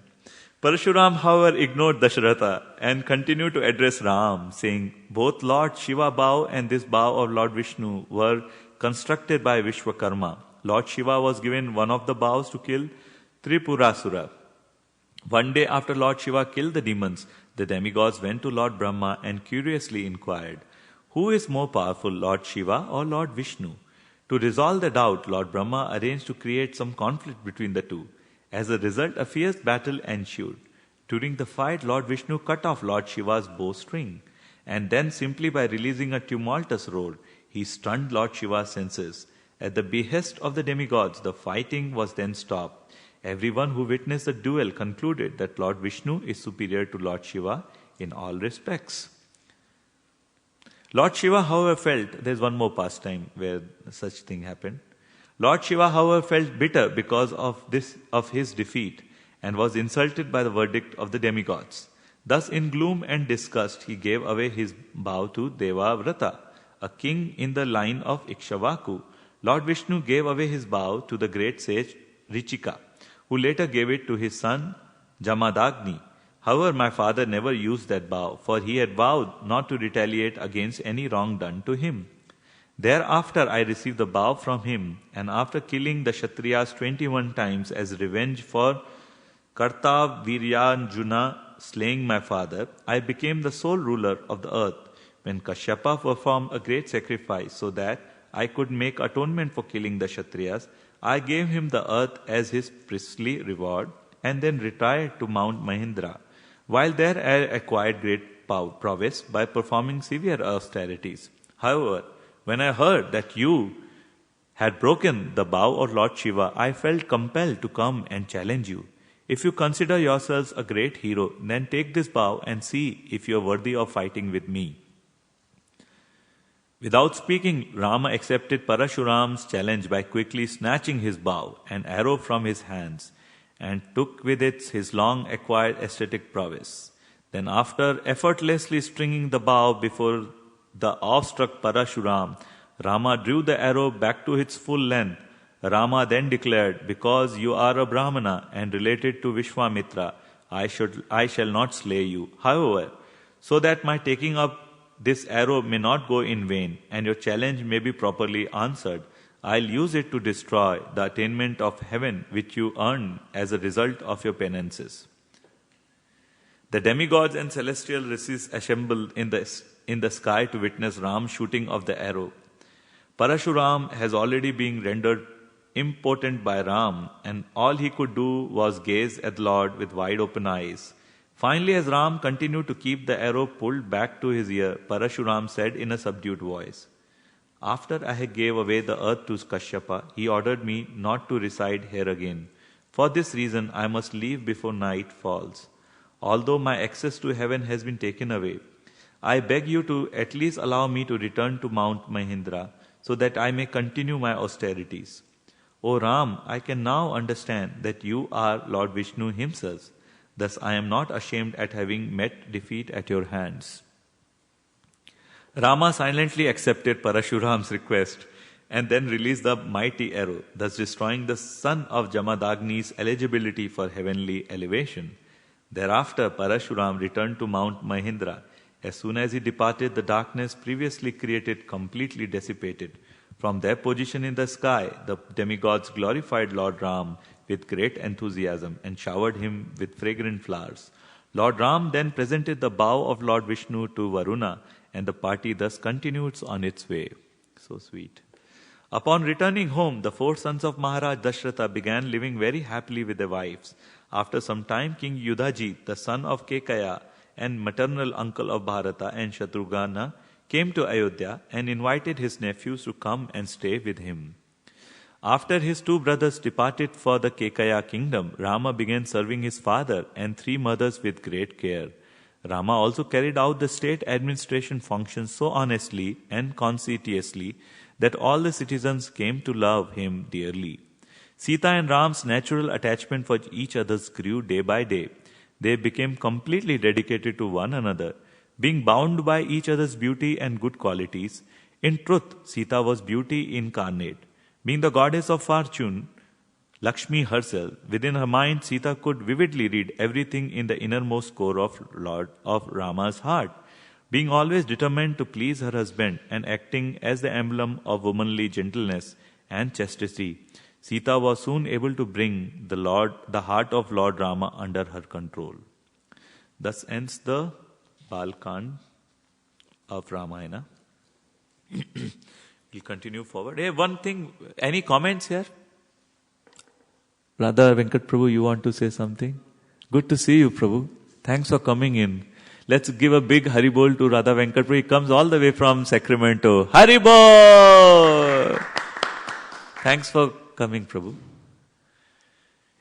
Parashuram, however, ignored Dasharatha and continued to address Ram, saying, "Both Lord Shiva bow and this bow of Lord Vishnu were constructed by Vishwakarma. Lord Shiva was given one of the bows to kill Tripurasura. One day after Lord Shiva killed the demons, the demigods went to Lord Brahma and curiously inquired, who is more powerful, Lord Shiva or Lord Vishnu? To resolve the doubt, Lord Brahma arranged to create some conflict between the two. As a result, a fierce battle ensued. During the fight, Lord Vishnu cut off Lord Shiva's bowstring, and then simply by releasing a tumultuous roar, he stunned Lord Shiva's senses. At the behest of the demigods, the fighting was then stopped. Everyone who witnessed the duel concluded that Lord Vishnu is superior to Lord Shiva in all respects. Lord Shiva, however, felt, there's one more pastime where such thing happened. Lord Shiva, however, felt bitter because of his defeat and was insulted by the verdict of the demigods. Thus, in gloom and disgust, he gave away his bow to Devavrata, a king in the line of Ikshvaku. Lord Vishnu gave away his bow to the great sage Richika, who later gave it to his son Jamadagni. However, my father never used that bow, for he had vowed not to retaliate against any wrong done to him. Thereafter I received the bow from him, and after killing the Kshatriyas 21 times as revenge for Kartaviryanjuna slaying my father, I became the sole ruler of the earth. When Kashyapa performed a great sacrifice so that I could make atonement for killing the Kshatriyas, I gave him the earth as his priestly reward and then retired to Mount Mahendra. While there I acquired great prowess by performing severe austerities. However, when I heard that you had broken the bow of Lord Shiva, I felt compelled to come and challenge you. If you consider yourselves a great hero, then take this bow and see if you are worthy of fighting with me. Without speaking, Rama accepted Parashuram's challenge by quickly snatching his bow and arrow from his hands, and took with it his long acquired aesthetic prowess. Then after effortlessly stringing the bow before the awestruck Parashuram, Rama drew the arrow back to its full length. Rama then declared, "Because you are a Brahmana and related to Vishwamitra, I shall not slay you. However, so that my taking up this arrow may not go in vain, and your challenge may be properly answered, I'll use it to destroy the attainment of heaven which you earned as a result of your penances." The demigods and celestial rishis assembled in the sky to witness Ram shooting of the arrow. Parashuram has already been rendered impotent by Ram, and all he could do was gaze at the Lord with wide open eyes. Finally, as Ram continued to keep the arrow pulled back to his ear, Parashuram said in a subdued voice, "After I had gave away the earth to Kashyapa, he ordered me not to reside here again. For this reason, I must leave before night falls. Although my access to heaven has been taken away, I beg you to at least allow me to return to Mount Mahendra so that I may continue my austerities. O Ram, I can now understand that you are Lord Vishnu himself. Thus I am not ashamed at having met defeat at your hands." Rama silently accepted Parashuram's request and then released the mighty arrow, thus destroying the son of Jamadagni's eligibility for heavenly elevation. Thereafter, Parashuram returned to Mount Mahendra. As soon as he departed, the darkness previously created completely dissipated. From their position in the sky, the demigods glorified Lord Ram with great enthusiasm and showered him with fragrant flowers. Lord Ram then presented the bow of Lord Vishnu to Varuna, and the party thus continues on its way. So sweet. Upon returning home, the 4 sons of Maharaj Dashratha began living very happily with their wives. After some time, King Yudhaji, the son of Kekaya and maternal uncle of Bharata and Shatrughna, came to Ayodhya and invited his nephews to come and stay with him. After his two brothers departed for the Kekaya kingdom, Rama began serving his father and three mothers with great care. Rama also carried out the state administration functions so honestly and conscientiously that all the citizens came to love him dearly. Sita and Ram's natural attachment for each other grew day by day. They became completely dedicated to one another, being bound by each other's beauty and good qualities. In truth, Sita was beauty incarnate. Being the goddess of fortune, Lakshmi herself, within her mind, Sita could vividly read everything in the innermost core of Rama's heart. Being always determined to please her husband and acting as the emblem of womanly gentleness and chastity, Sita was soon able to bring the heart of Lord Rama under her control. Thus ends the Balkand of Ramayana. We'll continue forward. Hey, one thing, any comments here? Radha Venkat Prabhu, you want to say something? Good to see you, Prabhu. Thanks for coming in. Let's give a big Haribol to Radha Venkat Prabhu. He comes all the way from Sacramento. Haribol! Thanks for coming, Prabhu.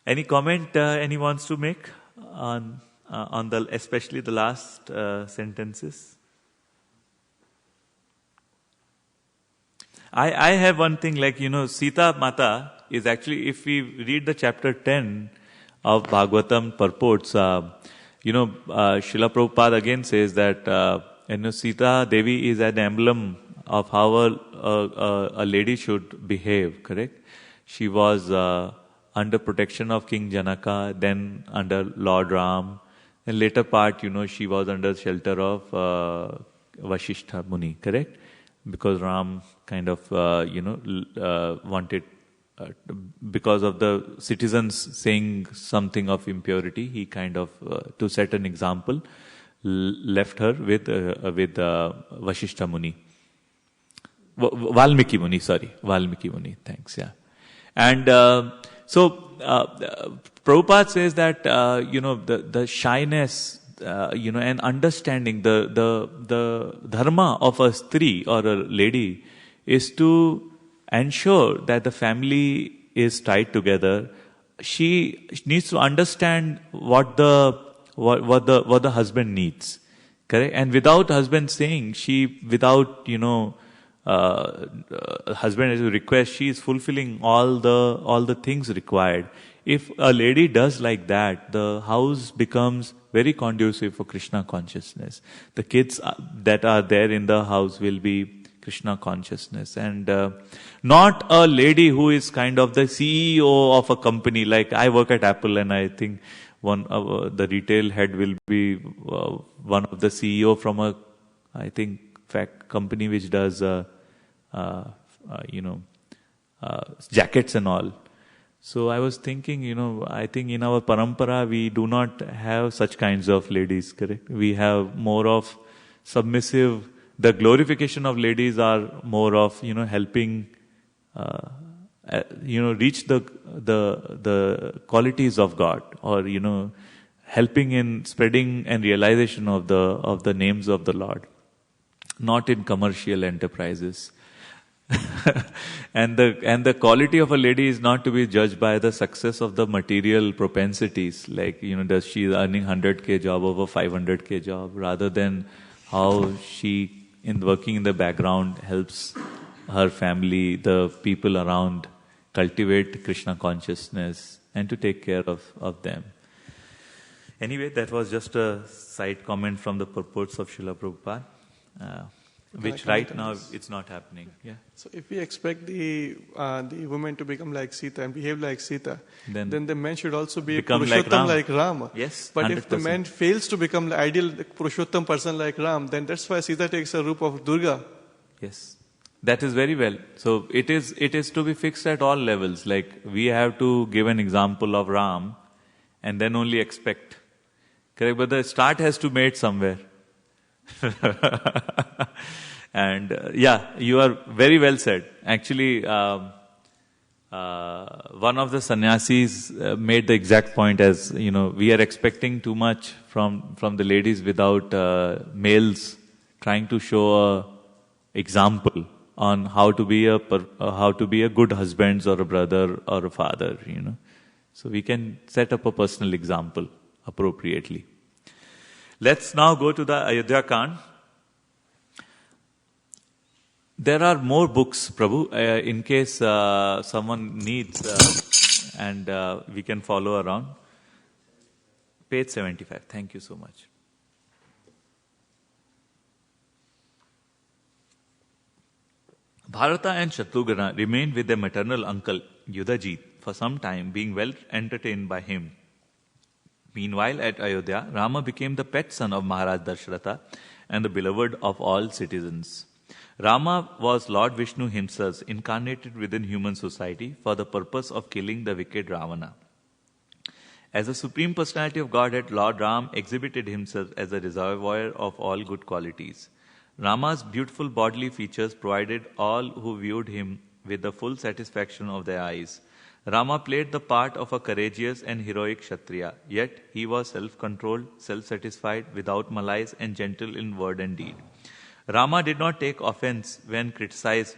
Any comment any wants to make on especially the last sentences? I have one thing, Sita Mata is actually, if we read the chapter 10 of Bhagavatam purports, Srila Prabhupada again says that, Sita Devi is an emblem of how a lady should behave, correct? She was under protection of King Janaka, then under Lord Ram, and later part, she was under shelter of Vasishtha Muni, correct? Because Ram kind of, wanted, because of the citizens saying something of impurity, he kind of, to set an example, left her with Vasishtha Muni. Valmiki Muni, thanks, yeah. And Prabhupada says that, the shyness, and understanding the dharma of a stree or a lady is to ensure that the family is tied together. She needs to understand what the husband needs, correct? And without husband saying, husband has a request, she is fulfilling all the things required. If a lady does like that, the house becomes very conducive for Krishna consciousness. The kids that are there in the house will be Krishna consciousness. And not a lady who is kind of the CEO of a company. Like I work at Apple, and I think the retail head will be one of the CEO from a, I think, company which does jackets and all. So I was thinking, I think in our parampara we do not have such kinds of ladies, correct? We have more of submissive. The glorification of ladies are more of, helping, reach the qualities of God, or, helping in spreading and realization of the names of the Lord, not in commercial enterprises. And the quality of a lady is not to be judged by the success of the material propensities, like, does she earning 100K job over 500K job, rather than how she, in working in the background, helps her family, the people around, cultivate Krishna consciousness and to take care of them. Anyway, that was just a side comment from the purports of Srila Prabhupada. Which right now it's not happening. Yeah. So if we expect the women to become like Sita and behave like Sita, then the man should also be Purushottam like Rama. Yes. But 100%. if the man fails to become the ideal Purushottam person like Ram, then that's why Sita takes a roop of Durga. Yes. That is very well. So it is to be fixed at all levels. Like we have to give an example of Ram and then only expect. Correct? But the start has to be made somewhere. And you are very well said. Actually, one of the sannyasis made the exact point as, we are expecting too much from the ladies without males trying to show example on how to be a good husband or a brother or a father, So we can set up a personal example appropriately. Let's now go to the Ayodhya Kand. There are more books, Prabhu, in case someone needs, and we can follow around. Page 75. Thank you so much. Bharata and Shatrughna remained with their maternal uncle Yudhajit for some time, being well entertained by him. Meanwhile, at Ayodhya, Rama became the pet son of Maharaj Dasharatha and the beloved of all citizens. Rama was Lord Vishnu himself, incarnated within human society for the purpose of killing the wicked Ravana. As the Supreme Personality of Godhead, Lord Ram exhibited himself as a reservoir of all good qualities. Rama's beautiful bodily features provided all who viewed him with the full satisfaction of their eyes. Rama played the part of a courageous and heroic Kshatriya, yet he was self-controlled, self-satisfied, without malice, and gentle in word and deed. Rama did not take offense when criticized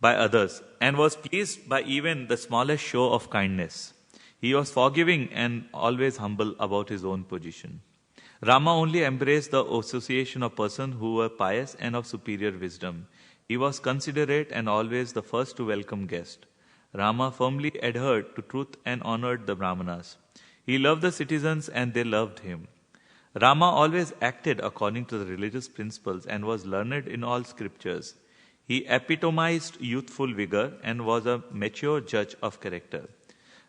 by others, and was pleased by even the smallest show of kindness. He was forgiving and always humble about his own position. Rama only embraced the association of persons who were pious and of superior wisdom. He was considerate and always the first to welcome guests. Rama firmly adhered to truth and honored the Brahmanas. He loved the citizens and they loved him. Rama always acted according to the religious principles and was learned in all scriptures. He epitomized youthful vigor and was a mature judge of character.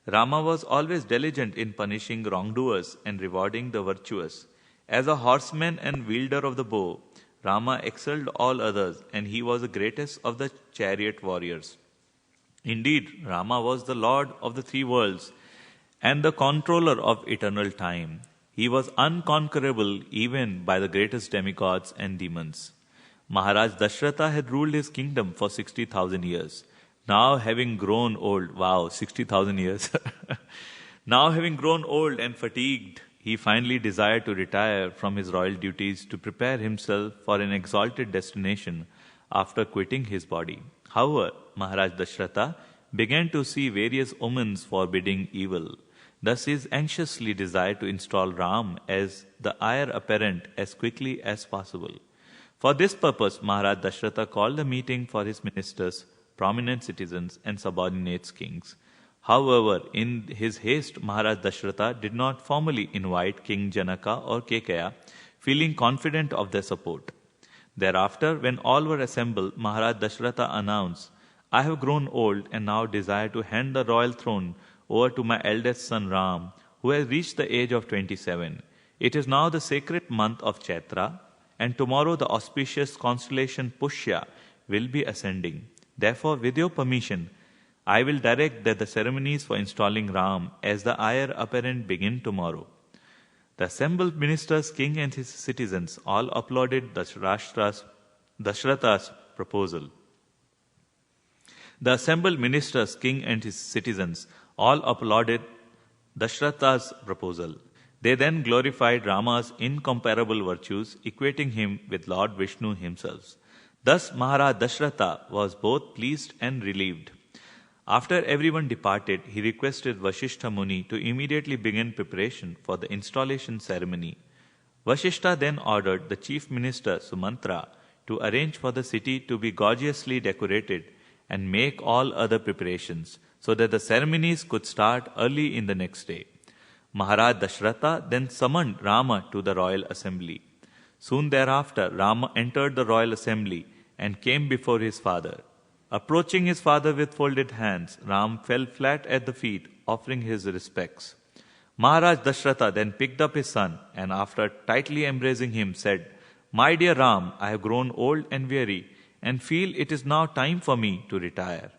Rama was always diligent in punishing wrongdoers and rewarding the virtuous. As a horseman and wielder of the bow, Rama excelled all others, and he was the greatest of the chariot warriors. Indeed, Rama was the Lord of the three worlds and the controller of eternal time. He was unconquerable even by the greatest demigods and demons. Maharaj Dasharatha had ruled his kingdom for 60,000 years. Now having grown old, 60,000 years. Now having grown old and fatigued, he finally desired to retire from his royal duties to prepare himself for an exalted destination after quitting his body. However, Maharaj Dasharatha began to see various omens forbidding evil. Thus he anxiously desired to install Ram as the heir apparent as quickly as possible. For this purpose, Maharaj Dasharatha called a meeting for his ministers, prominent citizens, and subordinate kings. However, in his haste, Maharaj Dasharatha did not formally invite King Janaka or Kekaya, feeling confident of their support. Thereafter, when all were assembled, Maharaj Dasharatha announced, "I have grown old and now desire to hand the royal throne over to my eldest son Ram, who has reached the age of 27. It is now the sacred month of Chaitra, and tomorrow the auspicious constellation Pushya will be ascending. Therefore, with your permission, I will direct that the ceremonies for installing Ram as the heir apparent begin tomorrow." The assembled ministers, king and his citizens all applauded Dasharatha's proposal. The assembled ministers, king and his citizens all applauded Dasharatha's proposal. They then glorified Rama's incomparable virtues, equating him with Lord Vishnu himself. Thus Maharaj Dasharatha was both pleased and relieved. After everyone departed, he requested Vasishtha Muni to immediately begin preparation for the installation ceremony. Vasishtha then ordered the chief minister Sumantra to arrange for the city to be gorgeously decorated and make all other preparations so that the ceremonies could start early in the next day. Maharaj Dasharatha then summoned Rama to the royal assembly. Soon thereafter, Rama entered the royal assembly and came before his father. Approaching his father with folded hands, Ram fell flat at the feet, offering his respects. Maharaj Dasharatha then picked up his son and after tightly embracing him said, "My dear Ram, I have grown old and weary and feel it is now time for me to retire.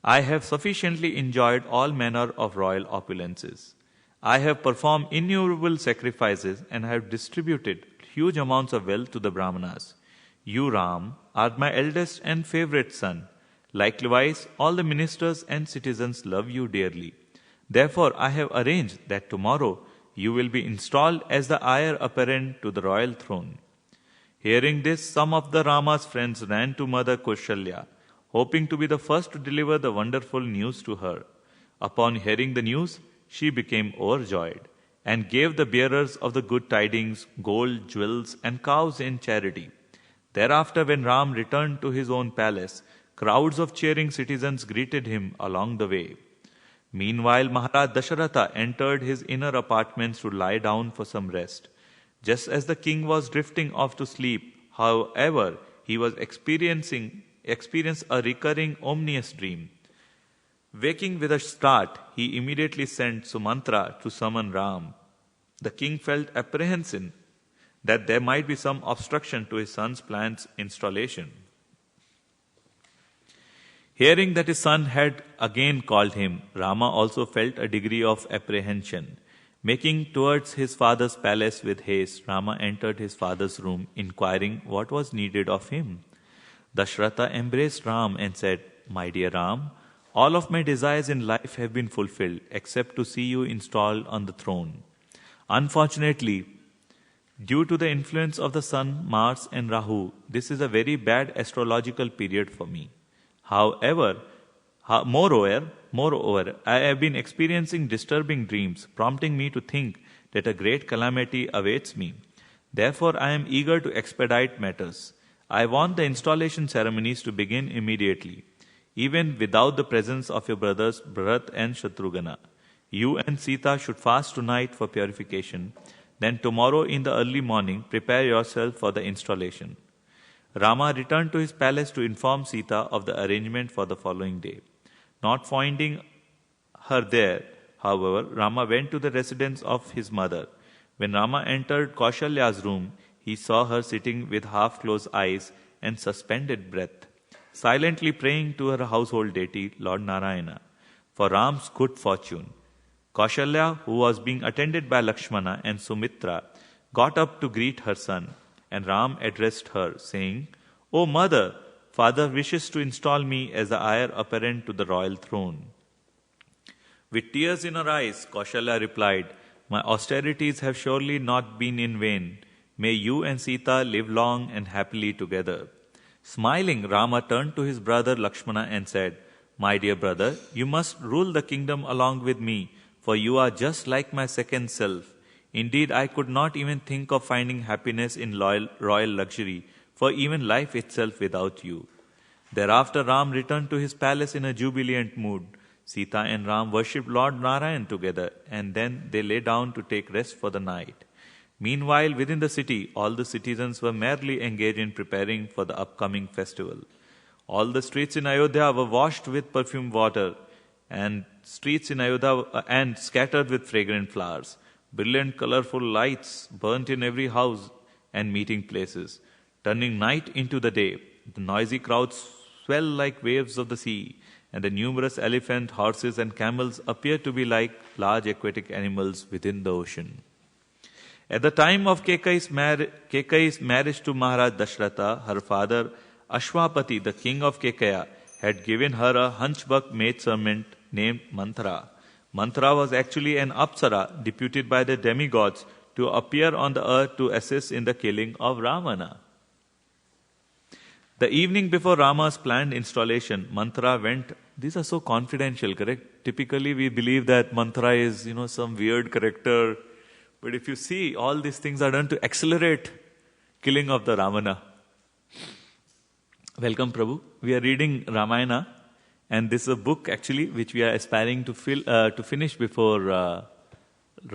I have sufficiently enjoyed all manner of royal opulences. I have performed innumerable sacrifices and have distributed huge amounts of wealth to the Brahmanas. You, Ram, are my eldest and favorite son. Likewise, all the ministers and citizens love you dearly. Therefore, I have arranged that tomorrow you will be installed as the heir apparent to the royal throne." Hearing this, some of the Rama's friends ran to Mother Kaushalya, hoping to be the first to deliver the wonderful news to her. Upon hearing the news, she became overjoyed and gave the bearers of the good tidings gold, jewels, and cows in charity. Thereafter, when Ram returned to his own palace, crowds of cheering citizens greeted him along the way. Meanwhile, Maharaj Dasharatha entered his inner apartments to lie down for some rest. Just as the king was drifting off to sleep, however, he was experienced a recurring ominous dream. Waking with a start, he immediately sent Sumantra to summon Ram. The king felt apprehensive that there might be some obstruction to his son's planned installation. Hearing that his son had again called him, Rama also felt a degree of apprehension. Making towards his father's palace with haste, Rama entered his father's room, inquiring what was needed of him. Dasharatha embraced Ram and said, "My dear Ram, all of my desires in life have been fulfilled, except to see you installed on the throne. Unfortunately, due to the influence of the sun, Mars and Rahu, this is a very bad astrological period for me. Moreover, I have been experiencing disturbing dreams, prompting me to think that a great calamity awaits me. Therefore, I am eager to expedite matters. I want the installation ceremonies to begin immediately, even without the presence of your brothers Bharat and Shatrughna. You and Sita should fast tonight for purification. Then tomorrow in the early morning, prepare yourself for the installation." Rama returned to his palace to inform Sita of the arrangement for the following day. Not finding her there, however, Rama went to the residence of his mother. When Rama entered Kaushalya's room, he saw her sitting with half-closed eyes and suspended breath, silently praying to her household deity, Lord Narayana, for Ram's good fortune. Kaushalya, who was being attended by Lakshmana and Sumitra, got up to greet her son, and Ram addressed her, saying, "O mother, father wishes to install me as the heir apparent to the royal throne." With tears in her eyes, Kaushalya replied, "My austerities have surely not been in vain. May you and Sita live long and happily together." Smiling, Rama turned to his brother Lakshmana and said, "My dear brother, you must rule the kingdom along with me, for you are just like my second self. Indeed, I could not even think of finding happiness in royal luxury, for even life itself without you." Thereafter, Ram returned to his palace in a jubilant mood. Sita and Ram worshipped Lord Narayan together, and then they lay down to take rest for the night. Meanwhile, within the city, all the citizens were merrily engaged in preparing for the upcoming festival. All the streets in Ayodhya were washed with perfumed water, and scattered with fragrant flowers. Brilliant, colorful lights burnt in every house and meeting places, turning night into the day. The noisy crowds swell like waves of the sea, and the numerous elephants, horses, and camels appear to be like large aquatic animals within the ocean. At the time of Kekai's marriage to Maharaj Dasharatha, her father Ashwapati, the king of Kekaya, had given her a hunchback maidservant named Manthara. Manthara was actually an Apsara deputed by the demigods to appear on the earth to assist in the killing of Ravana. The evening before Rama's planned installation, Manthara went. These are so confidential, correct? Typically we believe that Manthara is, some weird character. But if you see, all these things are done to accelerate killing of the Ravana. Welcome, Prabhu. We are reading Ramayana, and this is a book actually which we are aspiring to finish before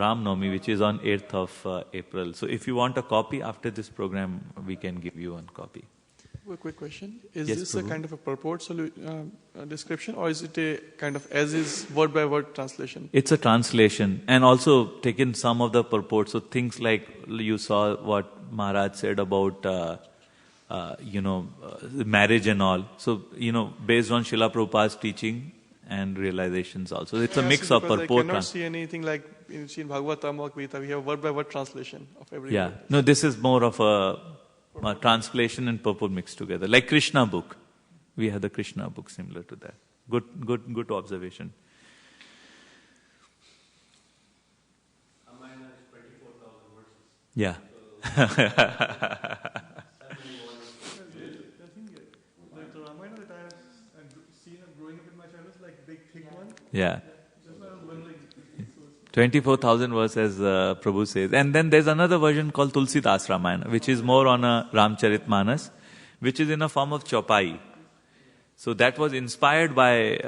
Ram Navami, which is on 8th of April. So if you want a copy after this program, we can give you one copy. A quick question. Is Yes, this Prabhu. a kind of a purport description, or is it a kind of as-is, word-by-word translation? It's a translation, and also taken some of the purports. So things like you saw what Maharaj said about, marriage and all. So, based on Srila Prabhupada's teaching and realizations also. It's a mix of purport. I cannot see anything like in Bhagavatam or Gita. We have word-by-word translation of every Yeah. word. No, this is more of a translation and purport mixed together. Like Krishna book. We have the Krishna book similar to that. Good observation. Ramayana is 24,000 verses. Yeah. Yeah. 24,000 verses, Prabhu says. And then there's another version called Tulsidas Ramayana, which is more on a Ramcharitmanas, which is in a form of chopai. So that was inspired by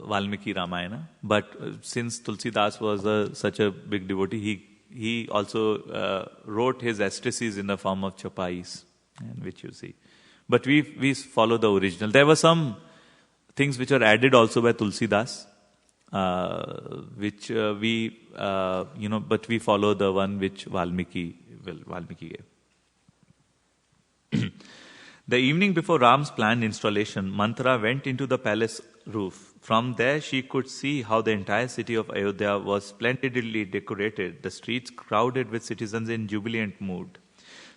Valmiki Ramayana. But since Tulsidas was such a big devotee, he also wrote his ecstasies in the form of chopais, which you see. But we follow the original. There were some things which are added also by Tulsidas, which but we follow the one which Valmiki gave. The evening before Ram's planned installation, Manthara went into the palace roof. From there she could see how the entire city of Ayodhya was splendidly decorated, the streets crowded with citizens in jubilant mood.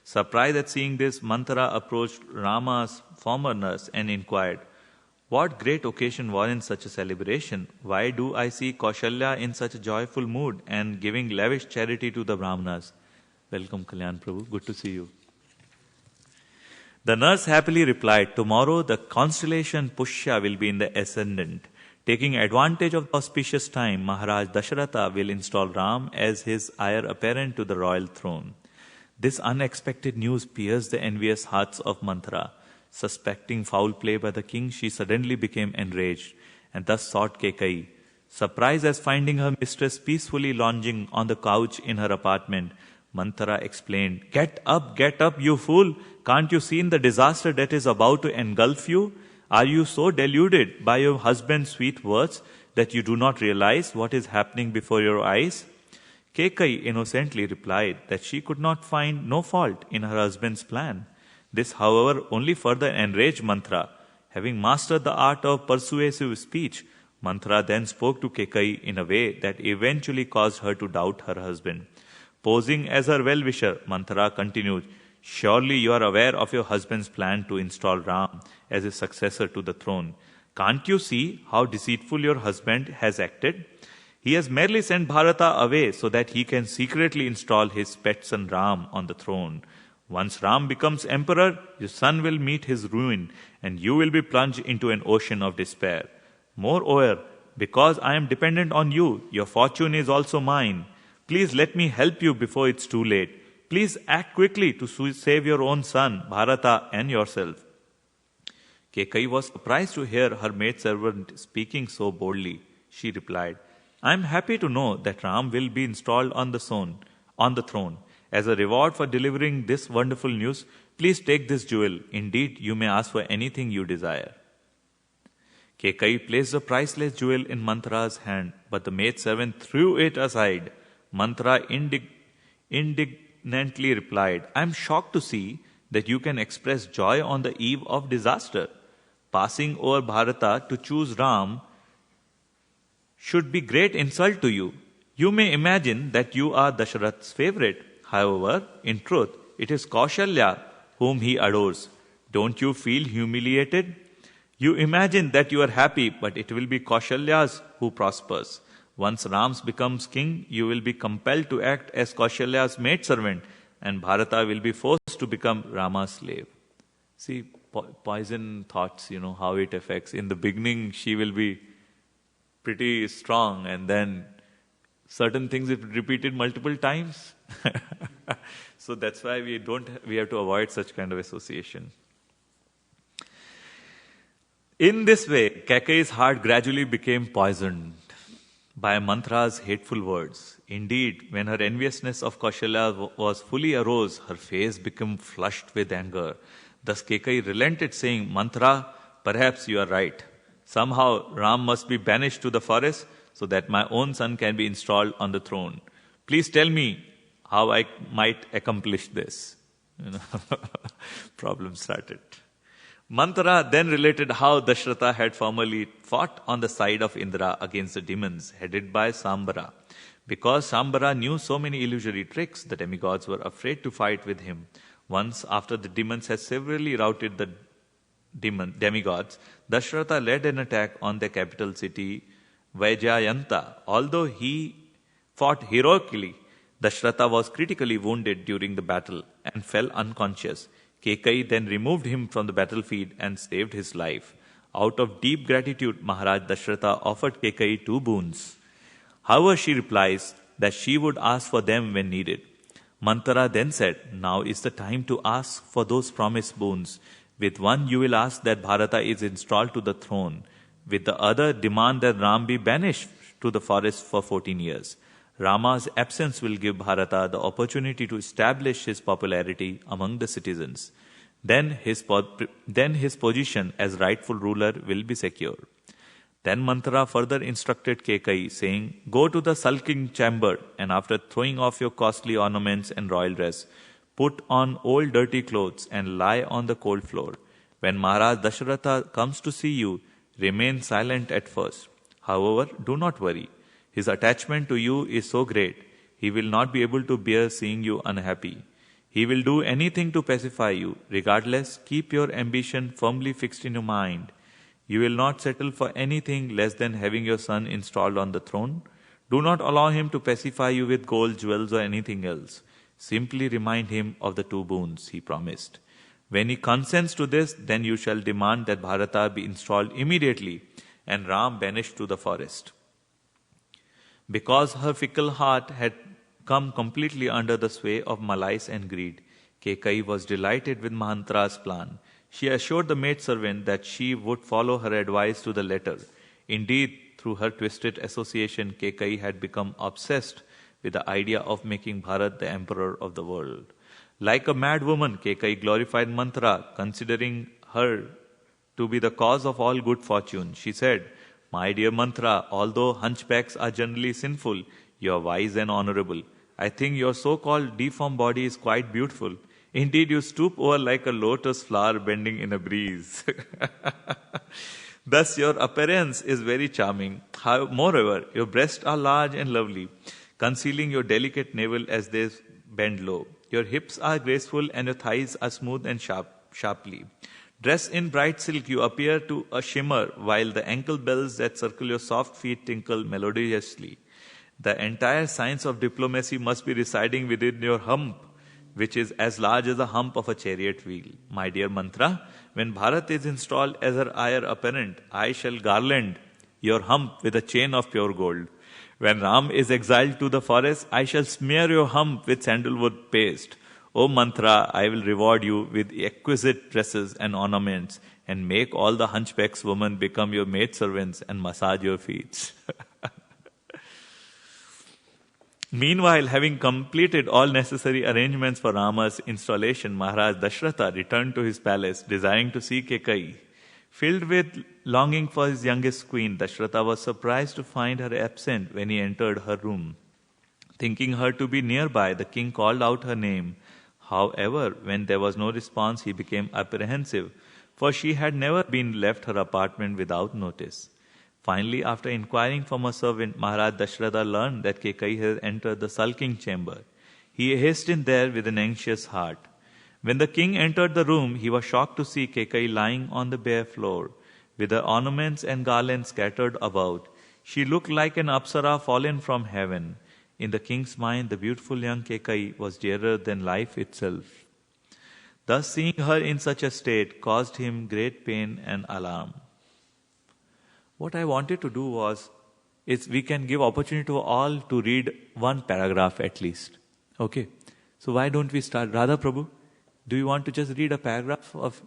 Surprised at seeing this, Manthara approached Rama's former nurse and inquired, "What great occasion was in such a celebration? Why do I see Kaushalya in such a joyful mood and giving lavish charity to the Brahmanas?" Welcome, Kalyan Prabhu. Good to see you. The nurse happily replied, "Tomorrow the constellation Pushya will be in the ascendant. Taking advantage of the auspicious time, Maharaj Dasharatha will install Ram as his heir apparent to the royal throne." This unexpected news pierced the envious hearts of Manthara. Suspecting foul play by the king, she suddenly became enraged and thus sought Kekai. Surprised at finding her mistress peacefully lounging on the couch in her apartment, Manthara explained, get up, you fool! Can't you see the disaster that is about to engulf you? Are you so deluded by your husband's sweet words that you do not realize what is happening before your eyes?" Kekai innocently replied that she could not find no fault in her husband's plan. This, however, only further enraged Manthara. Having mastered the art of persuasive speech, Manthara then spoke to Kekai in a way that eventually caused her to doubt her husband. Posing as her well-wisher, Manthara continued, "Surely you are aware of your husband's plan to install Ram as his successor to the throne. Can't you see how deceitful your husband has acted? He has merely sent Bharata away so that he can secretly install his pet son Ram on the throne. Once Ram becomes emperor, your son will meet his ruin and you will be plunged into an ocean of despair. Moreover, because I am dependent on you, your fortune is also mine. Please let me help you before it's too late. Please act quickly to save your own son, Bharata, and yourself." Kekai was surprised to hear her maidservant speaking so boldly. She replied, "I am happy to know that Ram will be installed on the throne. As a reward for delivering this wonderful news, please take this jewel. Indeed, you may ask for anything you desire." Kekai placed the priceless jewel in Manthara's hand, but the maidservant threw it aside. Manthara indignantly replied, "I am shocked to see that you can express joy on the eve of disaster. Passing over Bharata to choose Ram should be great insult to you. You may imagine that you are Dasharath's favorite. However, in truth, it is Kaushalya whom he adores. Don't you feel humiliated? You imagine that you are happy, but it will be Kaushalya's who prospers. Once Rams becomes king, you will be compelled to act as Kaushalya's maidservant, and Bharata will be forced to become Rama's slave." See, poison thoughts, how it affects. In the beginning, she will be pretty strong, and then certain things if repeated multiple times. So that's why we have to avoid such kind of association. In this way, Kekai's heart gradually became poisoned by Manthara's hateful words. Indeed, when her enviousness of Kaushalya was fully arose, her face became flushed with anger. Thus Kekai relented, saying, "Manthara, perhaps you are right. Somehow Ram must be banished to the forest so that my own son can be installed on the throne. Please tell me how I might accomplish this." Problem started. Manthara then related how Dasharatha had formerly fought on the side of Indra against the demons headed by Sambara. Because Sambara knew so many illusory tricks, the demigods were afraid to fight with him. Once, after the demons had severely routed the demigods, Dasharatha led an attack on the capital city, Vajayanta. Although he fought heroically, Dasharatha was critically wounded during the battle and fell unconscious. Kekai then removed him from the battlefield and saved his life. Out of deep gratitude, Maharaj Dasharatha offered Kekai 2 boons. However, she replies that she would ask for them when needed. Manthara then said, now is the time to ask for those promised boons. With one, you will ask that Bharata is installed to the throne. With the other, demand that Ram be banished to the forest for 14 years. Rama's absence will give Bharata the opportunity to establish his popularity among the citizens. Then his position as rightful ruler will be secure. Then Manthara further instructed Kekai, saying, go to the sulking chamber, and after throwing off your costly ornaments and royal dress, put on old dirty clothes and lie on the cold floor. When Maharaj Dasharatha comes to see you, remain silent at first. However, do not worry. His attachment to you is so great, he will not be able to bear seeing you unhappy. He will do anything to pacify you. Regardless, keep your ambition firmly fixed in your mind. You will not settle for anything less than having your son installed on the throne. Do not allow him to pacify you with gold, jewels or anything else. Simply remind him of the 2 boons he promised. When he consents to this, then you shall demand that Bharata be installed immediately and Ram banished to the forest. Because her fickle heart had come completely under the sway of malice and greed, Kekai was delighted with Manthara's plan. She assured the maidservant that she would follow her advice to the letter. Indeed, through her twisted association, Kekai had become obsessed with the idea of making Bharat the emperor of the world. Like a mad woman, Kekai glorified Manthara, considering her to be the cause of all good fortune. She said, my dear Manthara, although hunchbacks are generally sinful, you are wise and honorable. I think your so-called deformed body is quite beautiful. Indeed, you stoop over like a lotus flower bending in a breeze. Thus, your appearance is very charming. Moreover, your breasts are large and lovely, concealing your delicate navel as they bend low. Your hips are graceful and your thighs are smooth and sharply. Dressed in bright silk, you appear to a shimmer, while the ankle bells that circle your soft feet tinkle melodiously. The entire science of diplomacy must be residing within your hump, which is as large as the hump of a chariot wheel. My dear Manthara, when Bharat is installed as her heir apparent, I shall garland your hump with a chain of pure gold. When Ram is exiled to the forest, I shall smear your hump with sandalwood paste. O Manthara, I will reward you with exquisite dresses and ornaments, and make all the hunchbacks women become your maidservants and massage your feet. Meanwhile, having completed all necessary arrangements for Rama's installation, Maharaj Dasharatha returned to his palace, desiring to see Kekai. Filled with longing for his youngest queen, Dasharatha was surprised to find her absent when he entered her room. Thinking her to be nearby, the king called out her name. However, when there was no response, he became apprehensive, for she had never been left her apartment without notice. Finally, after inquiring from a servant, Maharaj Dasharatha learned that Kekai had entered the sulking chamber. He hastened there with an anxious heart. When the king entered the room, he was shocked to see Kekai lying on the bare floor, with her ornaments and garlands scattered about. She looked like an apsara fallen from heaven. In the king's mind, the beautiful young Kekai was dearer than life itself. Thus, seeing her in such a state caused him great pain and alarm. What I wanted to do is we can give opportunity to all to read one paragraph at least. Okay. So why don't we start? Radha Prabhu, do you want to just read a paragraph of...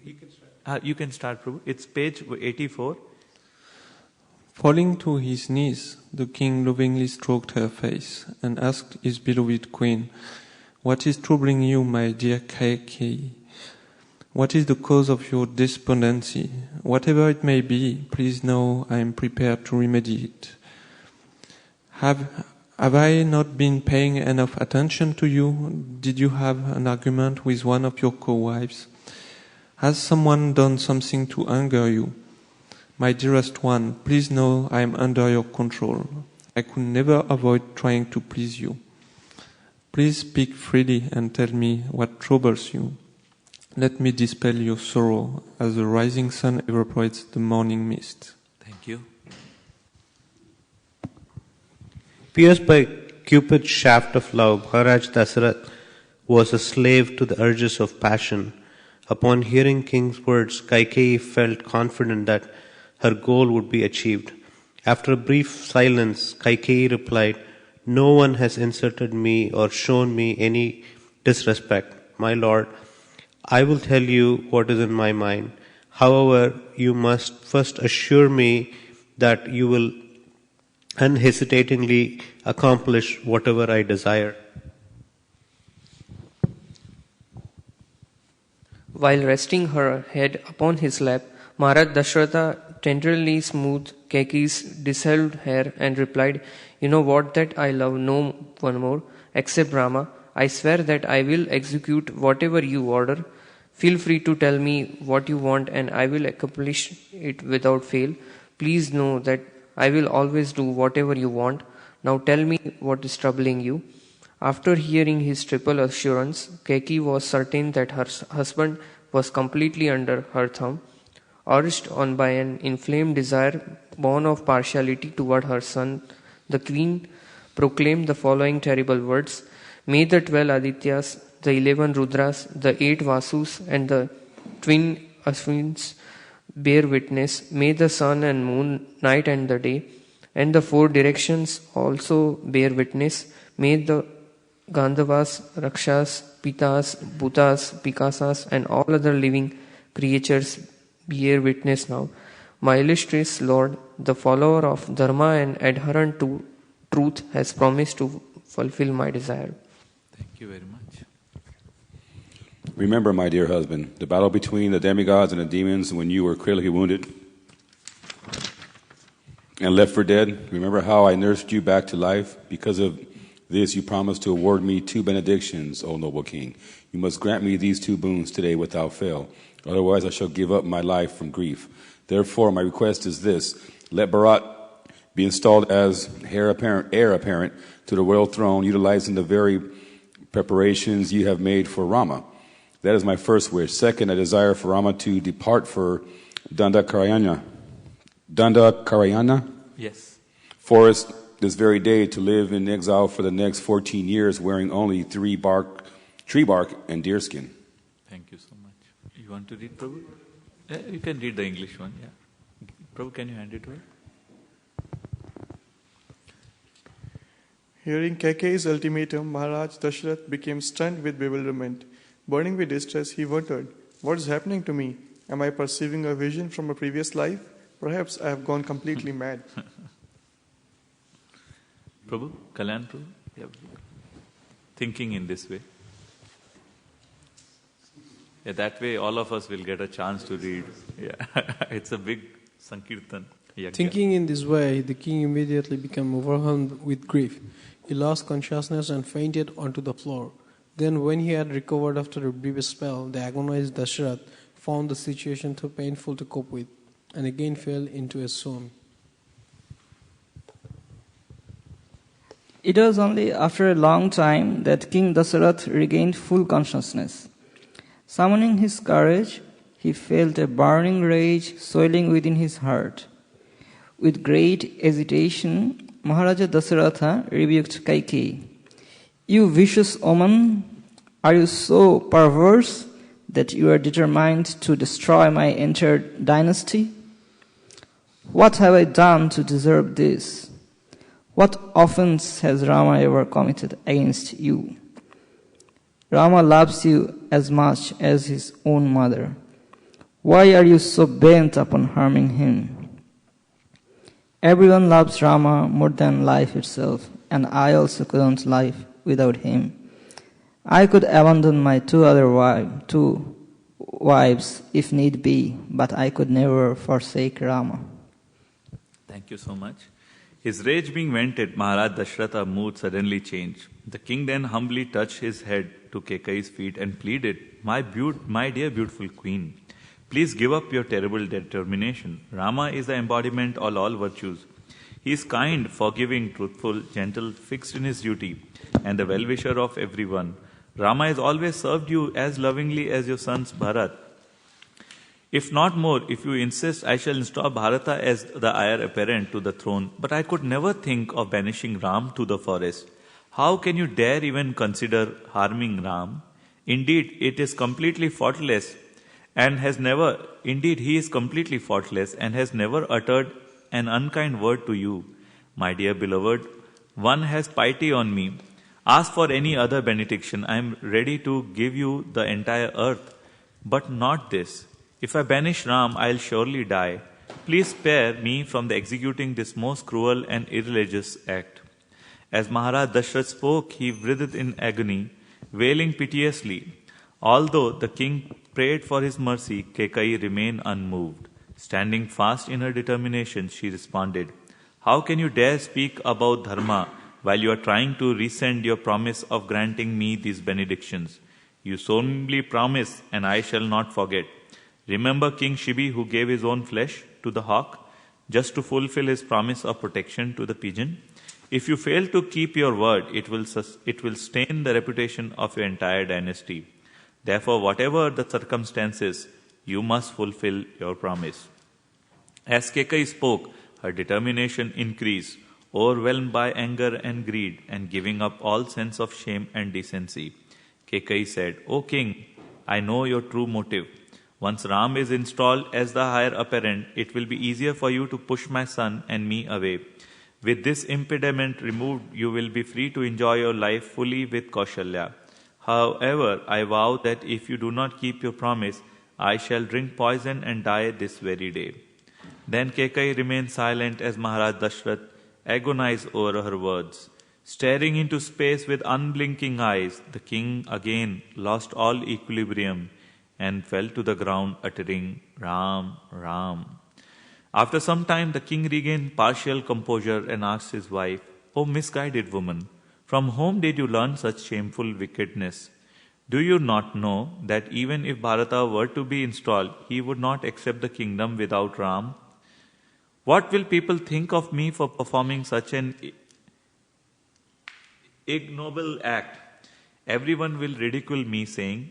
He can start. You can start, Prabhu. It's page 84. Falling to his knees, the king lovingly stroked her face and asked his beloved queen, "What is troubling you, my dear Kekai? What is the cause of your despondency? Whatever it may be, please know I am prepared to remedy it. Have I not been paying enough attention to you? Did you have an argument with one of your co-wives? Has someone done something to anger you? My dearest one, please know I am under your control. I could never avoid trying to please you. Please speak freely and tell me what troubles you. Let me dispel your sorrow as the rising sun evaporates the morning mist." Thank you. Pierced by Cupid's shaft of love, Maharaj Dasarath was a slave to the urges of passion. Upon hearing king's words, Kaikeyi felt confident that her goal would be achieved. After a brief silence, Kaikeyi replied, "No one has insulted me or shown me any disrespect. My lord, I will tell you what is in my mind. However, you must first assure me that you will unhesitatingly accomplish whatever I desire." While resting her head upon his lap, Maharaj Dasharatha tenderly smoothed Kaikeyi's disheveled hair and replied, "You know what, that I love no one more except Rama. I swear that I will execute whatever you order. Feel free to tell me what you want and I will accomplish it without fail. Please know that I will always do whatever you want. Now tell me what is troubling you." After hearing his triple assurance, Kaikeyi was certain that her husband was completely under her thumb. Urged on by an inflamed desire born of partiality toward her son, the queen proclaimed the following terrible words: "May the 12 Adityas, the 11 Rudras, the 8 Vasus, and the twin Ashwins bear witness. May the sun and moon, night and the day, and the 4 directions also bear witness. May the Gandhavas, Rakshas, Pitas, Bhutas, Pikasas, and all other living creatures bear witness now. My illustrious Lord, the follower of Dharma and adherent to truth, has promised to fulfill my desire." Thank you very much. Remember, my dear husband, the battle between the demigods and the demons when you were critically wounded and left for dead. Remember how I nursed you back to life? Because of this, you promised to award me 2 benedictions, O noble king. You must grant me these 2 boons today without fail. Otherwise, I shall give up my life from grief. Therefore, my request is this: let Bharat be installed as heir apparent to the royal throne, utilizing the very preparations you have made for Rama. That is my first wish. Second, I desire for Rama to depart for Dandakarayana Yes. forest this very day to live in exile for the next 14 years, wearing only tree bark and deerskin. Thank you so much. You want to read, Prabhu? You can read the English one, yeah. Prabhu, can you hand it to her? Hearing Kaikeyi's ultimatum, Maharaj Dasharath became stunned with bewilderment. Burning with distress, he wondered, "What is happening to me? Am I perceiving a vision from a previous life? Perhaps I have gone completely mad." Prabhu, Kalyan Prabhu? Yeah. Thinking in this way. Yeah, that way all of us will get a chance to read. Yeah, it's a big Sankirtan. Yagya. Thinking in this way, the king immediately became overwhelmed with grief. He lost consciousness and fainted onto the floor. Then, when he had recovered after a brief spell, the agonized Dasharath found the situation too painful to cope with, and again fell into a swoon. It was only after a long time that King Dasarath regained full consciousness. Summoning his courage, he felt a burning rage swelling within his heart. With great hesitation, Maharaja Dasaratha rebuked Kaikeyi. "You vicious woman, are you so perverse that you are determined to destroy my entire dynasty? What have I done to deserve this? What offense has Rama ever committed against you? Rama loves you as much as his own mother. Why are you so bent upon harming him? Everyone loves Rama more than life itself, and I also couldn't live without him. I could abandon my two wives if need be, but I could never forsake Rama." Thank you so much. His rage being vented, Maharaj Dasharatha's mood suddenly changed. The king then humbly touched his head to Kaikeyi's feet and pleaded, my dear beautiful queen, please give up your terrible determination. Rama is the embodiment of all virtues. He is kind, forgiving, truthful, gentle, fixed in his duty, and the well-wisher of everyone. Rama has always served you as lovingly as your sons Bharat. If not more, if you insist, I shall install Bharata as the heir apparent to the throne, but I could never think of banishing Ram to the forest. How can you dare even consider harming Ram? Indeed, it is completely faultless. and has never, indeed he is completely faultless and has never uttered an unkind word to you. My dear beloved, one has piety on me. Ask for any other benediction. I am ready to give you the entire earth, but not this. If I banish Ram, I will surely die. Please spare me from the executing this most cruel and irreligious act. As Maharaj Dashrath spoke, he writhed in agony, wailing piteously. Although the king prayed for his mercy, Kekai remained unmoved. Standing fast in her determination, she responded, "How can you dare speak about dharma while you are trying to rescind your promise of granting me these benedictions? You solemnly promise, and I shall not forget. Remember King Shibi, who gave his own flesh to the hawk just to fulfill his promise of protection to the pigeon? If you fail to keep your word, it will stain the reputation of your entire dynasty. Therefore, whatever the circumstances, you must fulfill your promise." As Kekai spoke, her determination increased, overwhelmed by anger and greed, and giving up all sense of shame and decency. Kekai said, "O king, I know your true motive. Once Ram is installed as the heir apparent, it will be easier for you to push my son and me away. With this impediment removed, you will be free to enjoy your life fully with Kaushalya. However, I vow that if you do not keep your promise, I shall drink poison and die this very day." Then Kekai remained silent as Maharaj Dashrath agonized over her words. Staring into space with unblinking eyes, the king again lost all equilibrium and fell to the ground uttering "Ram, Ram." After some time, the king regained partial composure and asked his wife, "O misguided woman, from whom did you learn such shameful wickedness? Do you not know that even if Bharata were to be installed, he would not accept the kingdom without Ram? What will people think of me for performing such an ignoble act? Everyone will ridicule me, saying,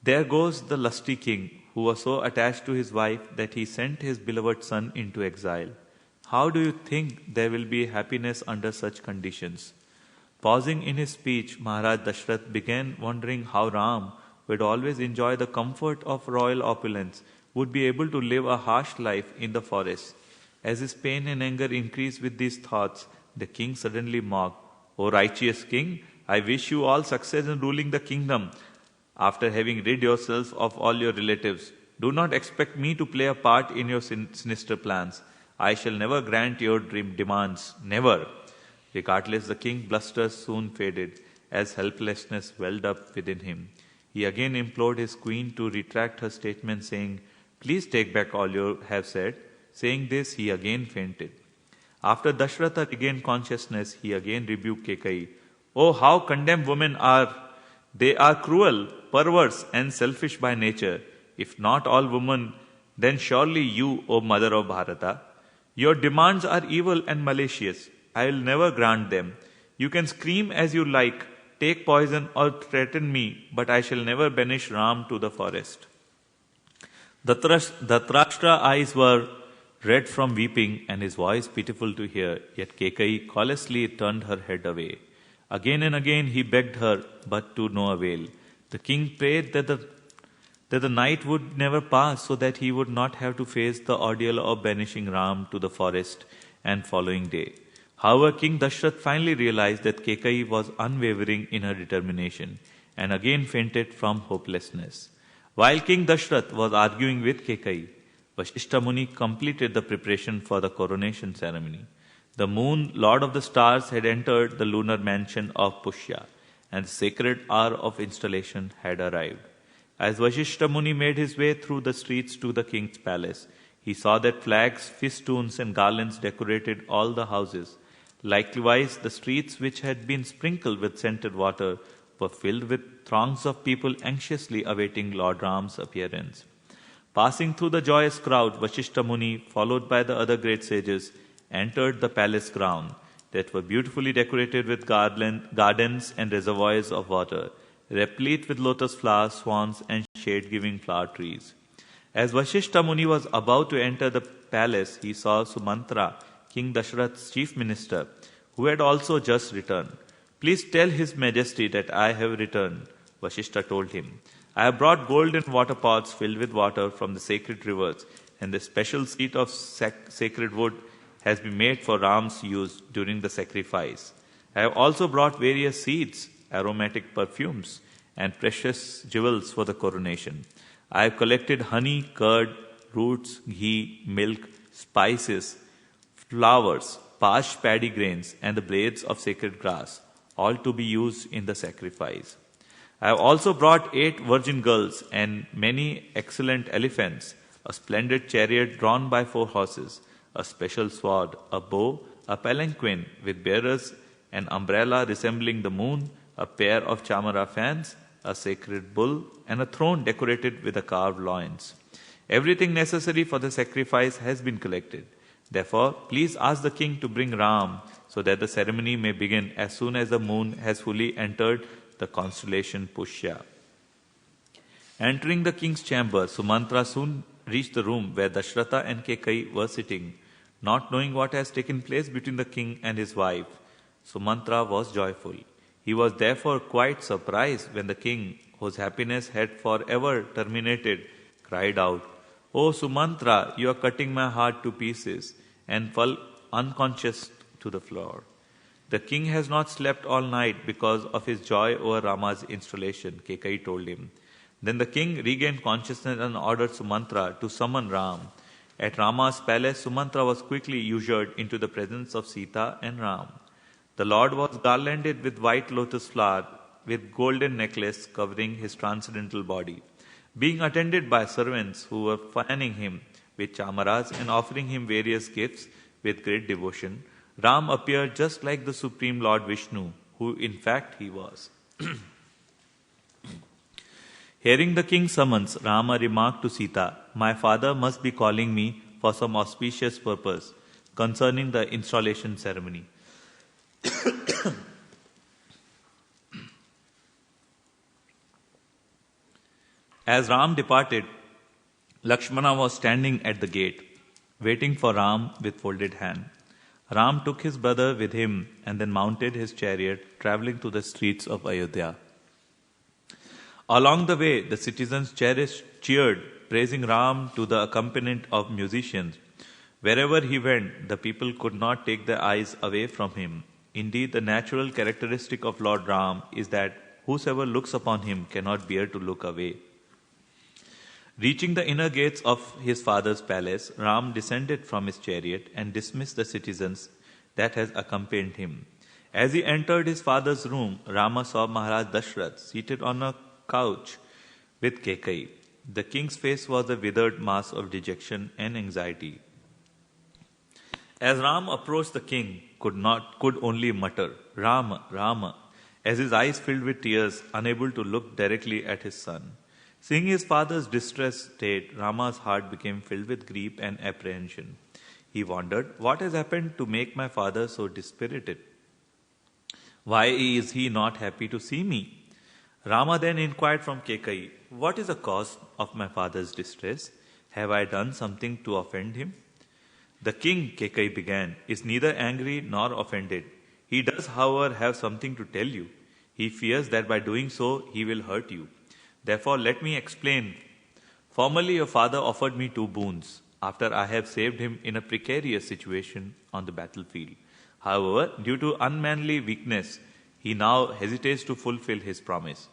'There goes the lusty king, who was so attached to his wife that he sent his beloved son into exile.' How do you think there will be happiness under such conditions?" Pausing in his speech, Maharaj Dashrath began wondering how Ram, who had always enjoyed the comfort of royal opulence, would be able to live a harsh life in the forest. As his pain and anger increased with these thoughts, the king suddenly mocked, "O righteous king, I wish you all success in ruling the kingdom. After having rid yourself of all your relatives, do not expect me to play a part in your sinister plans. I shall never grant your demands, never." Regardless, the king's bluster soon faded as helplessness welled up within him. He again implored his queen to retract her statement, saying, "Please take back all you have said." Saying this, he again fainted. After Dashratha regained consciousness, he again rebuked Kekai. "Oh, how condemned women are! They are cruel, perverse, and selfish by nature. If not all women, then surely you, O mother of Bharata. Your demands are evil and malicious. I will never grant them. You can scream as you like, take poison or threaten me, but I shall never banish Ram to the forest." Dhritarashtra's eyes were red from weeping and his voice pitiful to hear, yet Kekai callously turned her head away. Again and again he begged her, but to no avail. The king prayed that the night would never pass so that he would not have to face the ordeal of banishing Ram to the forest and following day. However, King Dashrath finally realized that Kekai was unwavering in her determination and again fainted from hopelessness. While King Dashrath was arguing with Kekai, Vasishtha Muni completed the preparation for the coronation ceremony. The moon, lord of the stars, had entered the lunar mansion of Pushya, and the sacred hour of installation had arrived. As Vasishtha Muni made his way through the streets to the king's palace, he saw that flags, festoons, and garlands decorated all the houses. Likewise, the streets, which had been sprinkled with scented water, were filled with throngs of people anxiously awaiting Lord Ram's appearance. Passing through the joyous crowd, Vasishtha Muni, followed by the other great sages, entered the palace ground that were beautifully decorated with gardens and reservoirs of water, replete with lotus flowers, swans, and shade-giving flower trees. As Vasishtha Muni was about to enter the palace, he saw Sumantra, King Dashrath's chief minister, who had also just returned. "Please tell His Majesty that I have returned," Vasishtha told him. I have brought golden water pots filled with water from the sacred rivers, and the special seat of sacred wood has been made for Ram's use during the sacrifice. I have also brought various seeds, aromatic perfumes, and precious jewels for the coronation. I have collected honey, curd, roots, ghee, milk, spices, flowers, parched paddy grains, and the blades of sacred grass, all to be used in the sacrifice. I have also brought 8 virgin girls and many excellent elephants, a splendid chariot drawn by 4 horses, a special sword, a bow, a palanquin with bearers, an umbrella resembling the moon, a pair of chamara fans, a sacred bull, and a throne decorated with a carved loins. Everything necessary for the sacrifice has been collected. Therefore, please ask the king to bring Ram so that the ceremony may begin as soon as the moon has fully entered the constellation Pushya. Entering the king's chamber, Sumantra soon reached the room where Dashratha and Kekai were sitting. Not knowing what has taken place between the king and his wife, Sumantra was joyful. He was therefore quite surprised when the king, whose happiness had forever terminated, cried out, "O Sumantra, you are cutting my heart to pieces," and fell unconscious to the floor. The king has not slept all night because of his joy over Rama's installation, Kekai told him. Then the king regained consciousness and ordered Sumantra to summon Ram. At Rama's palace, Sumantra was quickly ushered into the presence of Sita and Ram. The Lord was garlanded with white lotus flower, with golden necklace covering his transcendental body. Being attended by servants who were fanning him with chamaras and offering him various gifts with great devotion, Ram appeared just like the Supreme Lord Vishnu, who in fact he was. Hearing the king's summons, Rama remarked to Sita, "My father must be calling me for some auspicious purpose concerning the installation ceremony." As Ram departed, Lakshmana was standing at the gate, waiting for Ram with folded hand. Ram took his brother with him and then mounted his chariot, traveling through the streets of Ayodhya. Along the way, the citizens cheered, praising Ram to the accompaniment of musicians. Wherever he went, the people could not take their eyes away from him. Indeed, the natural characteristic of Lord Ram is that whosoever looks upon him cannot bear to look away. Reaching the inner gates of his father's palace, Ram descended from his chariot and dismissed the citizens that had accompanied him. As he entered his father's room, Rama saw Maharaj Dashrath seated on a couch with Kekai. The king's face was a withered mass of dejection and anxiety. As Ram approached, the king could only mutter, "Rama, Rama," as his eyes filled with tears, unable to look directly at his son. Seeing his father's distressed state, Rama's heart became filled with grief and apprehension. He wondered, "What has happened to make my father so dispirited? Why is he not happy to see me?" Rama then inquired from Kekai, "What is the cause of my father's distress? Have I done something to offend him?" "The king," Kekai began, "is neither angry nor offended. He does, however, have something to tell you. He fears that by doing so, he will hurt you. Therefore, let me explain. Formerly, your father offered me 2 boons after I have saved him in a precarious situation on the battlefield. However, due to unmanly weakness, he now hesitates to fulfill his promise.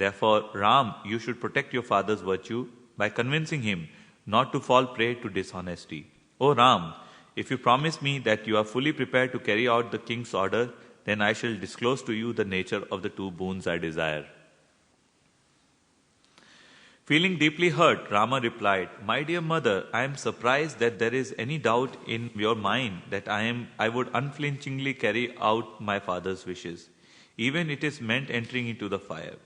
Therefore, Ram, you should protect your father's virtue by convincing him not to fall prey to dishonesty. O Ram, if you promise me that you are fully prepared to carry out the king's order, then I shall disclose to you the nature of the 2 boons I desire." Feeling deeply hurt, Rama replied, "My dear mother, I am surprised that there is any doubt in your mind that I would unflinchingly carry out my father's wishes, even it is meant entering into the fire.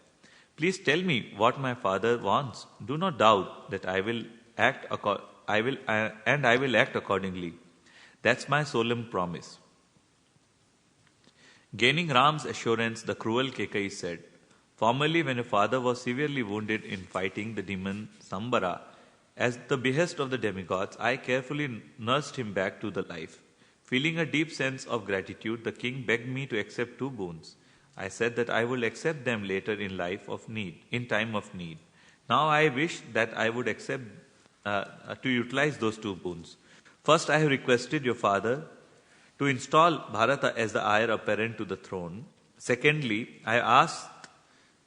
Please tell me what my father wants. Do not doubt that I will act accordingly. That's my solemn promise." Gaining Ram's assurance, the cruel Kekai said, "Formerly, when your father was severely wounded in fighting the demon Sambara, at the behest of the demigods, I carefully nursed him back to the life. Feeling a deep sense of gratitude, the king begged me to accept 2 boons. I said that I will accept them later in time of need. Now I wish that I would accept to utilize those two boons. First, I have requested your father to install Bharata as the heir apparent to the throne. Secondly, I asked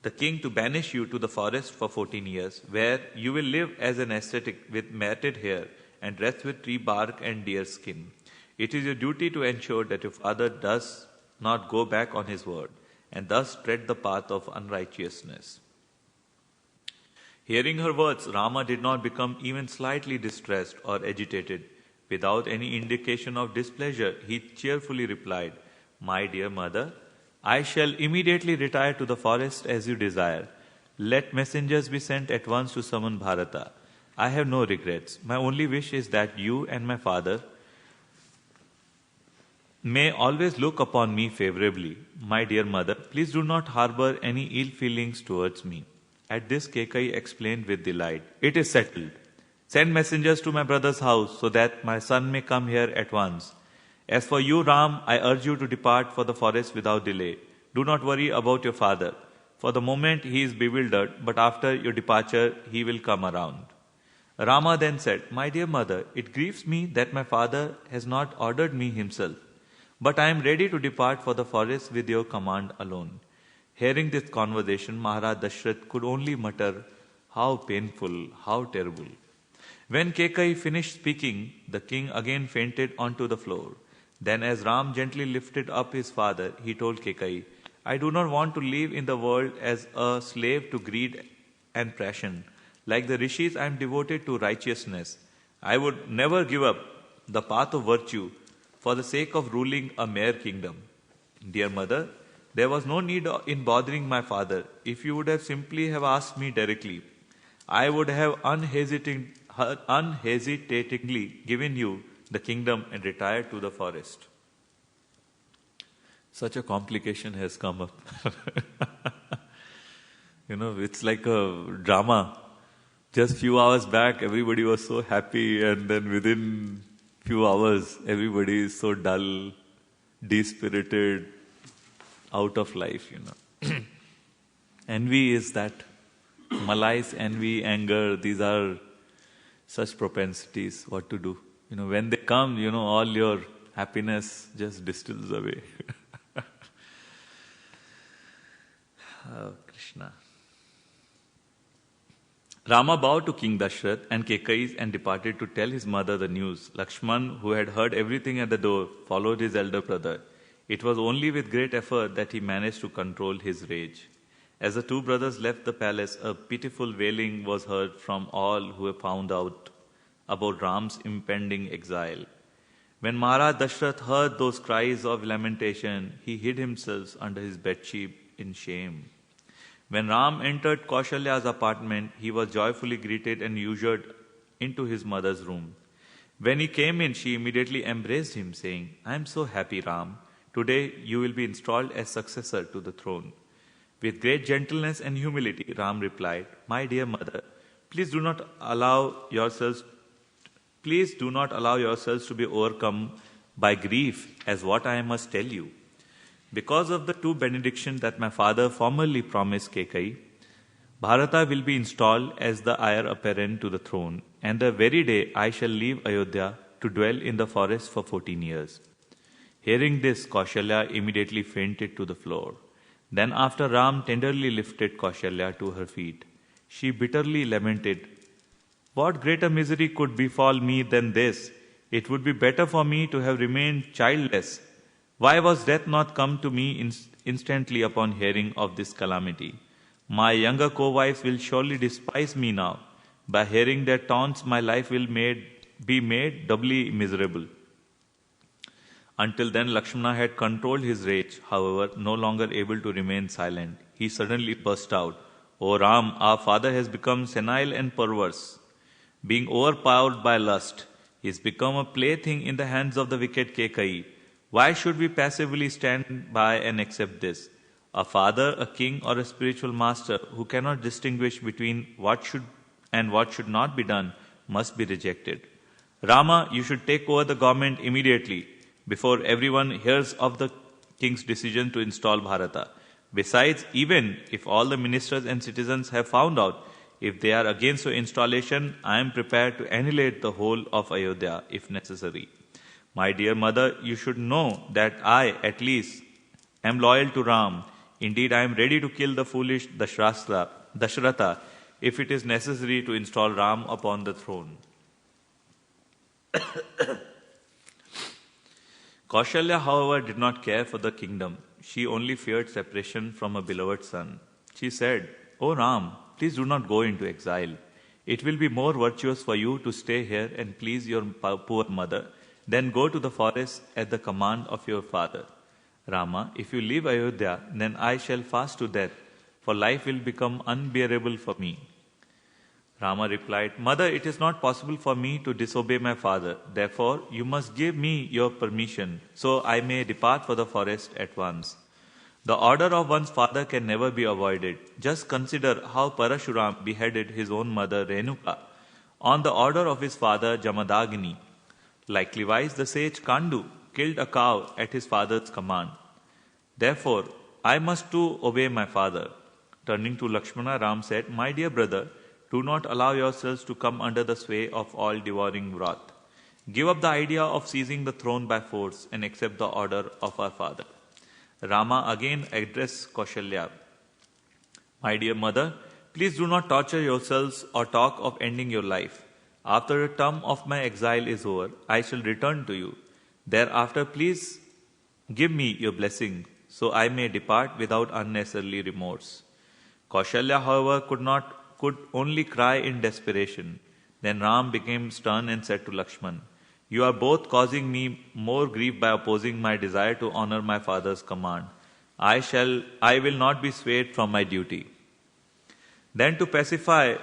the king to banish you to the forest for 14 years, where you will live as an ascetic with matted hair and dressed with tree bark and deer skin. It is your duty to ensure that your father does not go back on his word, and thus tread the path of unrighteousness. Hearing her words, Rama did not become even slightly distressed or agitated. Without any indication of displeasure, he cheerfully replied, "My dear mother, I shall immediately retire to the forest as you desire. Let messengers be sent at once to summon Bharata. I have no regrets. My only wish is that you and my father may always look upon me favorably. My dear mother, please do not harbor any ill feelings towards me." At this, Kekai explained with delight, "It is settled. Send messengers to my brother's house so that my son may come here at once. As for you, Ram, I urge you to depart for the forest without delay. Do not worry about your father. For the moment he is bewildered, but after your departure he will come around." Rama then said, "My dear mother, it grieves me that my father has not ordered me himself, but I am ready to depart for the forest with your command alone." Hearing this conversation, Maharaj Dashrath could only mutter, "How painful, how terrible." When Kekai finished speaking, the king again fainted onto the floor. Then, as Ram gently lifted up his father, he told Kekai, "I do not want to live in the world as a slave to greed and passion. Like the rishis, I am devoted to righteousness. I would never give up the path of virtue for the sake of ruling a mere kingdom. Dear mother, there was no need in bothering my father. If you would have simply have asked me directly, I would have unhesitatingly given you the kingdom and retired to the forest." Such a complication has come up. It's like a drama. Just few hours back, everybody was so happy, and then within few hours, everybody is so dull, dispirited, out of life, Envy is that. Malice, envy, anger, these are such propensities. What to do? When they come, all your happiness just distills away. Oh, Krishna. Rama bowed to King Dashrath and Kekai and departed to tell his mother the news. Lakshman, who had heard everything at the door, followed his elder brother. It was only with great effort that he managed to control his rage. As the two brothers left the palace, a pitiful wailing was heard from all who had found out about Ram's impending exile. When Maharaj Dashrath heard those cries of lamentation, he hid himself under his bedsheet in shame. When Ram entered Kaushalya's apartment, he was joyfully greeted and ushered into his mother's room. When he came in, she immediately embraced him, saying, "I am so happy, Ram. Today you will be installed as successor to the throne." With great gentleness and humility, Ram replied, "My dear mother, please do not allow yourselves to be overcome by grief as what I must tell you. Because of the two benedictions that my father formerly promised Kekai, Bharata will be installed as the heir apparent to the throne, and the very day I shall leave Ayodhya to dwell in the forest for 14 years. Hearing this, Kaushalya immediately fainted to the floor. Then after Ram tenderly lifted Kaushalya to her feet, she bitterly lamented, "What greater misery could befall me than this? It would be better for me to have remained childless. Why was death not come to me instantly upon hearing of this calamity? My younger co-wives will surely despise me now. By hearing their taunts, my life will be made doubly miserable." Until then, Lakshmana had controlled his rage. However, no longer able to remain silent, he suddenly burst out, "O Ram, our father has become senile and perverse. Being overpowered by lust, he has become a plaything in the hands of the wicked Kekai. Why should we passively stand by and accept this? A father, a king, or a spiritual master who cannot distinguish between what should and what should not be done must be rejected. Rama, you should take over the government immediately, before everyone hears of the king's decision to install Bharata. Besides, even if all the ministers and citizens have found out, If they are against your installation, I am prepared to annihilate the whole of Ayodhya if necessary. My dear mother, you should know that I, at least, am loyal to Ram. Indeed, I am ready to kill the foolish Dasharatha if it is necessary to install Ram upon the throne. Kaushalya, however, did not care for the kingdom. She only feared separation from her beloved son. She said, "O Ram, please do not go into exile. It will be more virtuous for you to stay here and please your poor mother than go to the forest at the command of your father. Rama, if you leave Ayodhya, then I shall fast to death, for life will become unbearable for me." Rama replied, "Mother, it is not possible for me to disobey my father. Therefore, you must give me your permission, so I may depart for the forest at once. The order of one's father can never be avoided. Just consider how Parashuram beheaded his own mother Renuka on the order of his father Jamadagni. Likewise, the sage Kandu killed a cow at his father's command. Therefore, I must too obey my father." Turning to Lakshmana, Ram said, "My dear brother, do not allow yourselves to come under the sway of all-devouring wrath. Give up the idea of seizing the throne by force and accept the order of our father." Rama again addressed Kaushalya, "My dear mother, please do not torture yourselves or talk of ending your life. After the term of my exile is over, I shall return to you. Thereafter, please give me your blessing, so I may depart without unnecessary remorse." Kaushalya, however, could only cry in desperation. Then Ram became stern and said to Lakshman, "You are both causing me more grief by opposing my desire to honor my father's command. I will not be swayed from my duty." Then to pacify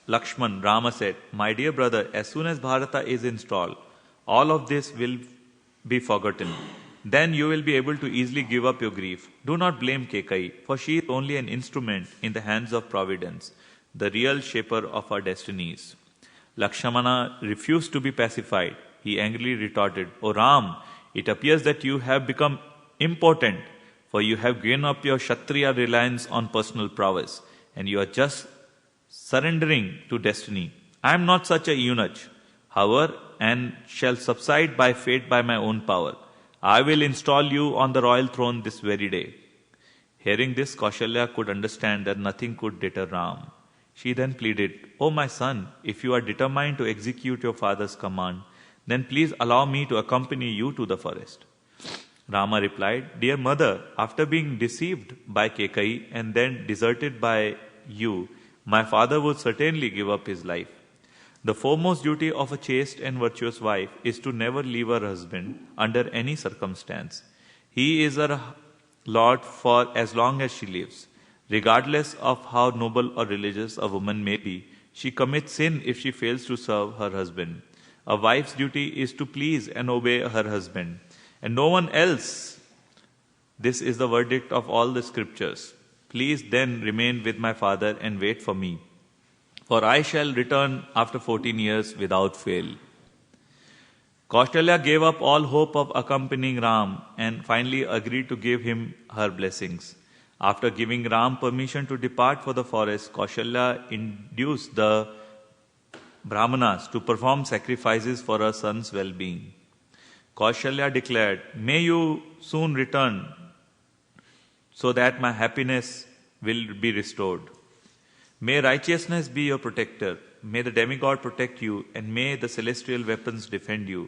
Lakshman, Rama said, "My dear brother, as soon as Bharata is installed, all of this will be forgotten. Then you will be able to easily give up your grief. Do not blame Kekai, for she is only an instrument in the hands of Providence, the real shaper of our destinies." Lakshmana refused to be pacified. He angrily retorted, "O Ram, it appears that you have become impotent, for you have given up your Kshatriya reliance on personal prowess, and you are just surrendering to destiny. I am not such a eunuch, however, and shall subside by fate by my own power. I will install you on the royal throne this very day." Hearing this, Kaushalya could understand that nothing could deter Ram. She then pleaded, "O my son, if you are determined to execute your father's command, then please allow me to accompany you to the forest." Rama replied, "Dear mother, after being deceived by Kekai and then deserted by you, my father would certainly give up his life. The foremost duty of a chaste and virtuous wife is to never leave her husband under any circumstance. He is her lord for as long as she lives. Regardless of how noble or religious a woman may be, she commits sin if she fails to serve her husband. A wife's duty is to please and obey her husband, and no one else. This is the verdict of all the scriptures. Please then remain with my father and wait for me, for I shall return after 14 years without fail." Kaushalya gave up all hope of accompanying Ram and finally agreed to give him her blessings. After giving Ram permission to depart for the forest, Kaushalya induced the Brahmanas to perform sacrifices for her son's well-being. Kaushalya declared, "May you soon return so that my happiness will be restored. May righteousness be your protector. May the demigod protect you, and may the celestial weapons defend you.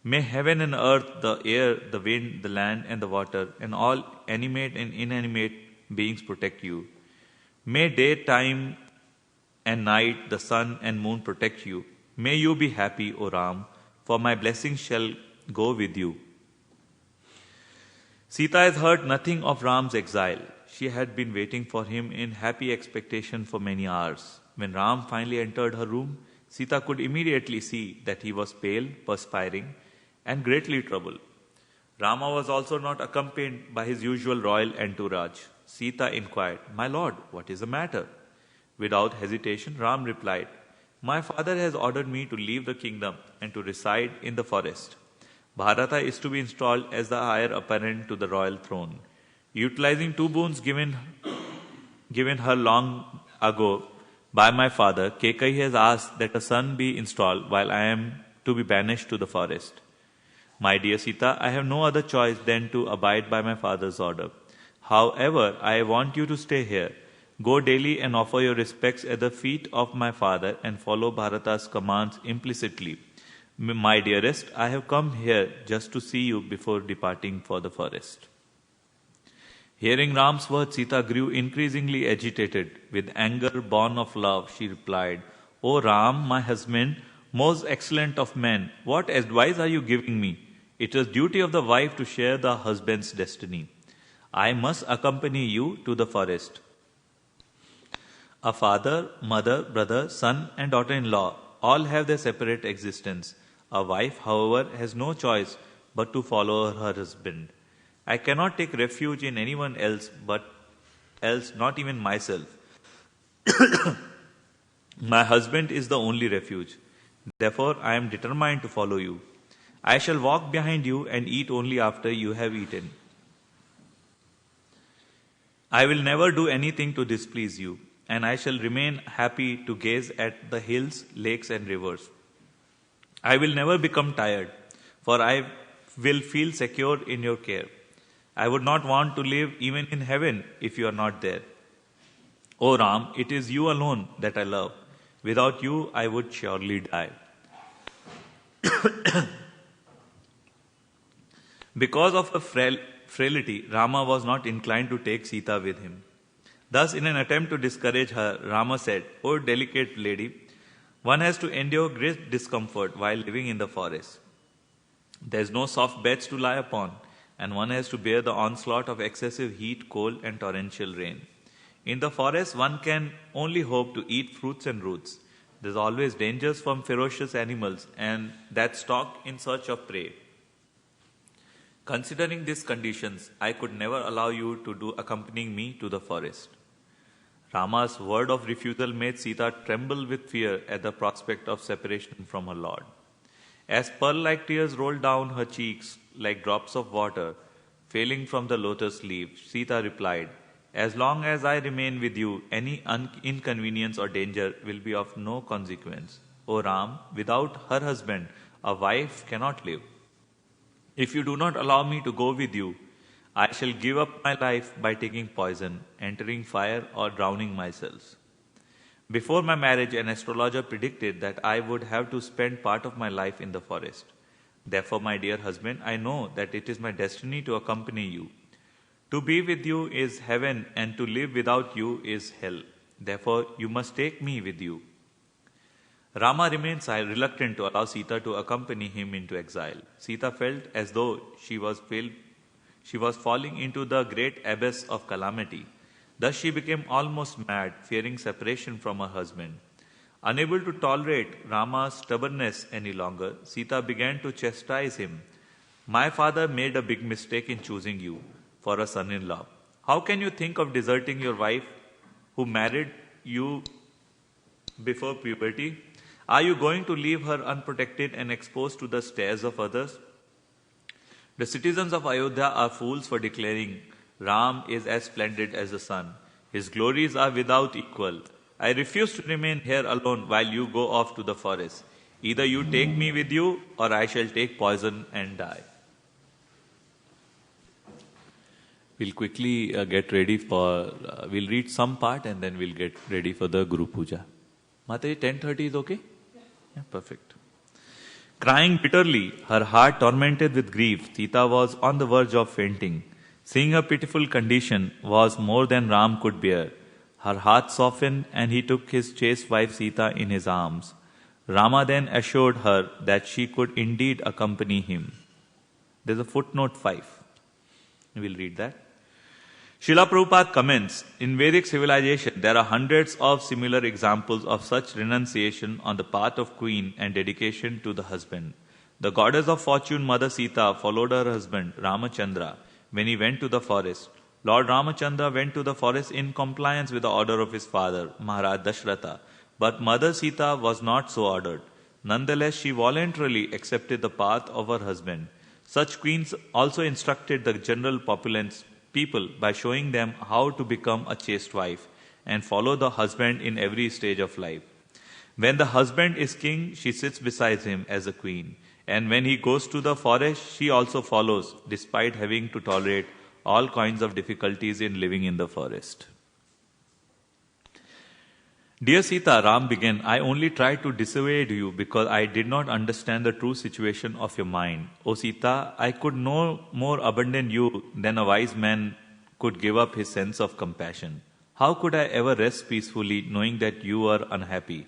May heaven and earth, the air, the wind, the land, and the water, and all animate and inanimate beings protect you. May daytime and night, the sun and moon protect you. May you be happy, O Ram, for my blessings shall go with you." Sita has heard nothing of Ram's exile. She had been waiting for him in happy expectation for many hours. When Ram finally entered her room, Sita could immediately see that he was pale, perspiring, and greatly troubled. Rama was also not accompanied by his usual royal entourage. Sita inquired, "My lord, what is the matter?" Without hesitation, Ram replied, "My father has ordered me to leave the kingdom and to reside in the forest. Bharata is to be installed as the heir apparent to the royal throne. Utilizing two boons given her long ago by my father, Kekai has asked that a son be installed while I am to be banished to the forest. My dear Sita, I have no other choice than to abide by my father's order. However, I want you to stay here. Go daily and offer your respects at the feet of my father and follow Bharata's commands implicitly. My dearest, I have come here just to see you before departing for the forest. Hearing Ram's words, Sita grew increasingly agitated. With anger born of love, she replied, O Ram, my husband, most excellent of men, what advice are you giving me? It is duty of the wife to share the husband's destiny. I must accompany you to the forest. A father, mother, brother, son and daughter-in-law all have their separate existence. A wife, however, has no choice but to follow her husband. I cannot take refuge in anyone else, not even myself. My husband is the only refuge. Therefore, I am determined to follow you. I shall walk behind you and eat only after you have eaten. I will never do anything to displease you, and I shall remain happy to gaze at the hills, lakes, and rivers. I will never become tired, for I will feel secure in your care. I would not want to live even in heaven if you are not there. O Ram, it is you alone that I love. Without you, I would surely die. Because of her frailty, Rama was not inclined to take Sita with him. Thus, in an attempt to discourage her, Rama said, O delicate lady, one has to endure great discomfort while living in the forest. There is no soft beds to lie upon, and one has to bear the onslaught of excessive heat, cold, and torrential rain. In the forest, one can only hope to eat fruits and roots. There is always dangers from ferocious animals and that stalk in search of prey. Considering these conditions, I could never allow you to do accompanying me to the forest. Rama's word of refusal made Sita tremble with fear at the prospect of separation from her Lord. As pearl-like tears rolled down her cheeks like drops of water failing from the lotus leaf, Sita replied, As long as I remain with you, any inconvenience or danger will be of no consequence. O Ram, without her husband, a wife cannot live. If you do not allow me to go with you, I shall give up my life by taking poison, entering fire, or drowning myself. Before my marriage, an astrologer predicted that I would have to spend part of my life in the forest. Therefore, my dear husband, I know that it is my destiny to accompany you. To be with you is heaven, and to live without you is hell. Therefore, you must take me with you. Rama remained reluctant to allow Sita to accompany him into exile. Sita felt as though she was falling into the great abyss of calamity. Thus she became almost mad, fearing separation from her husband. Unable to tolerate Rama's stubbornness any longer, Sita began to chastise him. My father made a big mistake in choosing you for a son-in-law. How can you think of deserting your wife who married you before puberty? Are you going to leave her unprotected and exposed to the stares of others? The citizens of Ayodhya are fools for declaring Ram is as splendid as the sun. His glories are without equal. I refuse to remain here alone while you go off to the forest. Either you take me with you or I shall take poison and die. We'll quickly get ready for, we'll read some part and then we'll get ready for the Guru Puja. Mataji, 10:30 is okay? Yeah, perfect. Crying bitterly, her heart tormented with grief, Sita was on the verge of fainting. Seeing her pitiful condition was more than Ram could bear. Her heart softened and he took his chaste wife Sita in his arms. Rama then assured her that she could indeed accompany him. There's a footnote 5. We'll read that. Srila Prabhupada comments, in Vedic civilization, there are hundreds of similar examples of such renunciation on the part of queen and dedication to the husband. The goddess of fortune, Mother Sita, followed her husband, Ramachandra, when he went to the forest. Lord Ramachandra went to the forest in compliance with the order of his father, Maharaj Dashratha, but Mother Sita was not so ordered. Nonetheless, she voluntarily accepted the path of her husband. Such queens also instructed the general populace people by showing them how to become a chaste wife. and follow the husband in every stage of life. When the husband is king, she sits beside him as a queen. And when he goes to the forest, she also follows, despite having to tolerate all kinds of difficulties in living in the forest. Dear Sita, Ram began, I only tried to dissuade you because I did not understand the true situation of your mind. O Sita, I could no more abandon you than a wise man could give up his sense of compassion. How could I ever rest peacefully knowing that you are unhappy?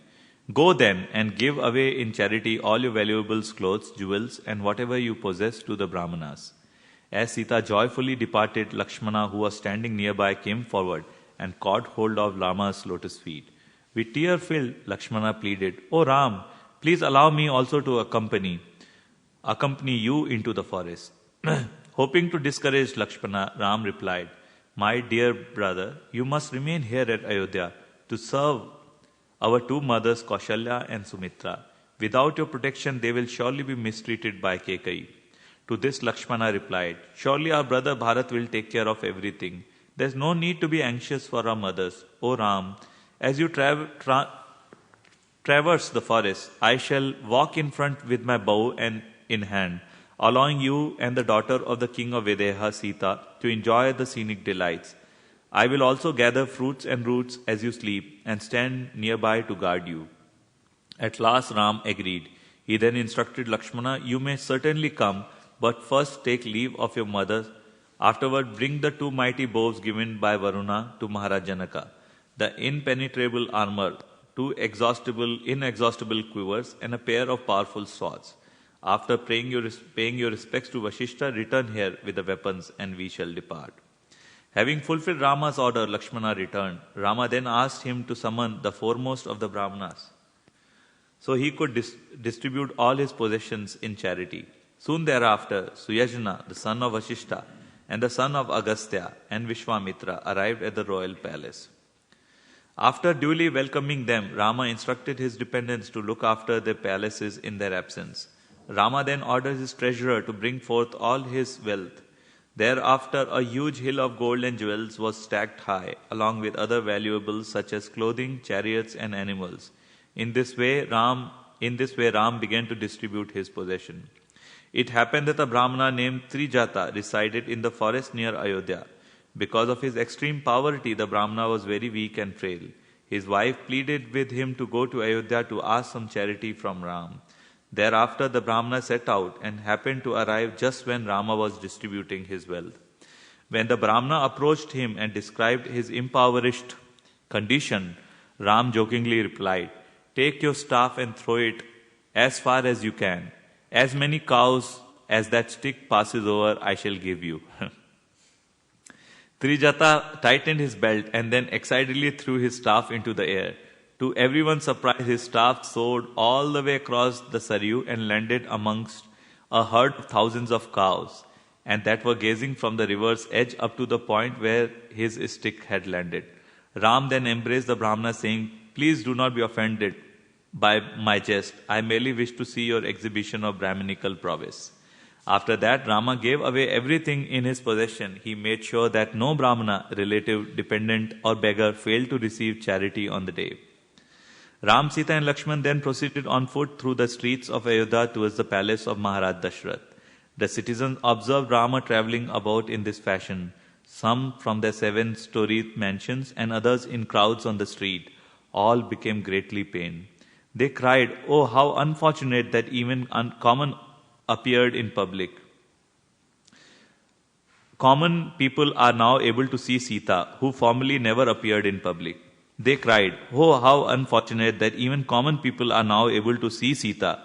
Go then and give away in charity all your valuables, clothes, jewels, and whatever you possess to the Brahmanas. As Sita joyfully departed, Lakshmana, who was standing nearby, came forward and caught hold of Rama's lotus feet. With tear-filled, Lakshmana pleaded, O Ram, please allow me also to accompany you into the forest. Hoping to discourage Lakshmana, Ram replied, My dear brother, you must remain here at Ayodhya to serve our two mothers Kaushalya and Sumitra. Without your protection, they will surely be mistreated by Kekai. To this Lakshmana replied, Surely our brother Bharat will take care of everything. There is no need to be anxious for our mothers. O Ram, as you traverse the forest, I shall walk in front with my bow in hand, allowing you and the daughter of the king of Videha, Sita, to enjoy the scenic delights. I will also gather fruits and roots as you sleep and stand nearby to guard you. At last Ram agreed. He then instructed Lakshmana, You may certainly come, but first take leave of your mother. Afterward, bring the two mighty bows given by Varuna to Maharaj Janaka, the impenetrable armor, two inexhaustible quivers, and a pair of powerful swords. After paying your respects to Vashishta, return here with the weapons, and we shall depart. Having fulfilled Rama's order, Lakshmana returned. Rama then asked him to summon the foremost of the Brahmanas, so he could distribute all his possessions in charity. Soon thereafter, Suyajna, the son of Vashishta, and the son of Agastya and Vishwamitra arrived at the royal palace. After duly welcoming them, Rama instructed his dependents to look after their palaces in their absence. Rama then ordered his treasurer to bring forth all his wealth. Thereafter, a huge hill of gold and jewels was stacked high, along with other valuables such as clothing, chariots, and animals. In this way, Ram began to distribute his possession. It happened that a Brahmana named Trijata resided in the forest near Ayodhya. Because of his extreme poverty, the Brahmana was very weak and frail. His wife pleaded with him to go to Ayodhya to ask some charity from Ram. Thereafter, the Brahmana set out and happened to arrive just when Rama was distributing his wealth. When the Brahmana approached him and described his impoverished condition, Ram jokingly replied, Take your staff and throw it as far as you can. As many cows as that stick passes over, I shall give you. Trijata tightened his belt and then excitedly threw his staff into the air. To everyone's surprise, his staff soared all the way across the Saryu and landed amongst a herd of thousands of cows, and that were gazing from the river's edge up to the point where his stick had landed. Ram then embraced the Brahmana, saying, Please do not be offended by my jest. I merely wish to see your exhibition of Brahminical prowess. After that, Rama gave away everything in his possession. He made sure that no Brahmana, relative, dependent, or beggar failed to receive charity on the day. Ram, Sita, and Lakshman then proceeded on foot through the streets of Ayodhya towards the palace of Maharaj Dashrath. The citizens observed Rama travelling about in this fashion, some from their 7-storied mansions and others in crowds on the street. All became greatly pained. They cried, Oh, how unfortunate that even common appeared in public. Common people are now able to see Sita, who formerly never appeared in public. They cried, Oh, how unfortunate that even common people are now able to see Sita,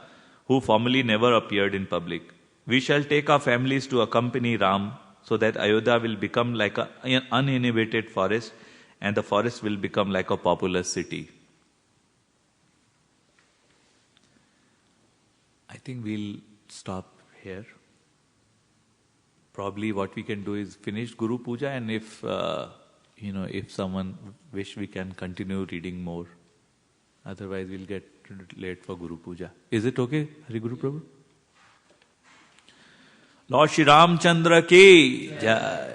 who formerly never appeared in public. We shall take our families to accompany Ram, so that Ayodhya will become like an uninhabited forest, and the forest will become like a populous city. I think we'll stop here. Probably what we can do is finish Guru Puja, and if someone wish, we can continue reading more. Otherwise, we'll get late for Guru Puja. Is it okay, Hari Guru Prabhu? Lord Shri Ram Chandra ki Jai.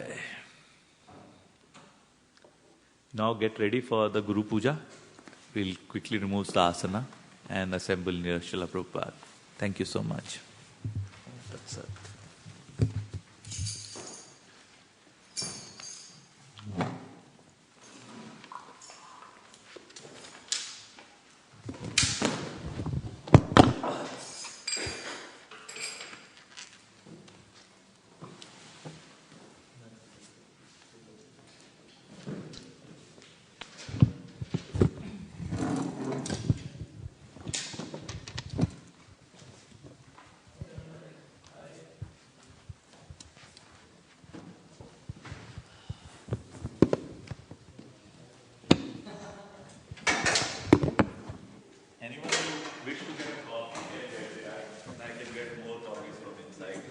Now get ready for the Guru Puja. We'll quickly remove the asana and assemble near Srila Prabhupada. Thank you so much. That's it. Anyone who wish to get a coffee, I can get more coffees from inside.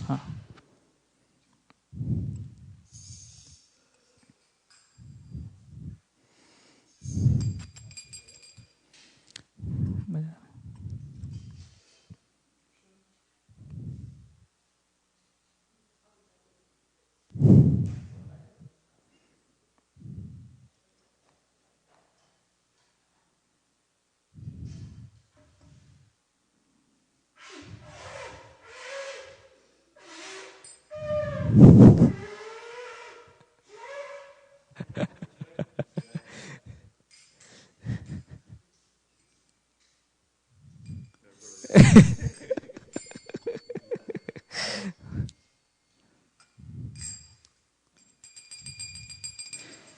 Huh.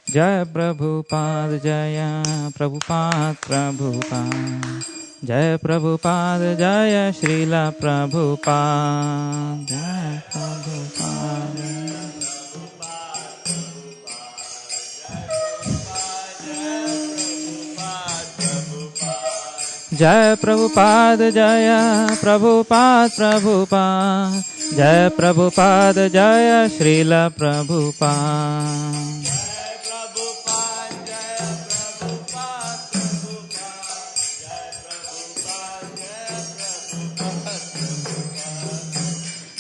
Jai Prabhupada Jaya Prabhupada Prabhupada Jai Prabhupada Jaya Srila Prabhupada Jai Prabhupada Jai Prabhupada Jaya Prabhupada Prabhupada Jai Prabhupada Jaya Srila Prabhupada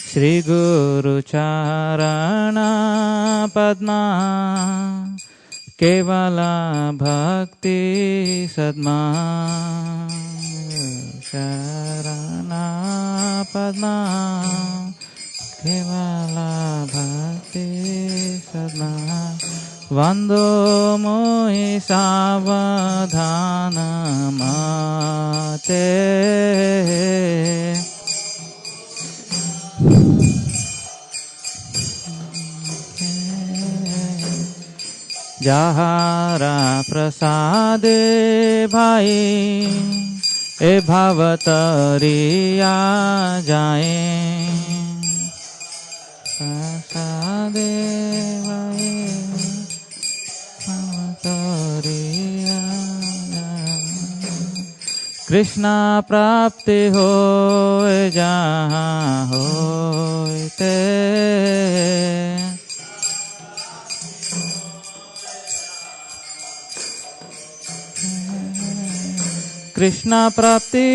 Shri Guru Charana Padma Kevala Bhakti Sadma Charana Padma Kevala Bhakti Sadma Vando Mohi Savadhana Mate Jahara prasade bhai e bhavatariya jaye prasade bhai bhavatariya jaye Krishna prapti hoy jahan hoy te Krishna प्राप्ति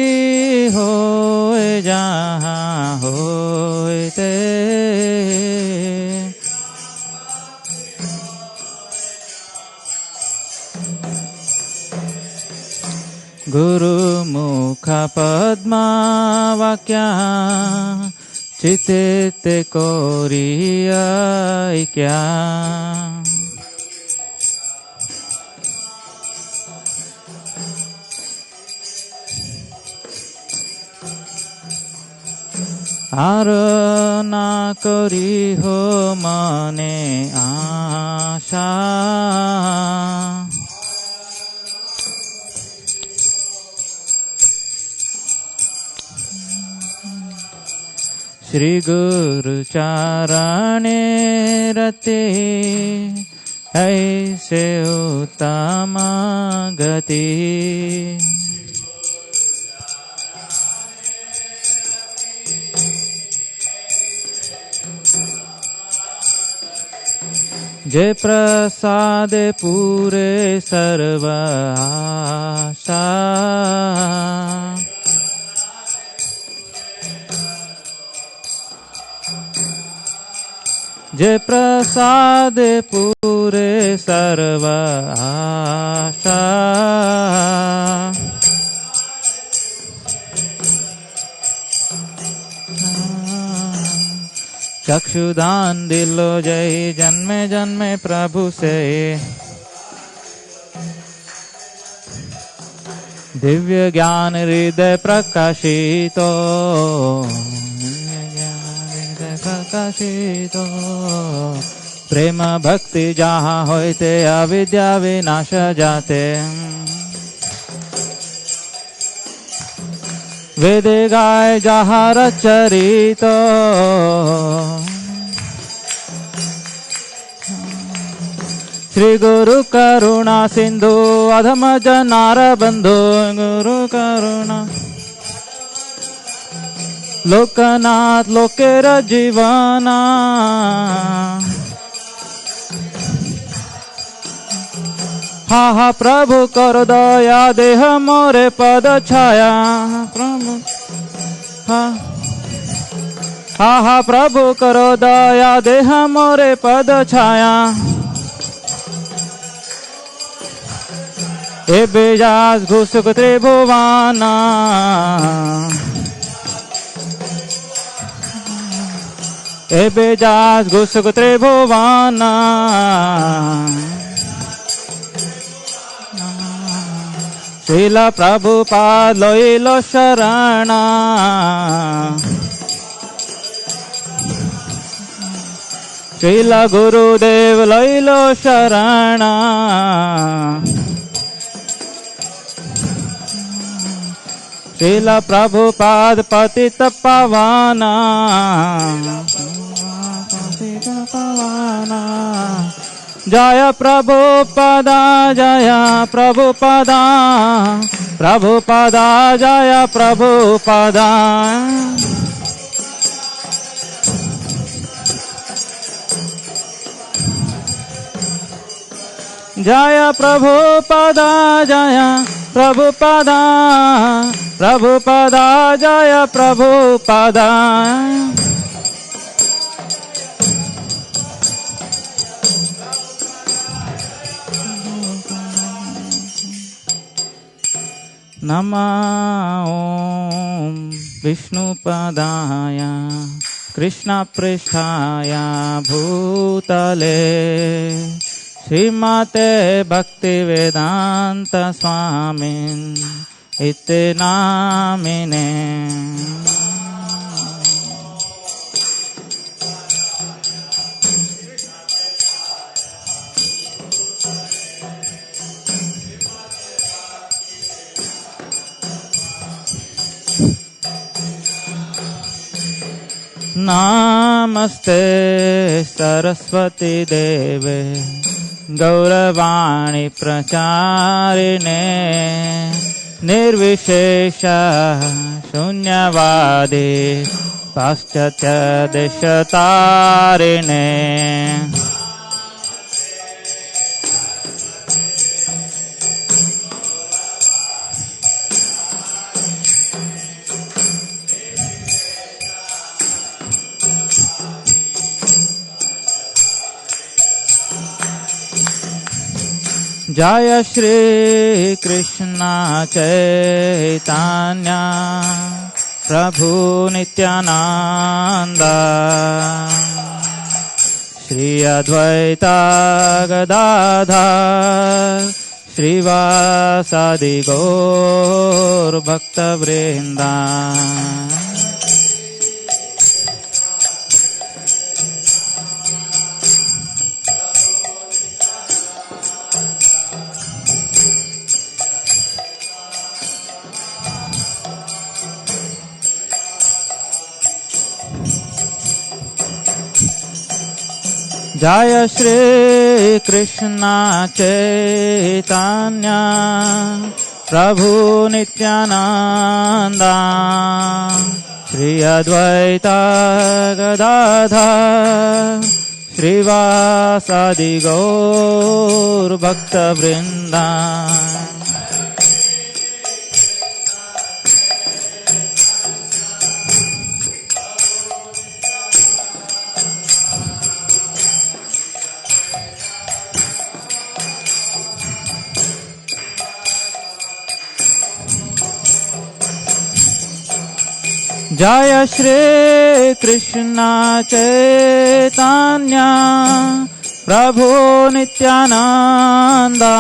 होए जहाँ होए ते गुरु मुख पद्मा वाक्या चिते Korea क्या are ना करी हो मने आशा श्री गुरु चरणे रते ऐसे उत्तम गति जय प्रसाद पूरे सर्व आशा जय प्रसाद पूरे सर्व आशा चक्षुदान दिलो जय जन्मे जन्मे प्रभु से दिव्य ज्ञान हृदय प्रकाशितो प्रकाशितो प्रेम भक्ति जहाँ होते अविद्या विनाश जाते वेद गाय जहाँ रचरितो श्री गुरु करुणा सिंधु अधम जनार बंधु गुरु करुणा लोकनाथ लोकेर जीवना हा हा प्रभु कर दया देह मोरे पद छाया प्रभु हा हा प्रभु करो दया देह मोरे पद छाया ए बेजास घुसुक त्रिभुवाना ए बेजास घुसुक त्रिभुवाना श्रील प्रभुपाद लइलो शरणा श्रील गुरुदेव लइलो शरणा श्रील प्रभुपाद पतित पावना पतित पावना जय प्रभुपदा जय प्रभुपदा प्रभुपदा जय प्रभुपदा जय प्रभुपदा जय प्रभुपदा प्रभुपदा जय प्रभुपदा नमः ओम विष्णुपदाय कृष्णपृष्ठाय भूतले श्रीमते भक्तिवेदांत स्वामिन् इति नामिने नमस्ते सरस्वती देवे गौरवाणी प्रचारिणे निर्विशेष शून्यवादी पाश्चात्य देशतारिणे Jaya Shri Krishna Chaitanya Prabhu Nityananda Shri Advaita Gadadhar Shrivasadi Gaur Bhakta Vrinda Jaya Shri Krishna Chaitanya Prabhu Nityananda Shri Advaita Gadadhar Shrivasadi Gaur Bhakta Vrinda Jaya Shri Krishna Chaitanya Prabhu Nityananda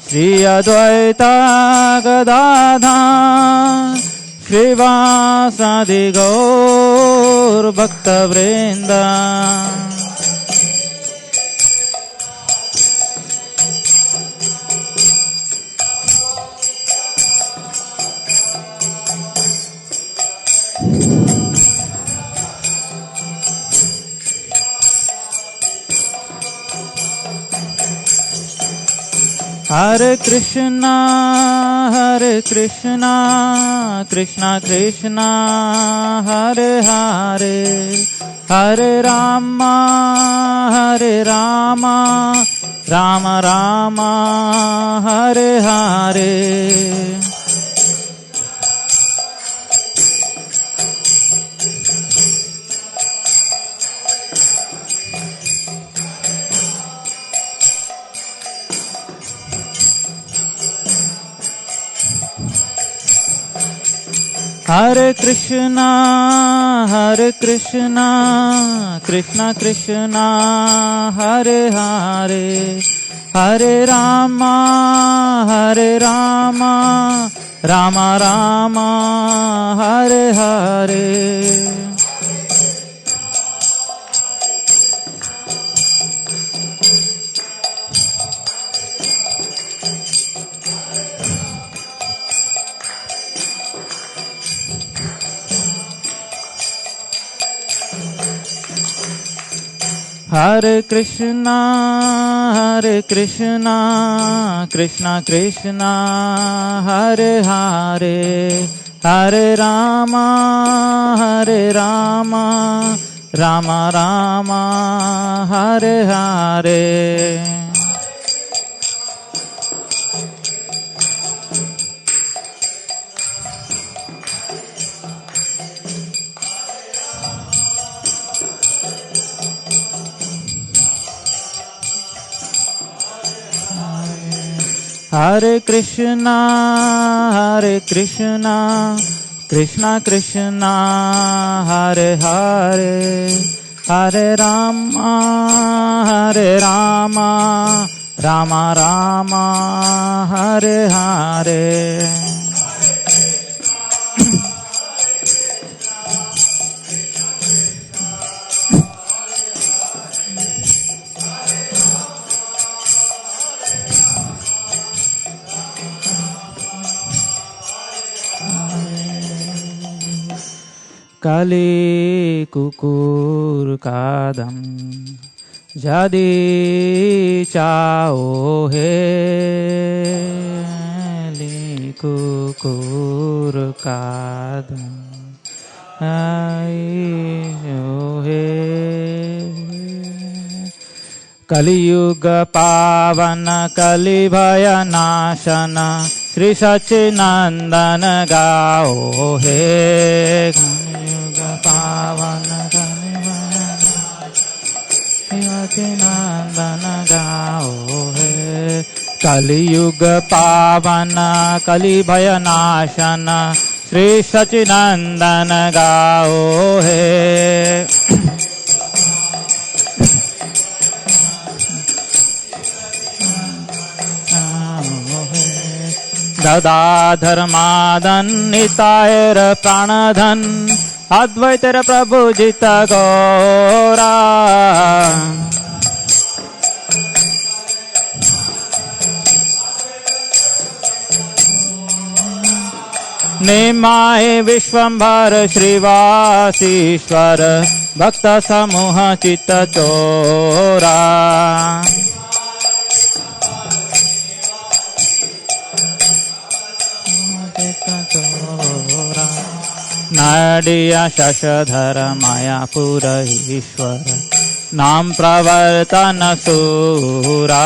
Shri Advaita Gadadhar Shrivasadi Gaur Bhakta Vrinda Hare Krishna, Krishna Krishna, Hare Hare, Hare Rama, Rama Rama, Hare Hare. Hare Krishna, Krishna Krishna, Hare Hare, Hare Rama, Rama Rama, Hare Hare. Hare Krishna, Krishna Krishna, Hare Hare, Hare Rama, Rama Rama, Hare Hare. Hare Krishna, Krishna Krishna, Hare Hare, Hare Rama, Rama Rama, Hare Hare. Kali kukur kadam jadi chao he li kukur kadam ai he Kali yuga pavana kali bhaya nashana Sri Sachinandana gao he Kali yuga pavana kali bhaya सच्चिदानंद गाओ है कलियुग पावन कलि भय नाशन श्री सच्चिदानंद गाओ है गदाधर मादन नितायर प्राणधन अद्वैतर प्रभु जित गौरा निमाय विश्वंभर श्रीवासीश्वर भक्त समूह चित्त चोरा नाडिया शशधर मायापुर ईश्वर नाम प्रवर्तन सूरा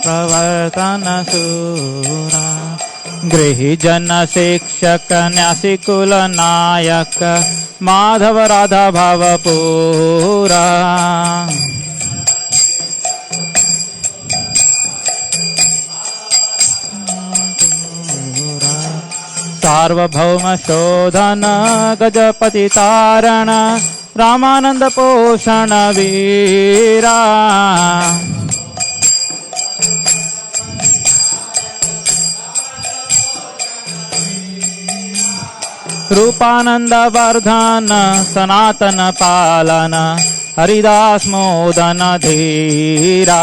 प्रवर्तन सूरा गृही जन शिक्षक न्यासी कुल नायक माधव राधा भव पूरा सार्वभौम शोधन गजपति तारण रामानंद पोषण वीरा रूपानंद वर्धन सनातन पालन हरिदास मोदन धीरा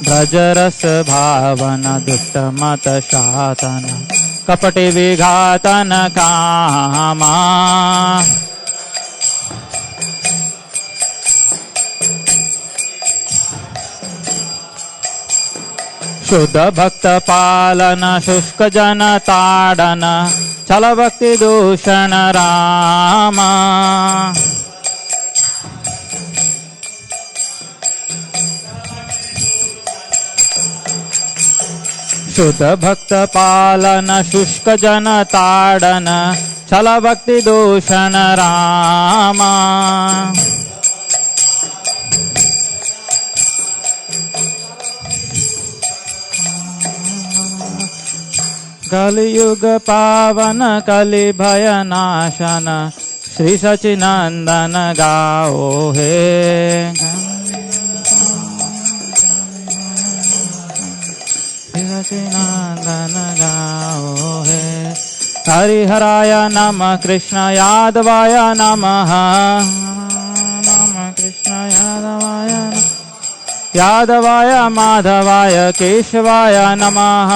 ब्रजरस भावन दुष्ट मत शातन कपटि विघातन कामा शुद्ध भक्त पालन शुष्क जन ताड़न छल भक्ति दूषण रामा शुद्ध भक्त पालन शुष्क जन ताड़न छल भक्ति दूषण रामा कलियुग पावन कलि भय नाशन श्री सच्चिदानंद गाओ है सच्चिदानंद गाओ है हरिहराय नमः कृष्ण यादवाय नमः कृष्ण यादवाय माधवाय केशवाय नमः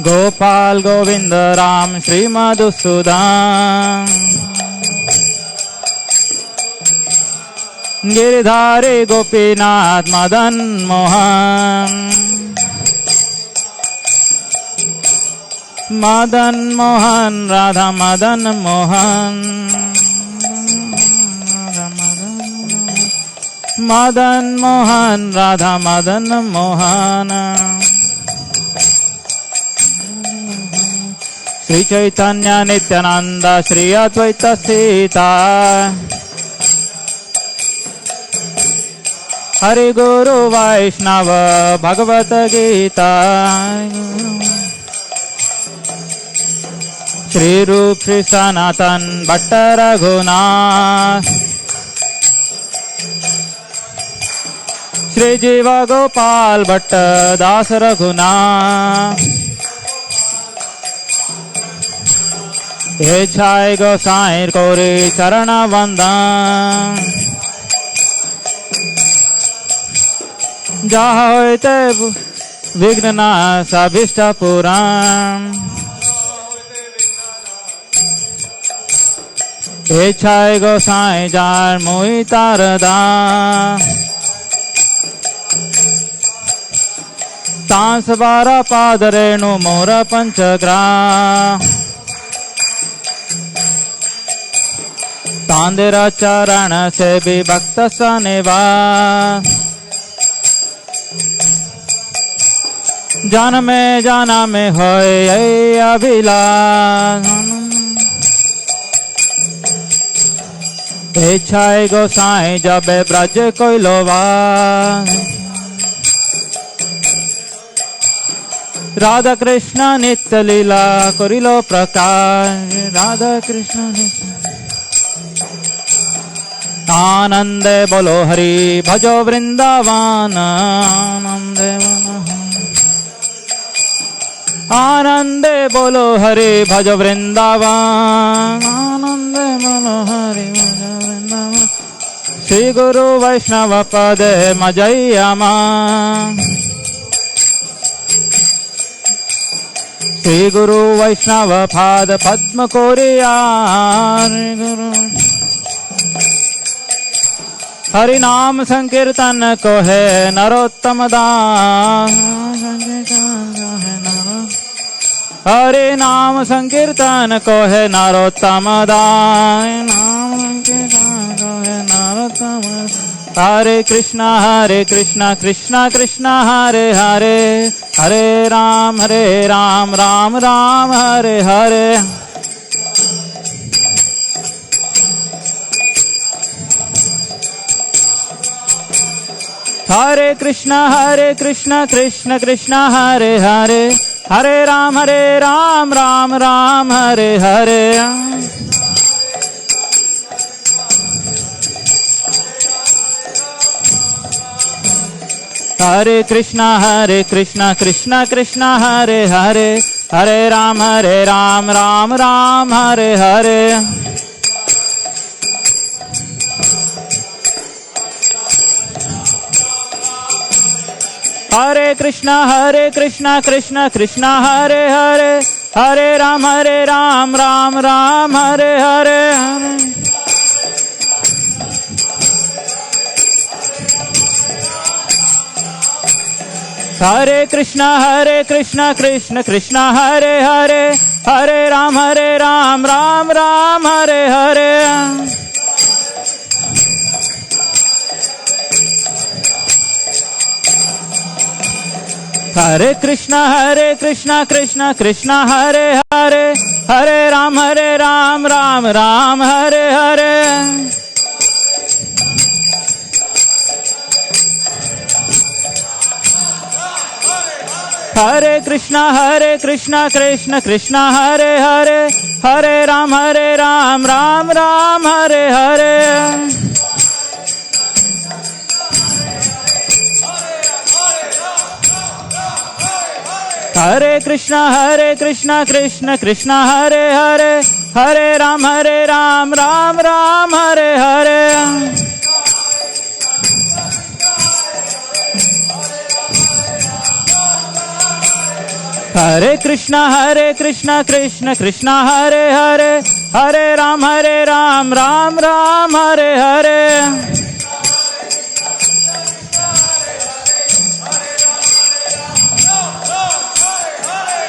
गोपाल गोविंद राम श्री मधुसूदन गिरधारी गोपीनाथ मदन मोहन मदन मोहन राधा मदन मोहन मदन मोहन राधा मदन मोहन श्री चैतन्य नित्यानंद श्री अद्वैत सीता हरि गुरु वैष्णव भगवत गीता श्री रूप श्री सनातन भट्ट रघुनाथ श्री जीव गोपाल भट्ट दास रघुनाथ हे छाय गोसाई कोरी चरण वंदन जहाँ होते विघ्न नाश अभीष्ट पुराण हे छाय गोसाई जार मोहि तारदा तांस बारा पाद रेणु मोर पंचग्रा मंदिर चरण से भी भक्त सनिवास जन्मे जन्मे होय अभिलाष इच्छाए गोसाई जब ब्रज कोइलोवा राधा कृष्ण नित्य लीला करिलो प्रकाश राधा कृष्ण आनंदे बोलो हरि भजो वृंदावन आनंदे आनंदे बोलो हरि भजो वृंदावन आनंदे बोलो हरि भजो वृंदावन श्री गुरु वैष्णव पदे मजय्यमा श्री गुरु वैष्णव पाद पद्म कोरियार गुरु हरि नाम संकीर्तन को है नरोत्तम दास हरि नाम संकीर्तन को है नरोत्तम दास नाम संकीर्तन को है नरोत्तम हरे Krishna Krishna Krishna Hare Hare Hare Ram Ram Ram Hare Hare Hare Krishna Krishna Krishna Hare Hare Hare Ram Ram Ram Hare Hare Hare Krishna Krishna Krishna Hare Hare Hare Ram Ram Ram Hare Hare Hare Krishna Krishna Krishna Hare Hare Hare Ram Ram Ram Hare Hare Hare Krishna Krishna Krishna Hare Hare Hare Ram Ram Ram Hare Hare Hare Krishna Krishna Krishna Hare Hare Hare Ram Ram Ram Hare Hare Hare Krishna Krishna Hare Hare Hare Ram Ram Ram Hare Hare Hare Krishna Krishna Hare Hare Hare Ram Ram Ram Hare Hare Hare Krishna Krishna Hare Hare Hare Ram Ram Ram Hare Hare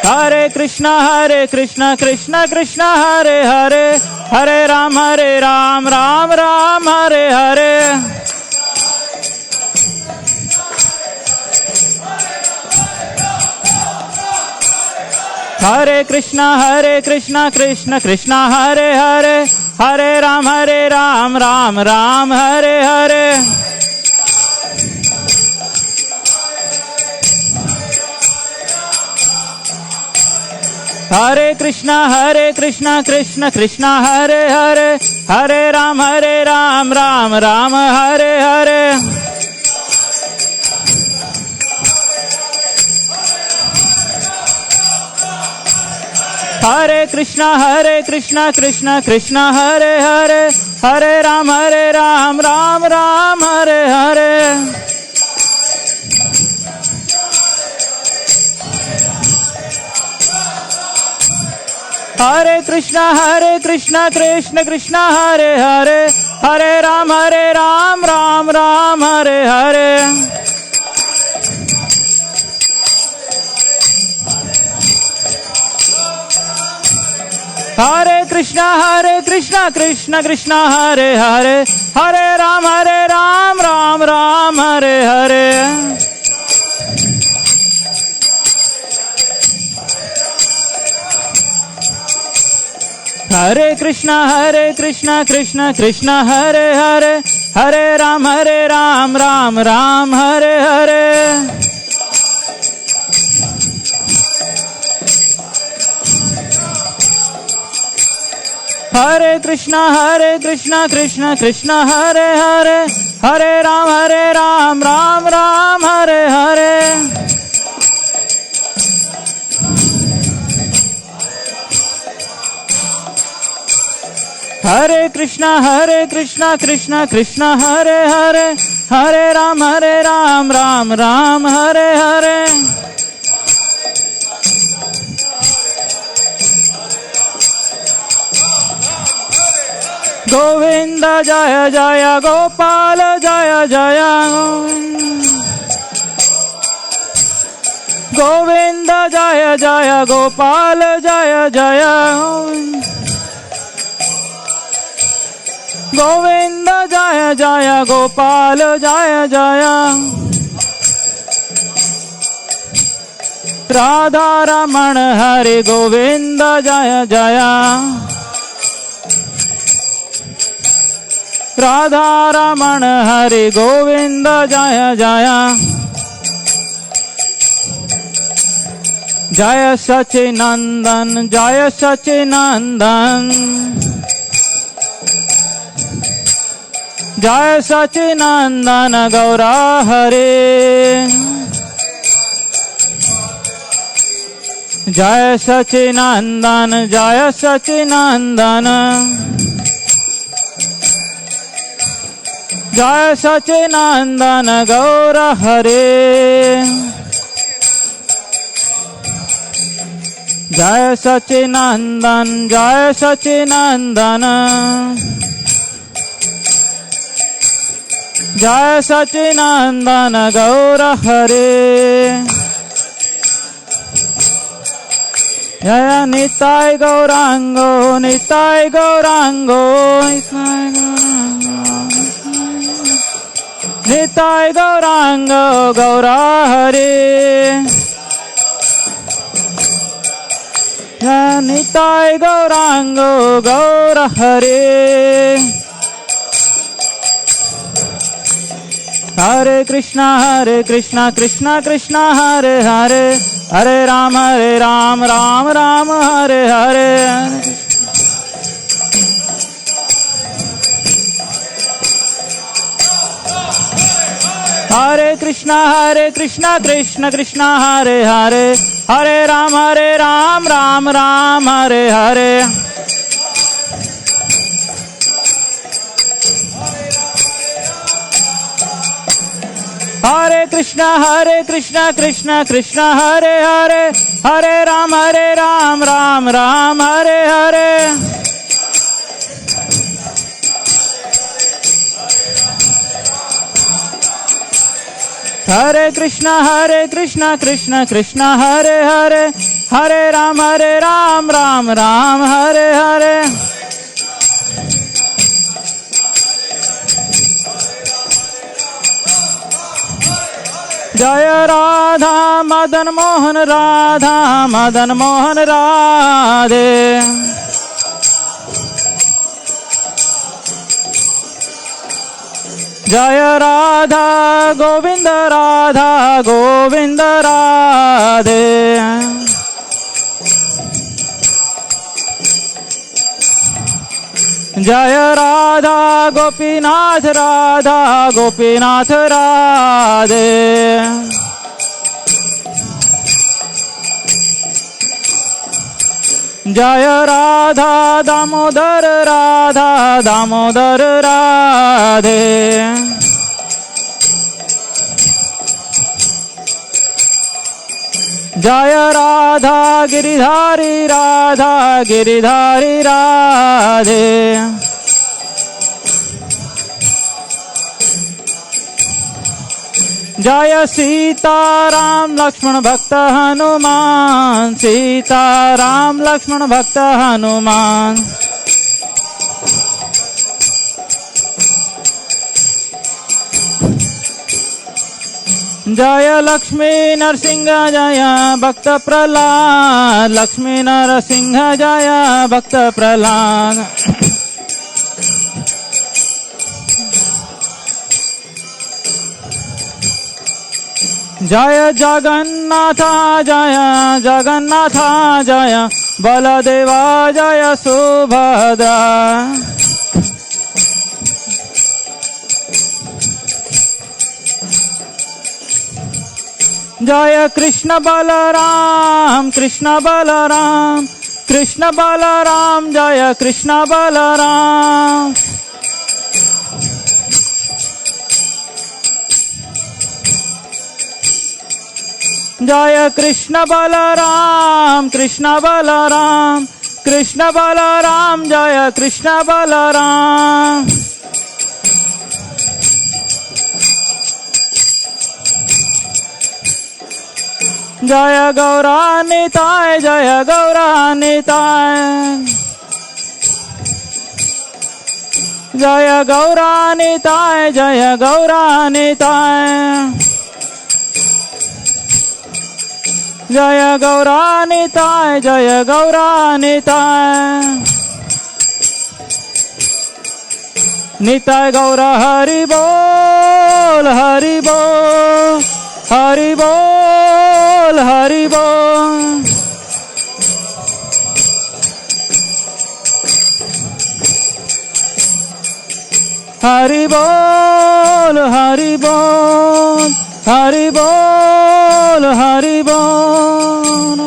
Hare Krishna Krishna Hare Hare Hare Ram Ram Ram Hare Hare Hare Krishna Krishna Hare Hare Hare Ram Ram Ram Hare Hare Hare Krishna Krishna Hare Hare Hare Ram Ram Ram Hare Hare Hare Krishna Krishna Hare Hare Hare Ram Ram Ram Hare Hare Hare Krishna Krishna Hare Hare Hare Ram Ram Ram Hare Hare Hare Krishna Krishna Krishna Hare Hare, Hare Ram Ram Ram Hare Hare. Hare Krishna Krishna Krishna Hare Hare, Hare Ram Ram Ram Hare Hare. Hare Krishna Krishna Krishna Hare Hare, Hare Ram Ram Ram Hare Hare. Hare Krishna Krishna Krishna Hare Hare, Hare Ram Ram Ram Hare Hare. Govinda Jaya Jaya Gopala Jaya Jaya Govinda Jaya Jaya Gopala Jaya Jaya Govinda Jaya Jaya Gopala Jaya Jaya Radha Ramana Hare Govinda Jaya Jaya Radha Ramana Hare Govinda Jaya Jaya Jaya Sachinandan Jaya Sachinandan Jaya Sachinandan Gaura Hare Jaya Sachinandan Jaya Sachinandan Jaya Sachinandan Gaura Hare Jaya Sachinandan Jaya Sachinandan Jaya Sachinandan Gaura Hare Jaya Nitai Gaurango Nitai Gaurango Nitai Gaurango Gaura Hare Jaya Nitai Gaurango Gaura Hare Hare Krishna Krishna Krishna Hare Hare, Hare Ram Ram Ram Hare Hare. Hare Krishna Krishna Krishna Hare Hare, Hare Ram Ram Ram Hare Hare. Hare Krishna Krishna Hare Hare, Hare Ram Ram Ram Hare Hare. Hare Krishna Krishna Hare Hare, Hare Ram Ram Ram Hare Hare. Jaya Radha Madan Mohan Radha Madan Mohan Radhe. Jaya Radha Govinda Radha Govinda Radhe. Jaya Radha Gopinath Radha Gopinath Radhe. Jaya Radha Damodar Radha Damodar Radhe. Jaya Radha Giridhari Radha Giridhari Radhe. जय सीताराम लक्ष्मण भक्त हनुमान, सीताराम लक्ष्मण भक्त हनुमान। जय लक्ष्मी नरसिंह जय भक्त प्रहलाद, लक्ष्मी नरसिंह जय भक्त प्रहलाद। जय जगन्नाथ जय जगन्नाथ जय बलदेवा जय सुभद्रा। जय कृष्ण बलराम कृष्ण बलराम कृष्ण बलराम जय कृष्ण बलराम। जय कृष्ण बलराम कृष्ण बलराम कृष्ण बलराम जय कृष्ण बलराम। जय गौरानिताय जय गौरानिताय, जय गौरानिताय जय गौरानिताय, जय गौरानिताय जय गौरानिताय। निताय गौर हरि बोल हरि बोल हरि बोल हरि बोल। हरि बोल हरि बोल हरि बोल हरि बोल।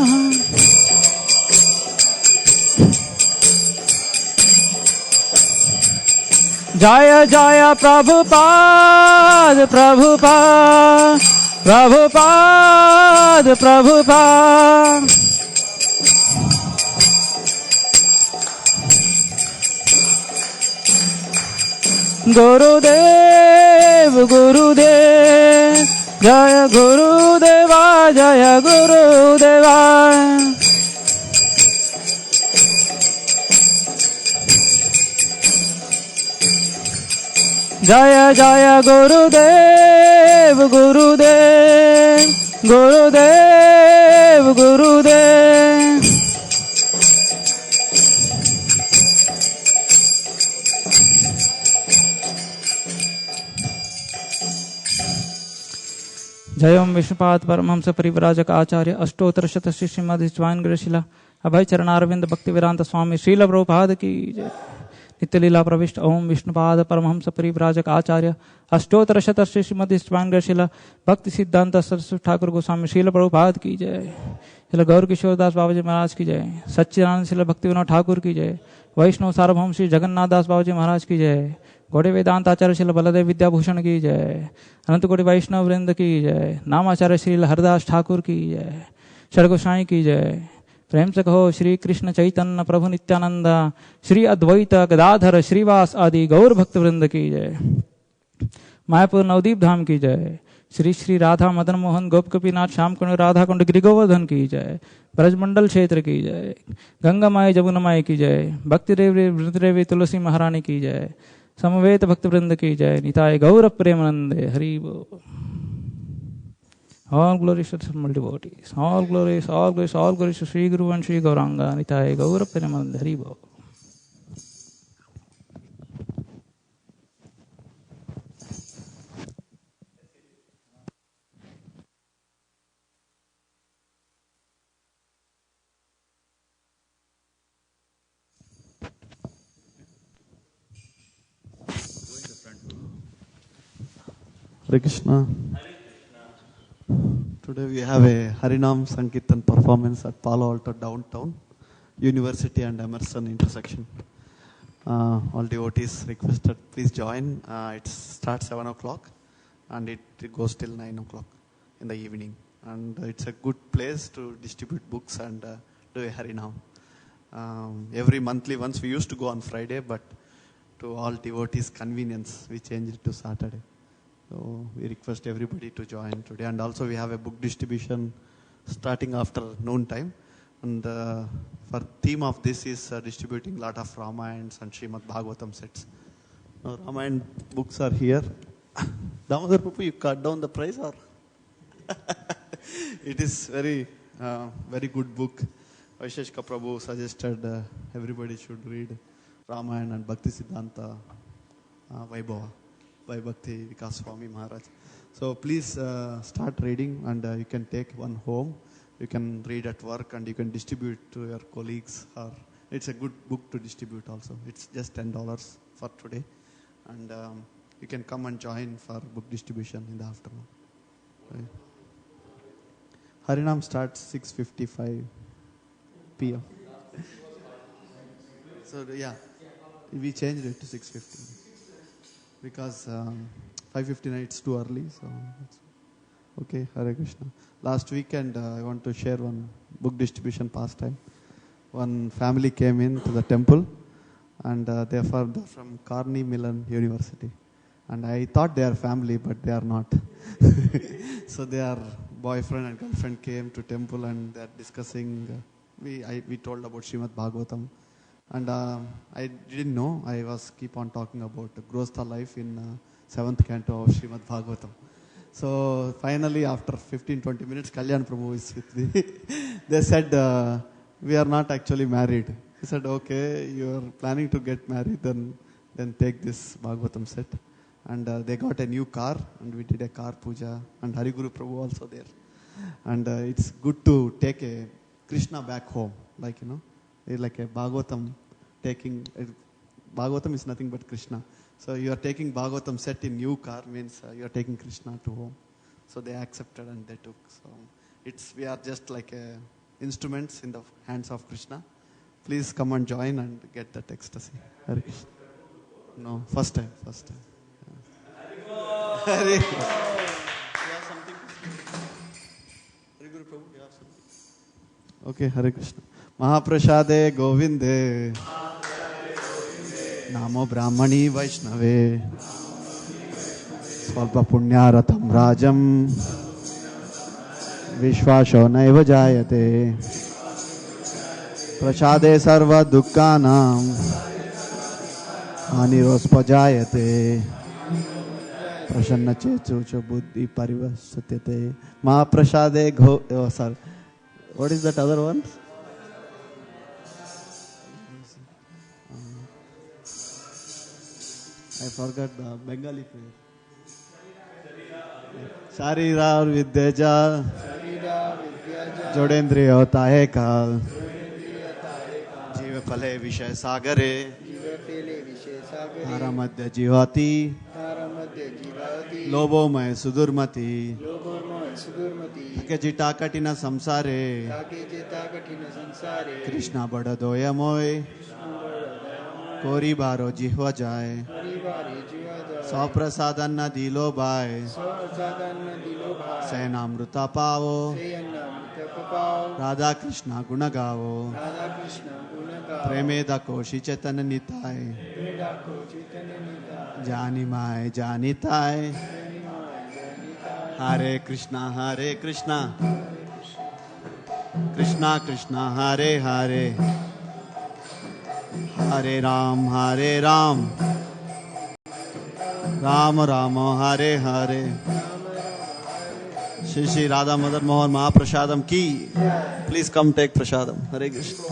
जय जय प्रभुपाद प्रभुपाद प्रभुपाद प्रभुपाद। गुरुदेव गुरुदेव जय गुरुदेवा जय गुरुदेवा। जय जय गुरुदेव गुरुदेव गुरुदेव गुरुदेव। जय ओम विष्णुपाद परमहंस परिव्राजक आचार्य अष्टोत्तर शत श्रीमद् स्वांगशिला अभय चरणारविंद भक्ति वेदांत स्वामी श्रील प्रभुपाद की जय। नित्य लीला प्रविष्ट ओम विष्णुपाद परमहंस परिव्राजक आचार्य अष्टोत्तर शत श्रीमद् स्वांगशिला भक्ति सिद्धांत सरस्वती ठाकुर गोस्वामी श्रील प्रभुपाद की जय। शिल गौर किशोर दास बाबा जी महाराज की जय। सच्चिदानंद शिल भक्ति विनोद ठाकुर की जय। वैष्णव सार्वभौम श्री जगन्नाथ दास बाबा जी महाराज की जय। गौड़े वेदांत आचार्य श्री बलदेव विद्याभूषण की जय। अनंत कोटि वैष्णव वृंद की जय। नामाचार्य श्री हरदास ठाकुर की जय। षड़ गोसाई की जय। प्रेम से कहो श्री कृष्ण चैतन्य प्रभु नित्यानंद श्री अद्वैत गदाधर श्रीवास आदि गौर भक्त वृंद की जय। मायापुर नवदीप धाम की जय। श्री श्री राधा मदन मोहन गोप गोपीनाथ श्याम कुंड राधा कुंड गिरिगोवर्धन की जय। ब्रजमंडल क्षेत्र की जय। गंगा माई जमुना माई की जय। भक्ति देवी वृंददेवी तुलसी महारानी की जय। समवेत भक्त वृंद की जय। निताय गौर प्रेमानंदे हरि बोल। All glories to the devotees. All glories to Sri Guru and Sri Gauranga. Nitai Gaura Premanand Hari Bol. Hare Krishna. Today we have a Harinam Sankirtan performance at Palo Alto downtown, University and Emerson intersection. All devotees requested, please join. It starts 7 o'clock and it goes till 9 o'clock in the evening. And it's a good place to distribute books and do a Harinam. Every monthly once we used to go on Friday, but to all devotees' convenience, we changed it to Saturday. So we request everybody to join today. And also we have a book distribution starting after noon time. And for theme of this is distributing lot of Ramayans and Srimad Bhagavatam sets. Now Ramayana books are here. Damodara Prabhu, you cut down the price or? It is very good book. ISKCON Prabhu suggested everybody should read Ramayana and Bhakti Siddhanta Vaibhava by Bhakti Vikas Swami Maharaj. So please start reading, and you can take one home. You can read at work and you can distribute to your colleagues. It's a good book to distribute also. It's just $10 for today. And you can come and join for book distribution in the afternoon. Right. Harinam starts 6:55 p.m. So yeah, we changed it to 6:50 because 5:59 it's too early. So okay, Hare Krishna. Last weekend I want to share one book distribution pastime. One family came in to the temple, and they're from Carnegie Mellon University. And I thought they are family, but they are not. So their boyfriend and girlfriend came to temple, and they are discussing. We told about Srimad Bhagavatam, and I didn't know. I was keep on talking about Grostha life in 7th canto of Srimad Bhagavatam. So finally, after 15-20 minutes, Kalyan Prabhu is with me. They said, we are not actually married. He said, okay, you are planning to get married, then take this Bhagavatam set. And they got a new car, and we did a car puja, and Hari Guru Prabhu also there. And it's good to take a Krishna back home, like a Bhagavatam Bhagavatam is nothing but Krishna. So you are taking Bhagavatam set in new car means you are taking Krishna to home. So they accepted and they took. So we are just like instruments in the hands of Krishna. Please come and join and get that ecstasy. Hare Krishna. No, first time. Yeah. Hare you have something? Hare Guru Prabhu, you have something? Okay, Hare Krishna. Mahaprasade Govinde. Namo Brahmani Vaishnave. Svalpa Punyaratam Rajam. Vishvasho Naiva Jayate. Prasade Sarva Dukkanam. Anirospajayate. Prasanna Chechucha Buddhi Parivasatyate. Mahaprasade what is that other one? I forgot the Bengali prayer. Sharira Vidyaja Jodendriya Tahekal Jiva Pale Vishay Sagare Haramadya Jivati Lobo May Sudurmati Takejita Katina Samsare Krishna Bada Doya Moy Kori Baro Jihwa Jai Saprasadanna Dilo Bai Senamruta Pavo Radha Krishna Gunagavo Premeda Koshi Chetana Nitai Jani Mai Jani Tai Hare Krishna Krishna Krishna Hare Hare Hare Ram Ram Ram Hare Hare. Shri Radha Madan Mohan Mahaprasadam ki. Please come take prasadam. Hare Krishna.